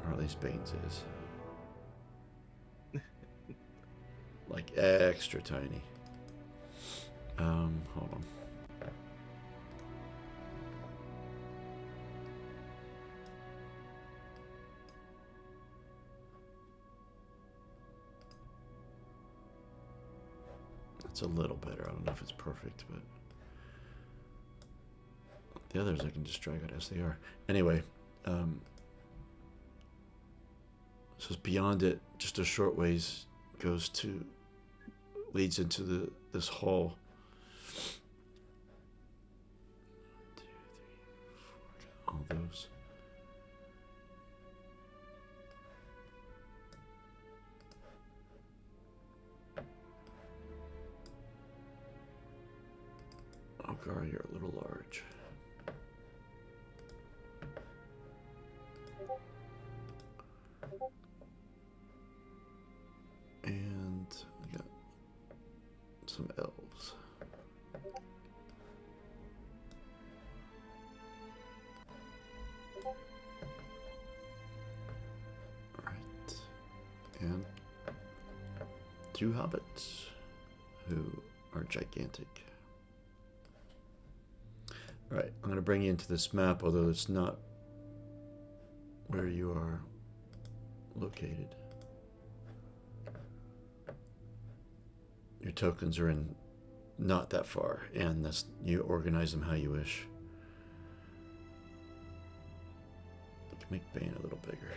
Or at least Bane's is. Like extra tiny. Hold on. It's a little better. I don't know if it's perfect, but the others I can just drag out as they are. Anyway, so it's beyond it, just a short ways, leads into this hall. 1, 2, 3, 4, all those. Algar, you're a little large. And 2 hobbits who are gigantic. Alright, I'm going to bring you into this map, although it's not where you are located. Your tokens are in not that far, and you organize them how you wish. You can make Bane a little bigger.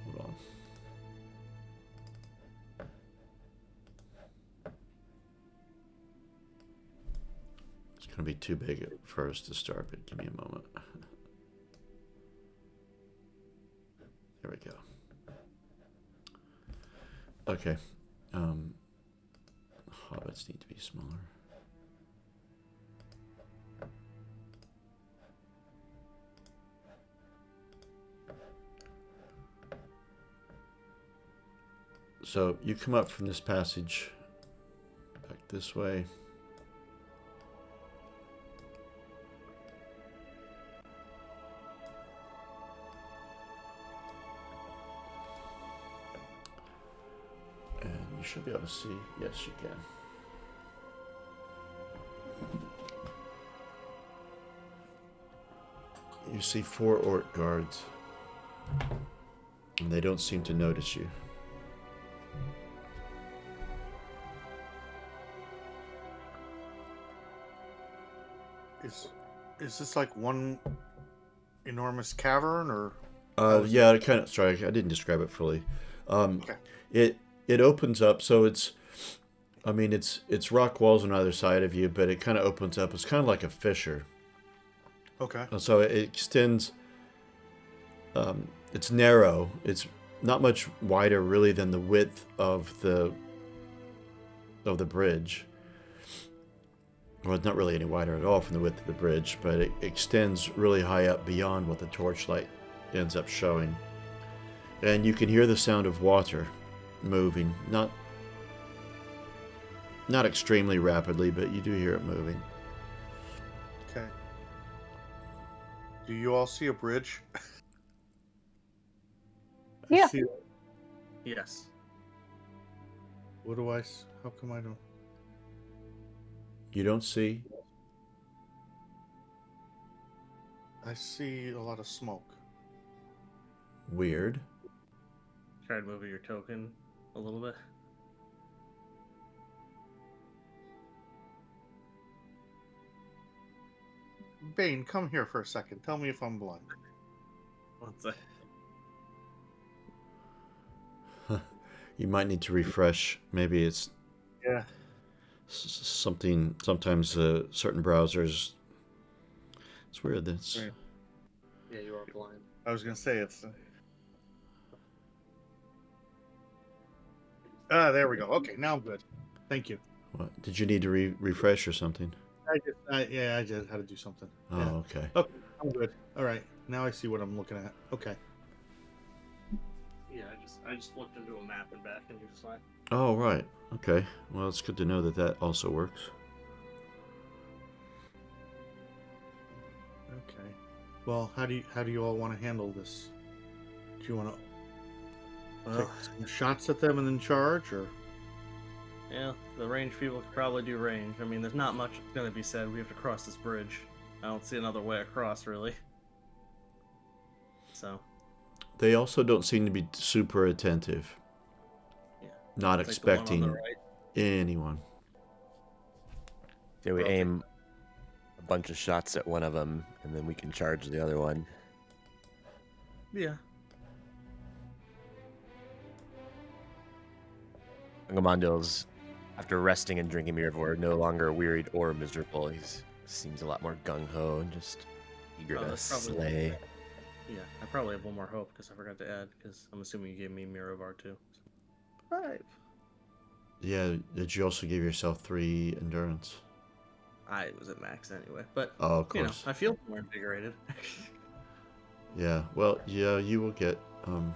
Hold on. It's going to be too big at first to start, but give me a moment. There we go. Okay. Hobbits need to be smaller. So you come up from this passage back this way. And you should be able to see. Yes, you can. You see 4 orc guards, and they don't seem to notice you.
Is this like one enormous cavern, or?
Yeah, kind of. Sorry, I didn't describe it fully.
Okay.
It opens up, so it's rock walls on either side of you, but it kind of opens up. It's kind of like a fissure.
Okay.
So it extends. It's narrow. It's not much wider, really, than the width of the bridge. Well, it's not really any wider at all from the width of the bridge, but it extends really high up beyond what the torchlight ends up showing. And you can hear the sound of water moving, not extremely rapidly, but you do hear it moving.
Okay. Do you all see a bridge?
Yeah.
I see.
Yes.
What do I? How come I don't?
You don't see?
I see a lot of smoke.
Weird.
Tried moving your token a little bit.
Bane, come here for a second. Tell me if I'm blind.
What's that?
You might need to refresh. Maybe it's
Yeah.
something. Sometimes certain browsers. It's weird. That's
Right.
Yeah, you are blind.
I was gonna say it's. There we go. Okay, now I'm good. Thank you.
what? Did you need to refresh or something?
I just had to do something.
Oh,
Yeah.
okay.
Okay, I'm good. All right, now I see what I'm looking at. Okay.
Yeah, I just looked into a map and back, and you're just fine.
Oh, right. Okay. Well, it's good to know that that also works.
Okay. Well, how do you all want to handle this? Do you want to
Well,
take some shots at them and then charge, or?
yeah, the range people could probably do range. I mean, there's not much going to be said. We have to cross this bridge. I don't see another way across, really. So,
They also don't seem to be super attentive.
yeah.
Not
Take the one on
expecting
the right.
anyone.
Do we
Perfect.
aim a bunch of shots at one of them, and then we can charge the other one?
Yeah.
Angamandil's, after resting and drinking Mirror, no longer wearied or miserable. He seems a lot more gung-ho and just eager
Oh,
to
that's probably-
slay.
Yeah, I probably have one more hope because I forgot to add, because I'm assuming you gave me Miravar too. 5.
Yeah, did you also give yourself 3 endurance?
I was at max anyway, but
Oh, of
you know,
course.
I feel more invigorated.
Yeah, well, yeah, you will get one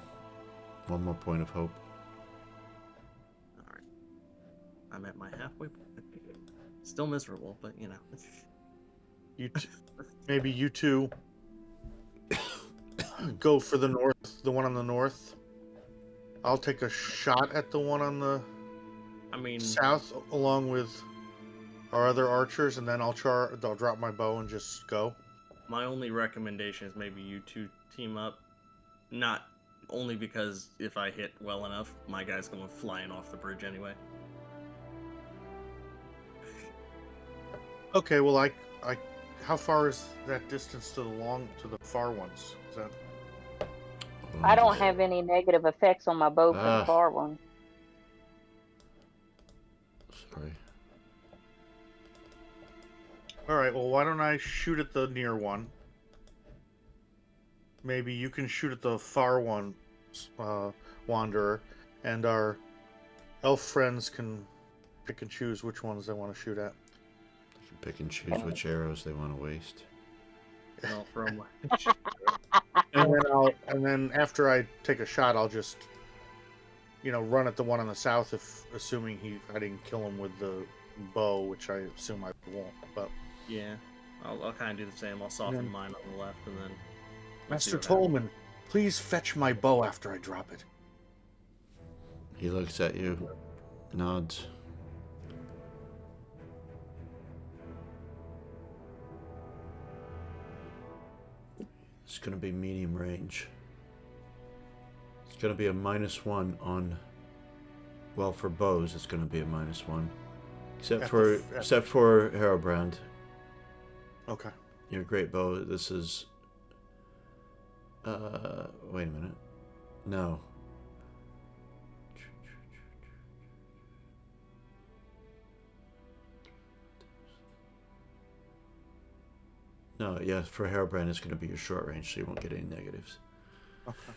more point of hope.
Alright. I'm at my halfway point. Still miserable, but you know.
Maybe you two go for the north, the one on the north. I'll take a shot at the one on the
I mean,
south, along with our other archers, and then I'll drop my bow and just go.
my only recommendation is maybe you two team up. Not only because if I hit well enough, my guy's going flying off the bridge anyway.
Okay, well, how far is that distance to the far ones? Is that
I don't have any negative effects on my bow for the
Ah.
far one.
Sorry.
all right? Well, why don't I shoot at the near one? Maybe you can shoot at the far one, wanderer, and our elf friends can pick and choose which ones they want to shoot at.
They can pick and choose which arrows they want to waste.
And I'll throw my.
And then after I take a shot, I'll just, run at the one on the south, assuming I didn't kill him with the bow, which I assume I won't. But
Yeah, I'll kind of do the same. I'll soften mine on the left, and then. we'll see
Master
what happens.
Tolman, please fetch my bow after I drop it.
He looks at you, nods. It's going to be medium range. It's going to be a -1 on. Well, for bows, it's going to be a -1, except for Harobrand.
Okay.
Your great bow. This is. Wait a minute. No. No, yeah, for Hairbrand, it's going to be your short range, so you won't get any negatives.
Okay.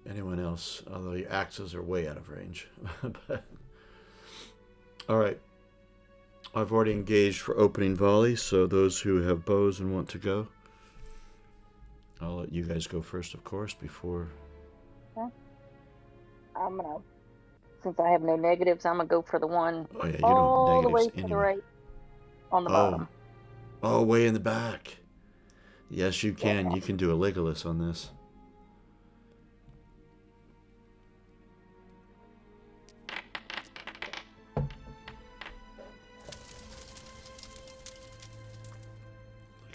Anyone else, although your axes are way out of range. But, all right. I've already engaged for opening volley, so those who have bows and want to go, I'll let you guys go first, of course, before...
I'm gonna, since I have no negatives, I'm gonna go for the one
Oh, yeah, you
all
don't
the
have
way
negatives
to the
anyway.
right on the bottom.
Oh, way in the back. Yes, you can. You can do a Legolas on this.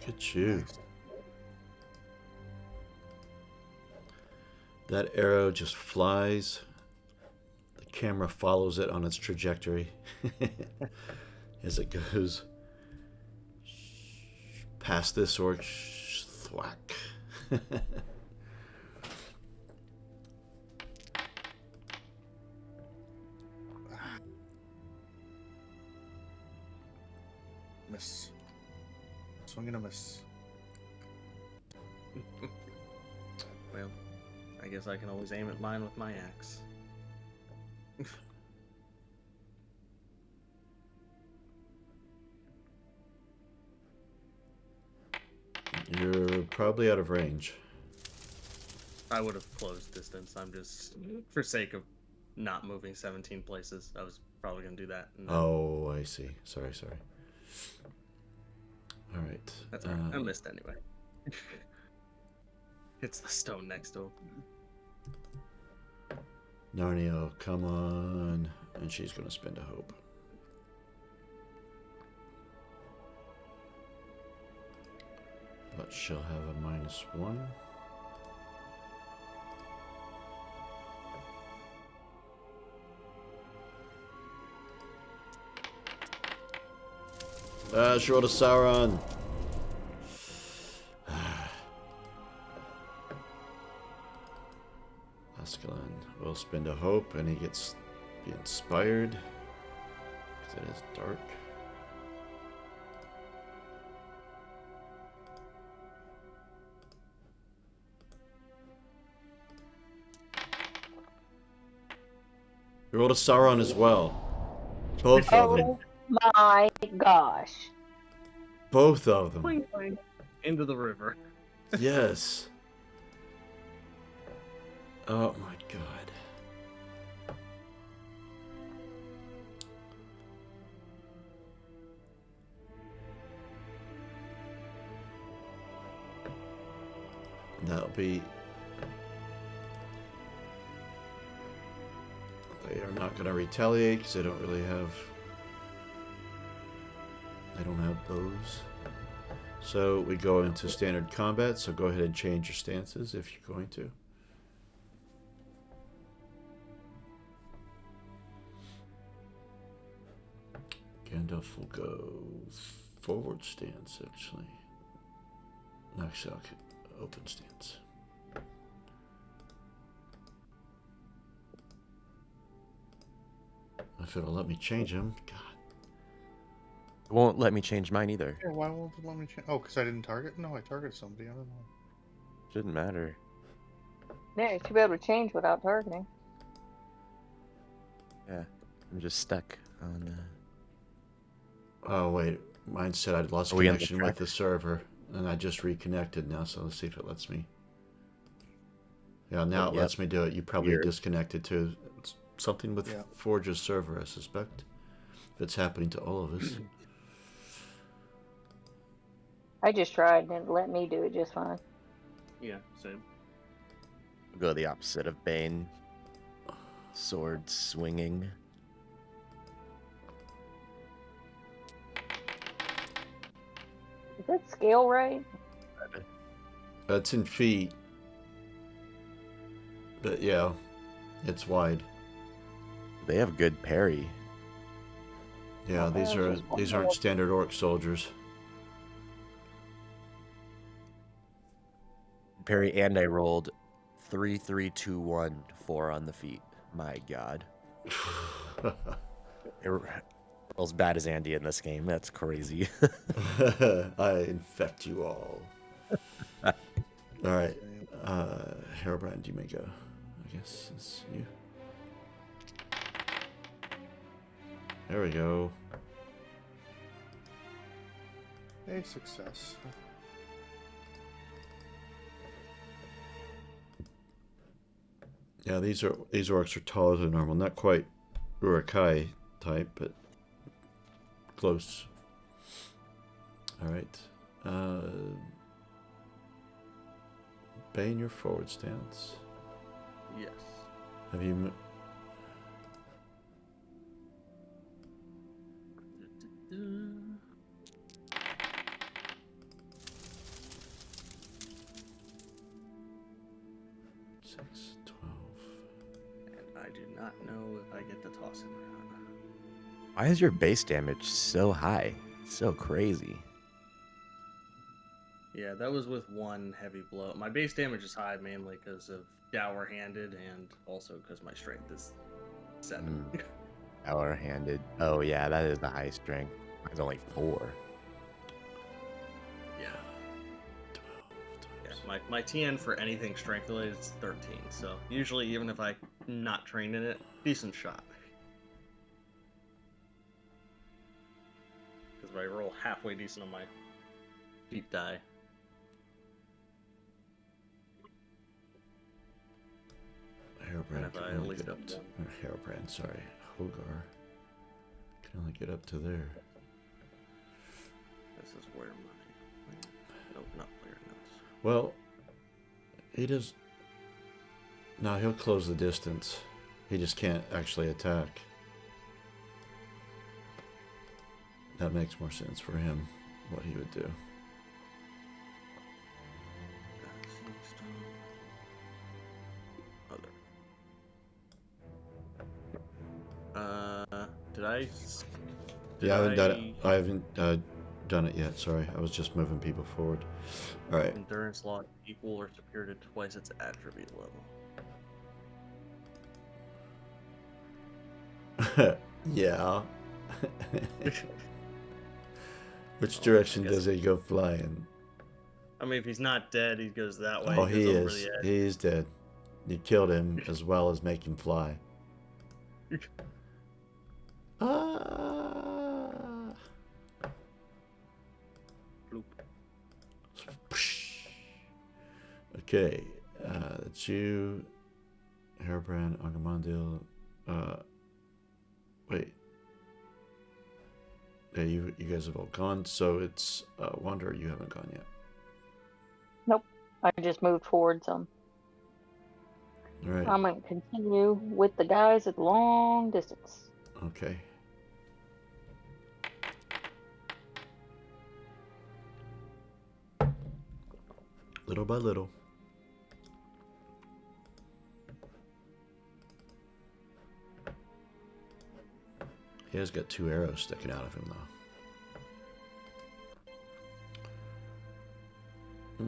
Look at you.
Nice.
That arrow just flies. The camera follows it on its trajectory as it goes past this orc. Thwack.
Miss. Swing and a miss.
Well, I guess I can always aim at mine with my axe.
You're probably out of range.
I would have closed distance. I'm just, for sake of not moving 17 places, I was probably going to do that. And then-
Oh, I see. Sorry. All right.
That's all right. I missed anyway. It's the stone next to him.
Narniel, come on. And she's going to spend a hope. But she'll have a -1. She rolled a Sauron. Ascalon will spend a hope and he gets be inspired. Because it is dark. You rolled a Sauron as well. Both of them.
Oh my gosh.
Both of them.
Boing, boing. Into the river.
Yes. Oh my god. That'll be... They are not going to retaliate because they don't really have... They don't have bows. So we go into standard combat, so go ahead and change your stances if you're going to. Gandalf will go forward stance, actually. Actually, okay. Open stance. If it'll let me change him, God.
It won't let me change mine either.
Yeah, why won't it let me change? Oh, because I didn't target? No, I targeted somebody. I don't know.
Shouldn't matter.
Yeah, you should be able to change without targeting.
Yeah, I'm just stuck on.
Oh, wait. Mine said I'd lost
Are we in the
connection with the server, and I just reconnected now, so let's see if it lets me. Yeah, now it
Yep.
lets me do it. You probably
Weird.
disconnected too. It's something with
Yeah.
Forge's server, I suspect. If it's happening to all of us.
I just tried and it let me do it just fine.
Yeah, same.
Go the opposite of Bane. Sword swinging.
Is that scale right?
That's in feet. But yeah, it's wide.
They have good parry.
Yeah,
Oh,
these
that's
are
just
these
one
aren't standard orc soldiers.
Parry, and I rolled 3, 3, 2, 1, 4 on the feet. My God. It rolls bad as Andy in this game. That's crazy.
I infect you all. All right, Herobrand, you may go. I guess it's you. There we go.
A success.
Yeah, these orcs are taller than normal. Not quite Urukai type, but close. All right. Bane, your forward stance.
Yes.
Have you? Six, 12.
And I do not know if I get to toss him or not.
Why is your base damage so high? So crazy.
Yeah, that was with one heavy blow. My base damage is high mainly because of dour-handed and also because my strength is 7.
Power-handed. Oh, yeah, that is the high strength. Mine's only 4.
Yeah.
12
Yeah,
times.
my TN for anything strength related is 13, so usually even if I'm not trained in it, decent shot. Because if I roll halfway decent on my deep die.
Herobrand
If
can
I at
only
least
get up
have
to.
one.
Herobrand, sorry. Hogar can only get up to there.
This is where my... Nope, not player notes.
Well, he does. No, he'll close the distance. He just can't actually attack. That makes more sense for him, what he would do.
Did I?
Yeah, I haven't done it yet. Sorry, I was just moving people forward. All right.
Endurance log equal or superior to twice its attribute level.
Yeah. Which direction
I guess-
does he go flying?
I mean, if he's not dead, he goes that way.
Oh,
goes
he
over
is.
the edge.
He is dead. You killed him as well as make him fly. Ah.
Bloop.
Okay, that's you, Hairbrand, Agamandil. Wait. Yeah, you guys have all gone, so it's Wanderer. You haven't gone yet.
Nope. I just moved forward some.
All right.
I'm gonna continue with the guys at long distance.
Okay. Little by little. He has got 2 arrows sticking out of him, though.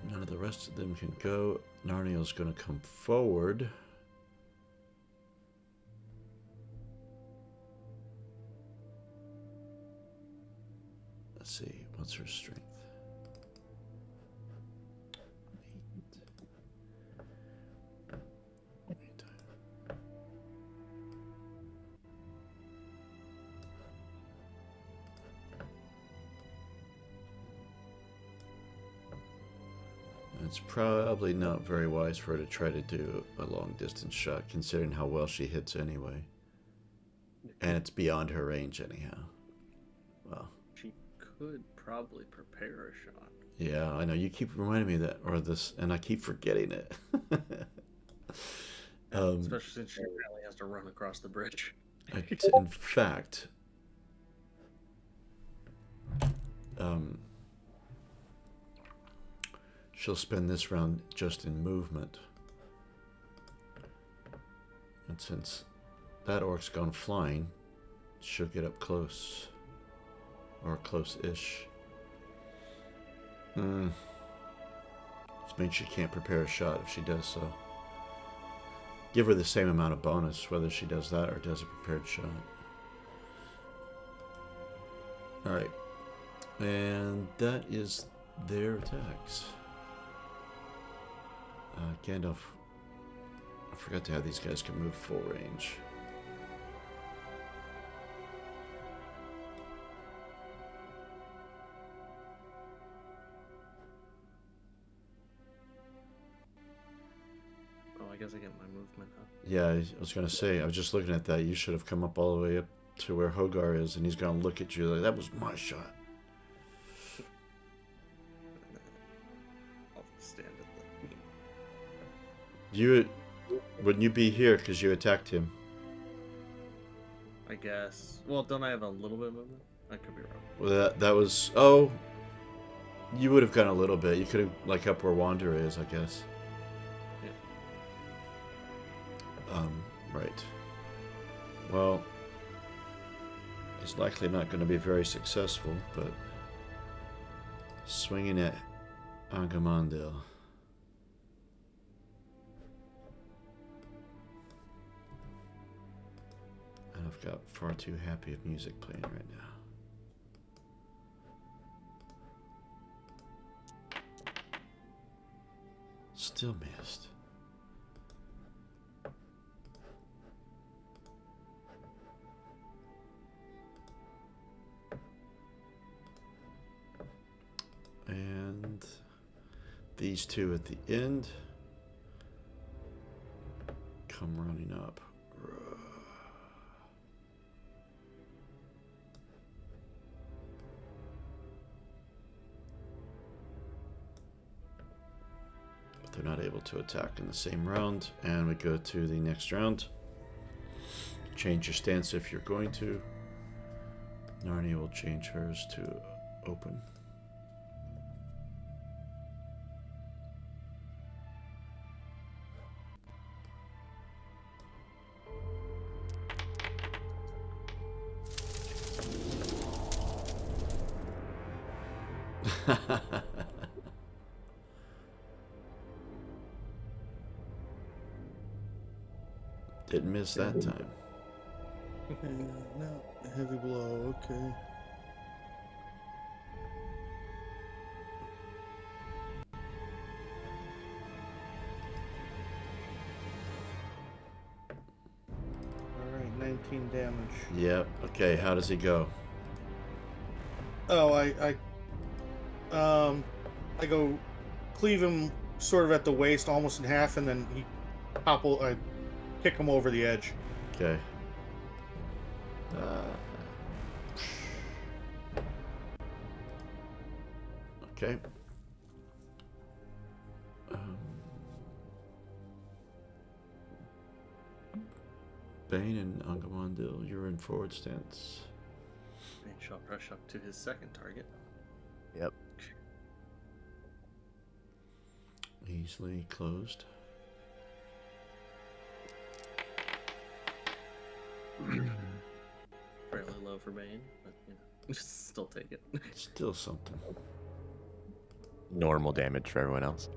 None of the rest of them can go. Narniel's going to come forward. Let's see. What's her strength? 8. It's probably not very wise for her to try to do a long distance shot, considering how well she hits anyway. And it's beyond her range anyhow. Well,
She could probably prepare a shot.
yeah, I know. You keep reminding me of that, or this, and I keep forgetting it.
Especially since she apparently has to run across the bridge.
In fact, she'll spend this round just in movement. And since that orc's gone flying, she'll get up close. Or close-ish. This means she can't prepare a shot if she does so. Give her the same amount of bonus whether she does that or does a prepared shot. Alright. And that is their attacks. Gandalf, I forgot to have these guys can move full range.
Oh, I guess I get my movement up.
Yeah, I was going to say, I was just looking at that. You should have come up all the way up to where Hogar is, and he's going to look at you like, that was my shot.
I'll stand at the...
Wouldn't you be here because you attacked him?
I guess. Well, don't I have a little bit of movement? I could be wrong.
Well, that was... Oh, you would have gone a little bit. You could have, like, up where Wander is, I guess.
Yeah.
Right. Well, he's likely not going to be very successful, but swinging at Agamandil. And I've got far too happy of music playing right now. Still missed. And these two at the end come running up. But they're not able to attack in the same round, and we go to the next round. Change your stance if you're going to. Narnia will change hers to open. Didn't miss that time.
No, heavy blow, okay. Alright, 19 damage.
Yep. Okay, how does he go?
Oh, I go cleave him sort of at the waist, almost in half, and then I kick him over the edge.
Okay. Okay. Bane and Angamondil, you're in forward stance.
Bane shall rush up to his second target.
Yep.
Easily closed.
Fairly low for Bane, but just still take it.
Still something.
Normal damage for everyone else.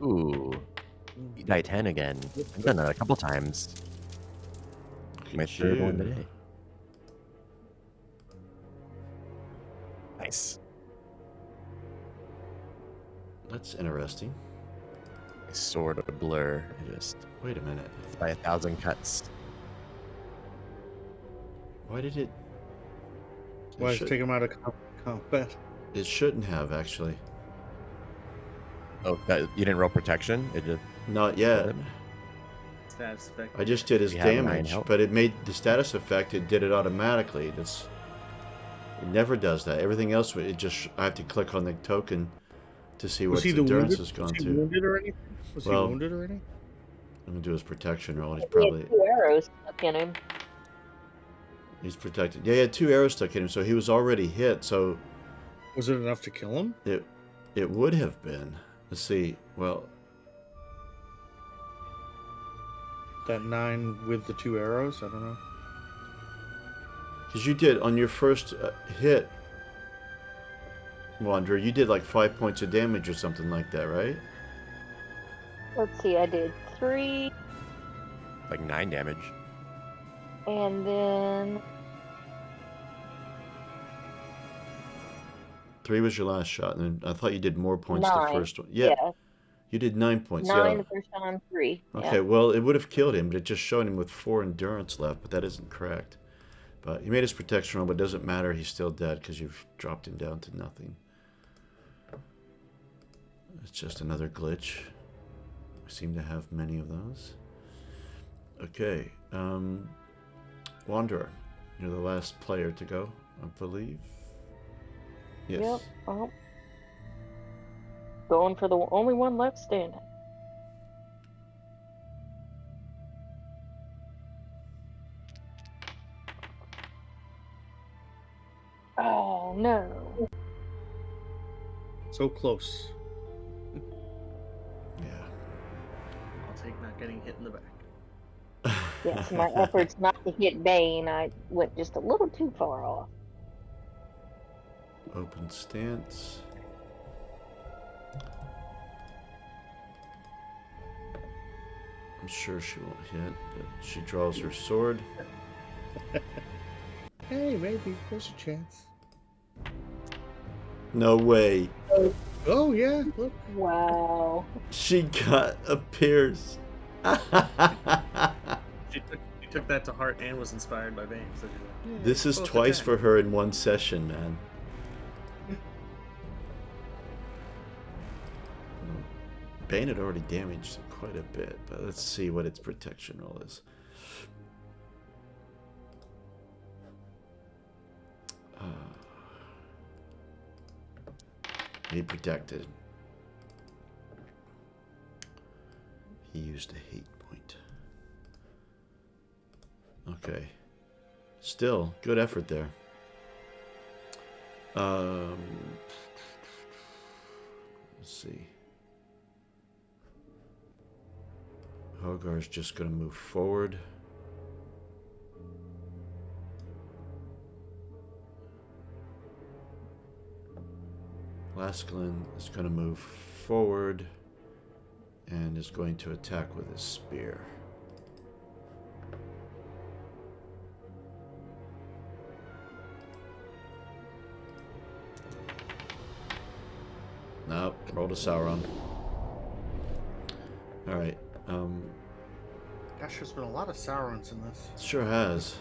Ooh. You die 10 again. I've done that a couple times. My third one today. Nice.
That's interesting.
My sword of a blur. I just
Wait a minute.
by 1,000 cuts.
Why did it?
Why take him out of combat?
It shouldn't have actually.
Oh, you didn't roll protection? It just
Not yet.
Status effect.
I just did his
You have 9
damage,
health.
but it made the status effect. It did it automatically. It never does that. Everything else, it just I have to click on the token to see what his endurance has gone
Was he
to.
wounded or anything? Was
Well,
he wounded or anything?
I'm gonna do his protection roll. He's
He
probably
had 2 arrows stuck in him.
he's protected. Yeah, he had 2 arrows stuck in him, so he was already hit. So
Was it enough to kill him?
it would have been. Let's see. Well,
That 9 with the 2 arrows? I don't know.
because you did on your first hit, Wanderer, you did like 5 points of damage or something like that, right?
Let's see, I did 3,
like 9 damage.
and then
3 was your last shot, and then I thought you did more points the
9.
first one. Yeah, you did 9 points.
9
Yeah.
the first time, 3.
Okay,
Yeah.
well, it would have killed him, but it just showed him with 4 endurance left, but that isn't correct. But he made his protection roll, but it doesn't matter. He's still dead because you've dropped him down to nothing. It's just another glitch. We seem to have many of those. Okay, Wanderer, you're the last player to go, I believe. Yes.
Yep. Going for the only one left standing. Oh no.
So close.
Yeah.
I'll take not getting hit in the back.
Yes, my efforts not to hit Bane, I went just a little too far off.
Open stance. I'm sure she won't hit, but she draws her sword.
Hey, maybe. There's a chance.
No way.
Oh, yeah. Look.
Wow.
She got a pierce.
She took that to heart and was inspired by Bane. So she's like,
This is
both
twice
attack.
for her in one session, man. Bane had already damaged quite a bit, but let's see what its protection roll is. He protected. He used a hate point. Okay. Still, good effort there. Let's see. Hogar's just going to move forward. Laskalin is going to move forward and is going to attack with his spear. Nope, rolled a Sauron. Alright,
Gosh, there's been a lot of Saurons in this.
sure has.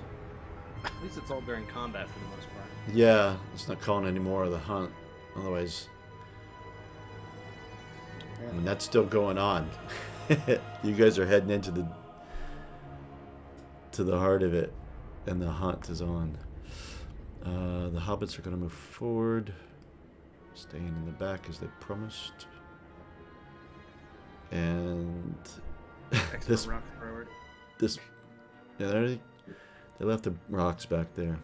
At least it's all during combat for the most part.
Yeah, it's not calling any more of the hunt. Otherwise, I mean, that's still going on. You guys are heading into the heart of it, and the hunt is on. The hobbits are going to move forward, staying in the back as they promised. And
Expert
This
rock thrower.
this yeah, they left the rocks back there.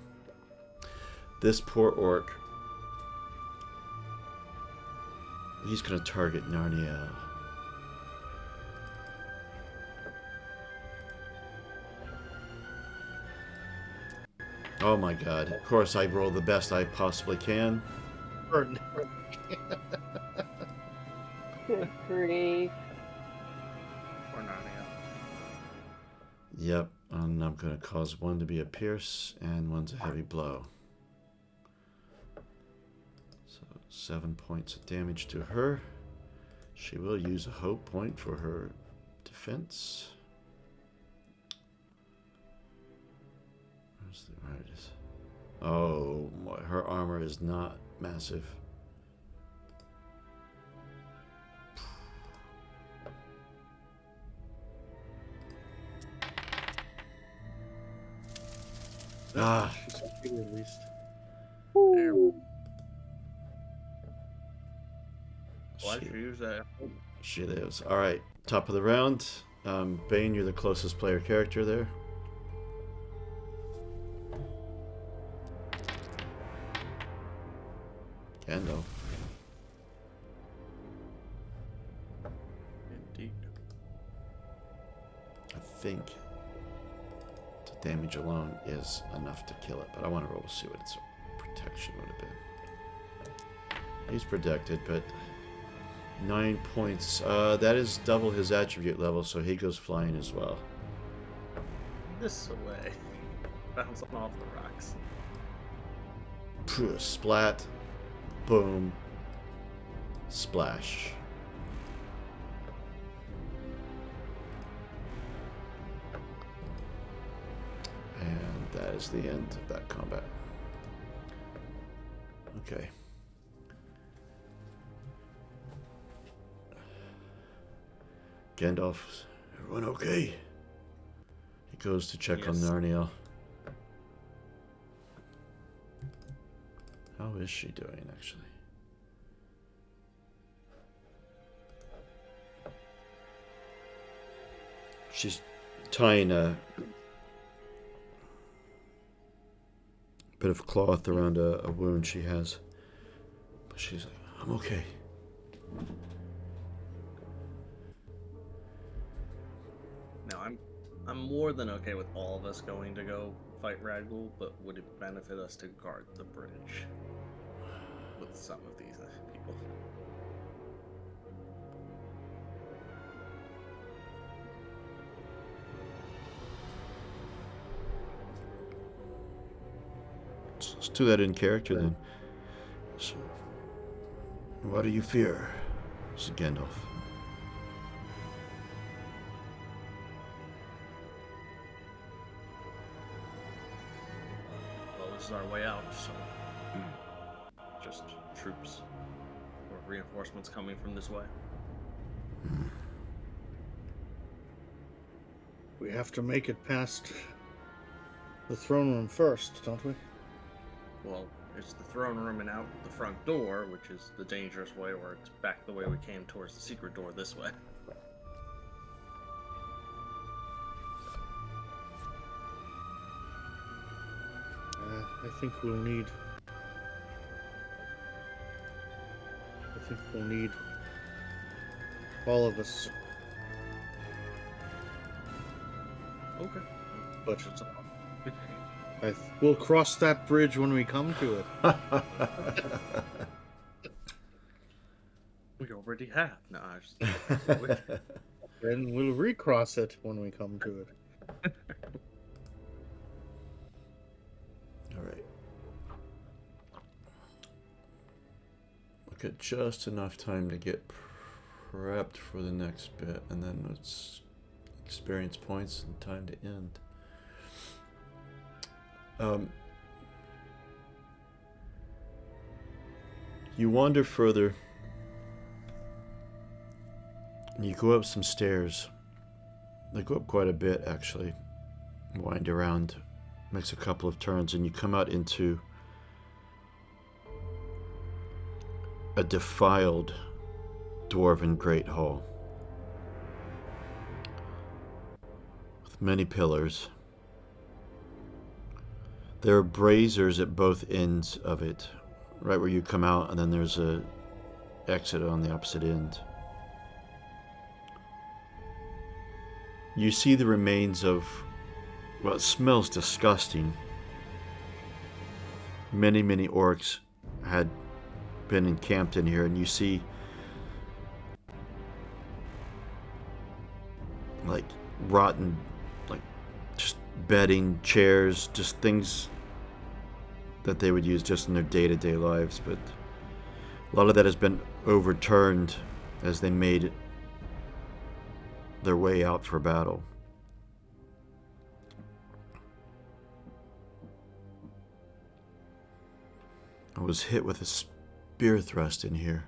This poor orc. He's gonna target Narniel. Oh my god. Of course I roll the best I possibly can.
Burn.
Good grief.
Or Narnia.
Yep, and I'm gonna cause one to be a pierce and one's a heavy blow. So 7 points of damage to her. She will use a hope point for her defense. Where's the right it is? Oh, her armor is not massive. Ah,
She's happy at least.
There. Why
she,
did you use that?
she lives. All right, top of the round. Bane, you're the closest player character there. Gandalf.
Indeed.
I think the damage alone is enough to kill it, but I want to roll to see what its protection would have been. He's protected, but 9 points. That is double his attribute level, so he goes flying as well.
This away. Bouncing off the rocks.
Phew, splat, boom, splash. And that is the end of that combat. Okay. Gandalf, everyone okay? He goes to check on
Yes.
Narniel. How is she doing, actually? She's tying a bit of cloth around a wound she has. But she's like, I'm okay.
Now I'm more than okay with all of us going to go fight Ragul, but would it benefit us to guard the bridge with some of these people?
Let's do that in character then. So, what do you fear? This is Gandalf.
Well, this is our way out, so just troops or reinforcements coming from this way.
We have to make it past the throne room first, don't we?
Well, it's the throne room and out the front door, which is the dangerous way, or it's back the way we came towards the secret door this way.
I think we'll need. I think we'll need all of us.
Okay.
But
It's a-
we'll cross that bridge when we come to it.
We already have. No, I just...
And we'll recross it when we come to it.
All right. We've got just enough time to get prepped for the next bit, and then it's experience points and time to end. You wander further. You go up some stairs. They go up quite a bit, actually. Wind around, makes a couple of turns, and you come out into a defiled dwarven great hall. many pillars. There are braziers at both ends of it, right where you come out, and then there's a exit on the opposite end. You see the remains of what smells disgusting. Many, many orcs had been encamped in here, and you see like rotten, like just bedding, chairs, just things that they would use just in their day-to-day lives. But a lot of that has been overturned as they made their way out for battle. I was hit with a spear thrust in here,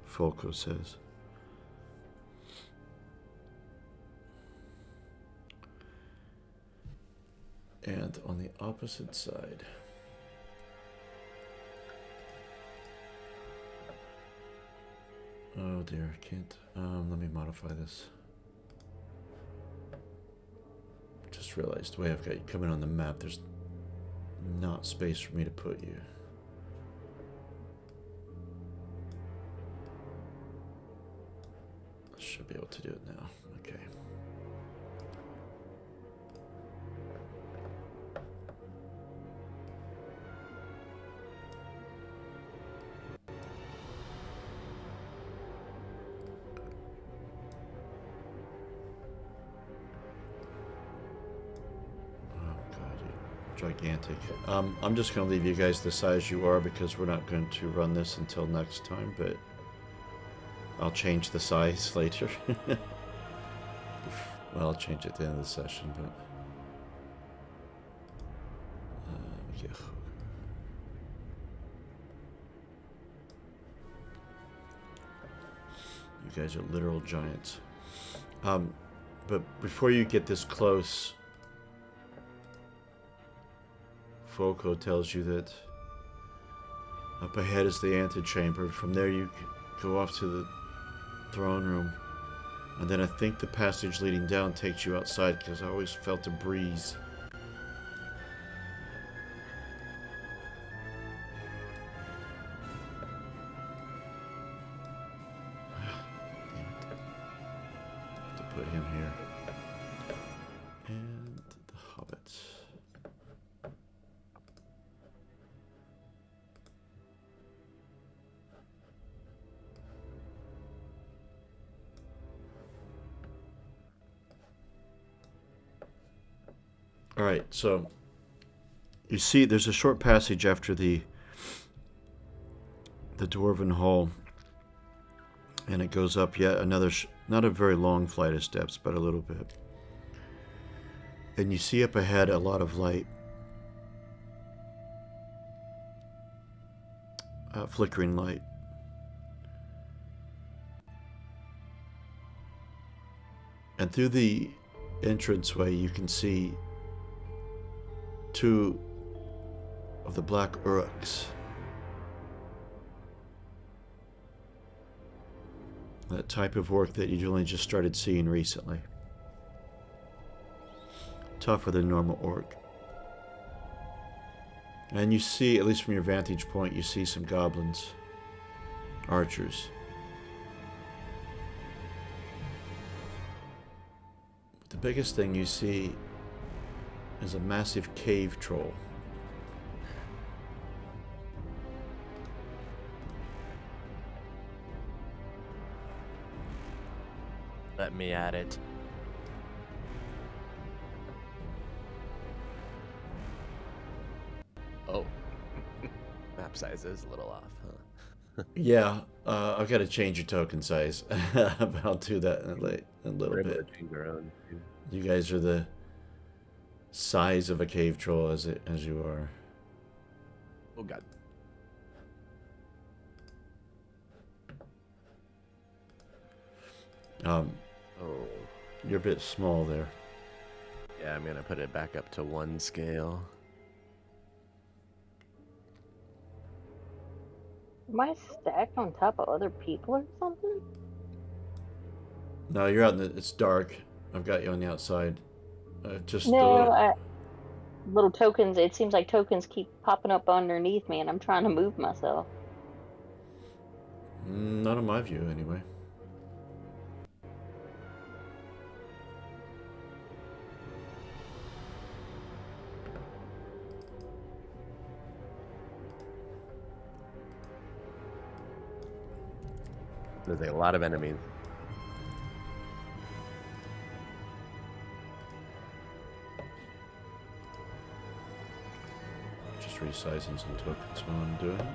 Folko says. And on the opposite side. Oh dear, I can't. Let me modify this. Just realized the way I've got you coming on the map, there's not space for me to put you. I should be able to do it now. Okay. Gigantic. I'm just going to leave you guys the size you are because we're not going to run this until next time, but I'll change the size later. Well, I'll change it at the end of the session, but yeah. You guys are literal giants. But before you get this close, Folko tells you that up ahead is the antechamber. From there you go off to the throne room. And then I think the passage leading down takes you outside because I always felt a breeze. Damn it. Have to put him here. And the hobbits. Alright, so you see there's a short passage after the Dwarven Hall, and it goes up yet another, not a very long flight of steps, but a little bit. And you see up ahead a lot of light, flickering light. And through the entranceway you can see two of the black uruks. That type of orc that you only just started seeing recently. Tougher than normal orc. And you see, at least from your vantage point, you see some goblins. Archers. The biggest thing you see is a massive cave troll.
Let me at it. Oh. Map size is a little off, huh?
Yeah, I've got to change your token size. But I'll do that in a little
We're able
bit.
to change our own, too.
You guys are the size of a cave troll as you are.
Oh god.
Oh,
You're
a bit small there.
Yeah, I'm gonna put it back up to 1 scale.
Am I stacked on top of other people or something?
No, you're out in the, it's dark. I've got you on the outside. Just a
No,
little.
little tokens. It seems like tokens keep popping up underneath me, and I'm trying to move myself.
Not in my view, anyway.
There's a lot of enemies.
Just resizing some tokens while I'm doing it.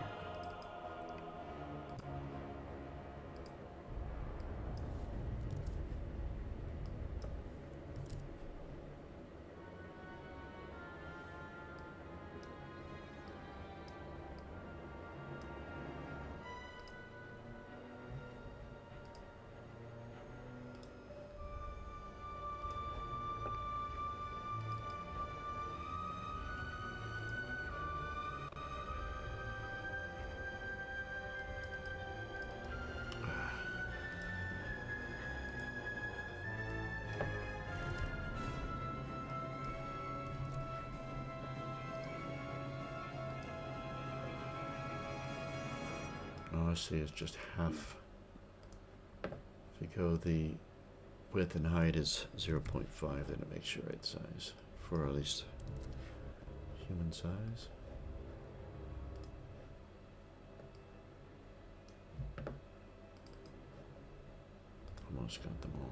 Oh, I see. It's just half. If you go the width and height is 0.5, then it makes you right size for at least human size. Almost got them all.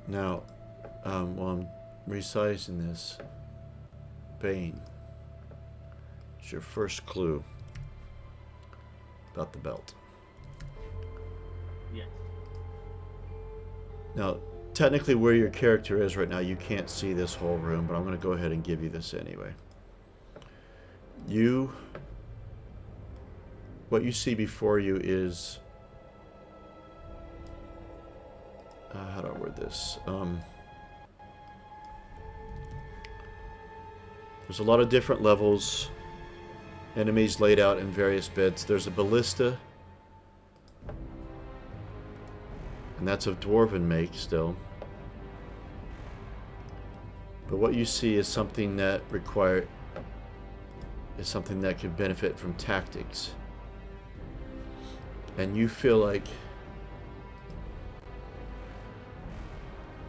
Now, while I'm resizing this, Bane, it's your first clue about the belt.
Yes.
Now, technically where your character is right now, you can't see this whole room, but I'm going to go ahead and give you this anyway. What you see before you is, how do I word this? There's a lot of different levels, enemies laid out in various bits. There's a ballista, and that's of dwarven make still. But what you see is something that could benefit from tactics. And you feel like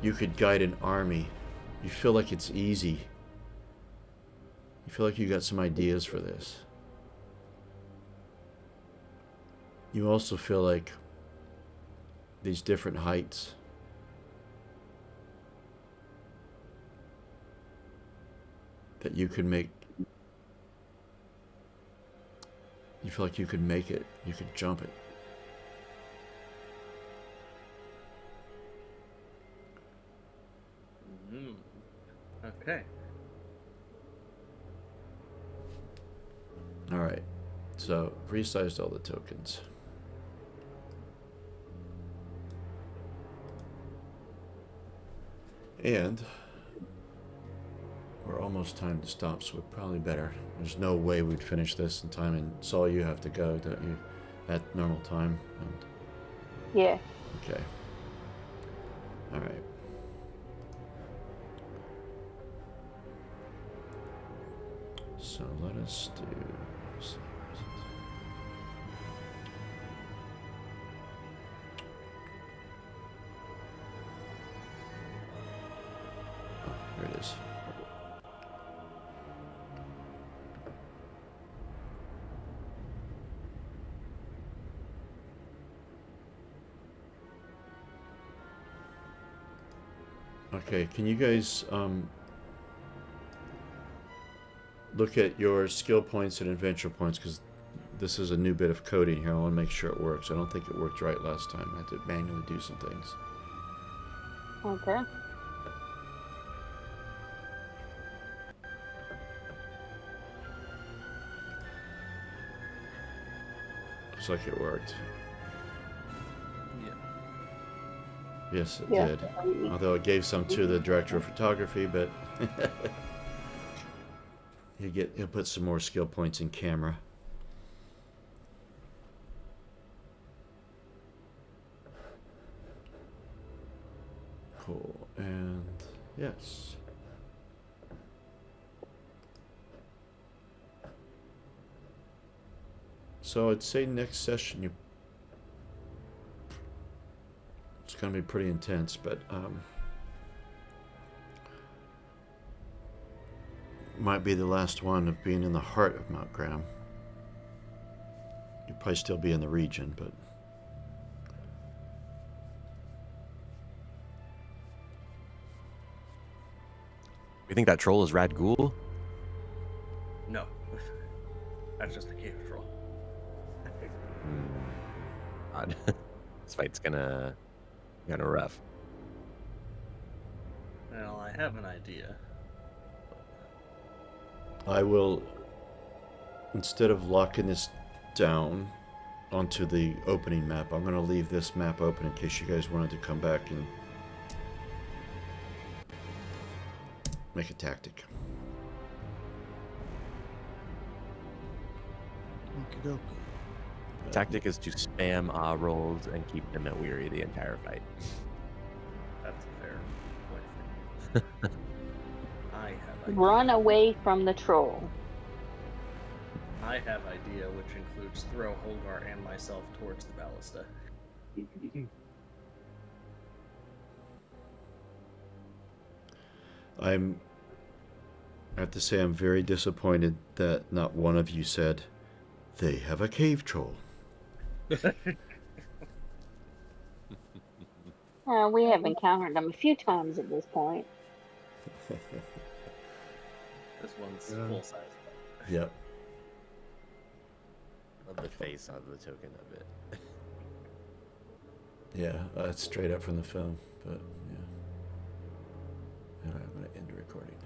you could guide an army. You feel like it's easy. You feel like you got some ideas for this. You also feel like these different heights that you could make. You feel like you could make it. You could jump it.
Okay.
All right. So resized all the tokens. And we're almost time to stop, so we're probably better. There's no way we'd finish this in time, and Saul, you have to go, don't you? At normal time. And...
Yeah.
Okay. All right. So let us do... Oh, here it is. Okay, can you guys look at your skill points and adventure points, because this is a new bit of coding here. I want to make sure it works. I don't think it worked right last time. I had to manually do some things.
Okay.
Looks like it worked.
Yeah.
Yes, it
Yeah.
did. Although it gave some to the director of photography, but... He'll put some more skill points in camera. Cool. And yes. So I'd say next session it's going to be pretty intense, but might be the last one of being in the heart of Mount Graham. You'll probably still be in the region, but
You think that troll is Rad Ghoul?
No, that's just a cave troll.
Odd. This fight's gonna rough.
Well, I have an idea.
I will, instead of locking this down onto the opening map, I'm going to leave this map open in case you guys wanted to come back and make a tactic.
Okey-doke.
Tactic is to spam rolls and keep them at weary the entire fight.
That's a fair point for you. I have idea.
Run away from the troll.
I have idea, which includes throw Holgar and myself towards the ballista.
I have to say I'm very disappointed that not one of you said, they have a cave troll.
We have encountered them a few times at this point.
This one's
Yeah.
full size.
Yep.
Love the face on the token of it.
Yeah, that's straight up from the film, but yeah. All right, I'm going to end the recording.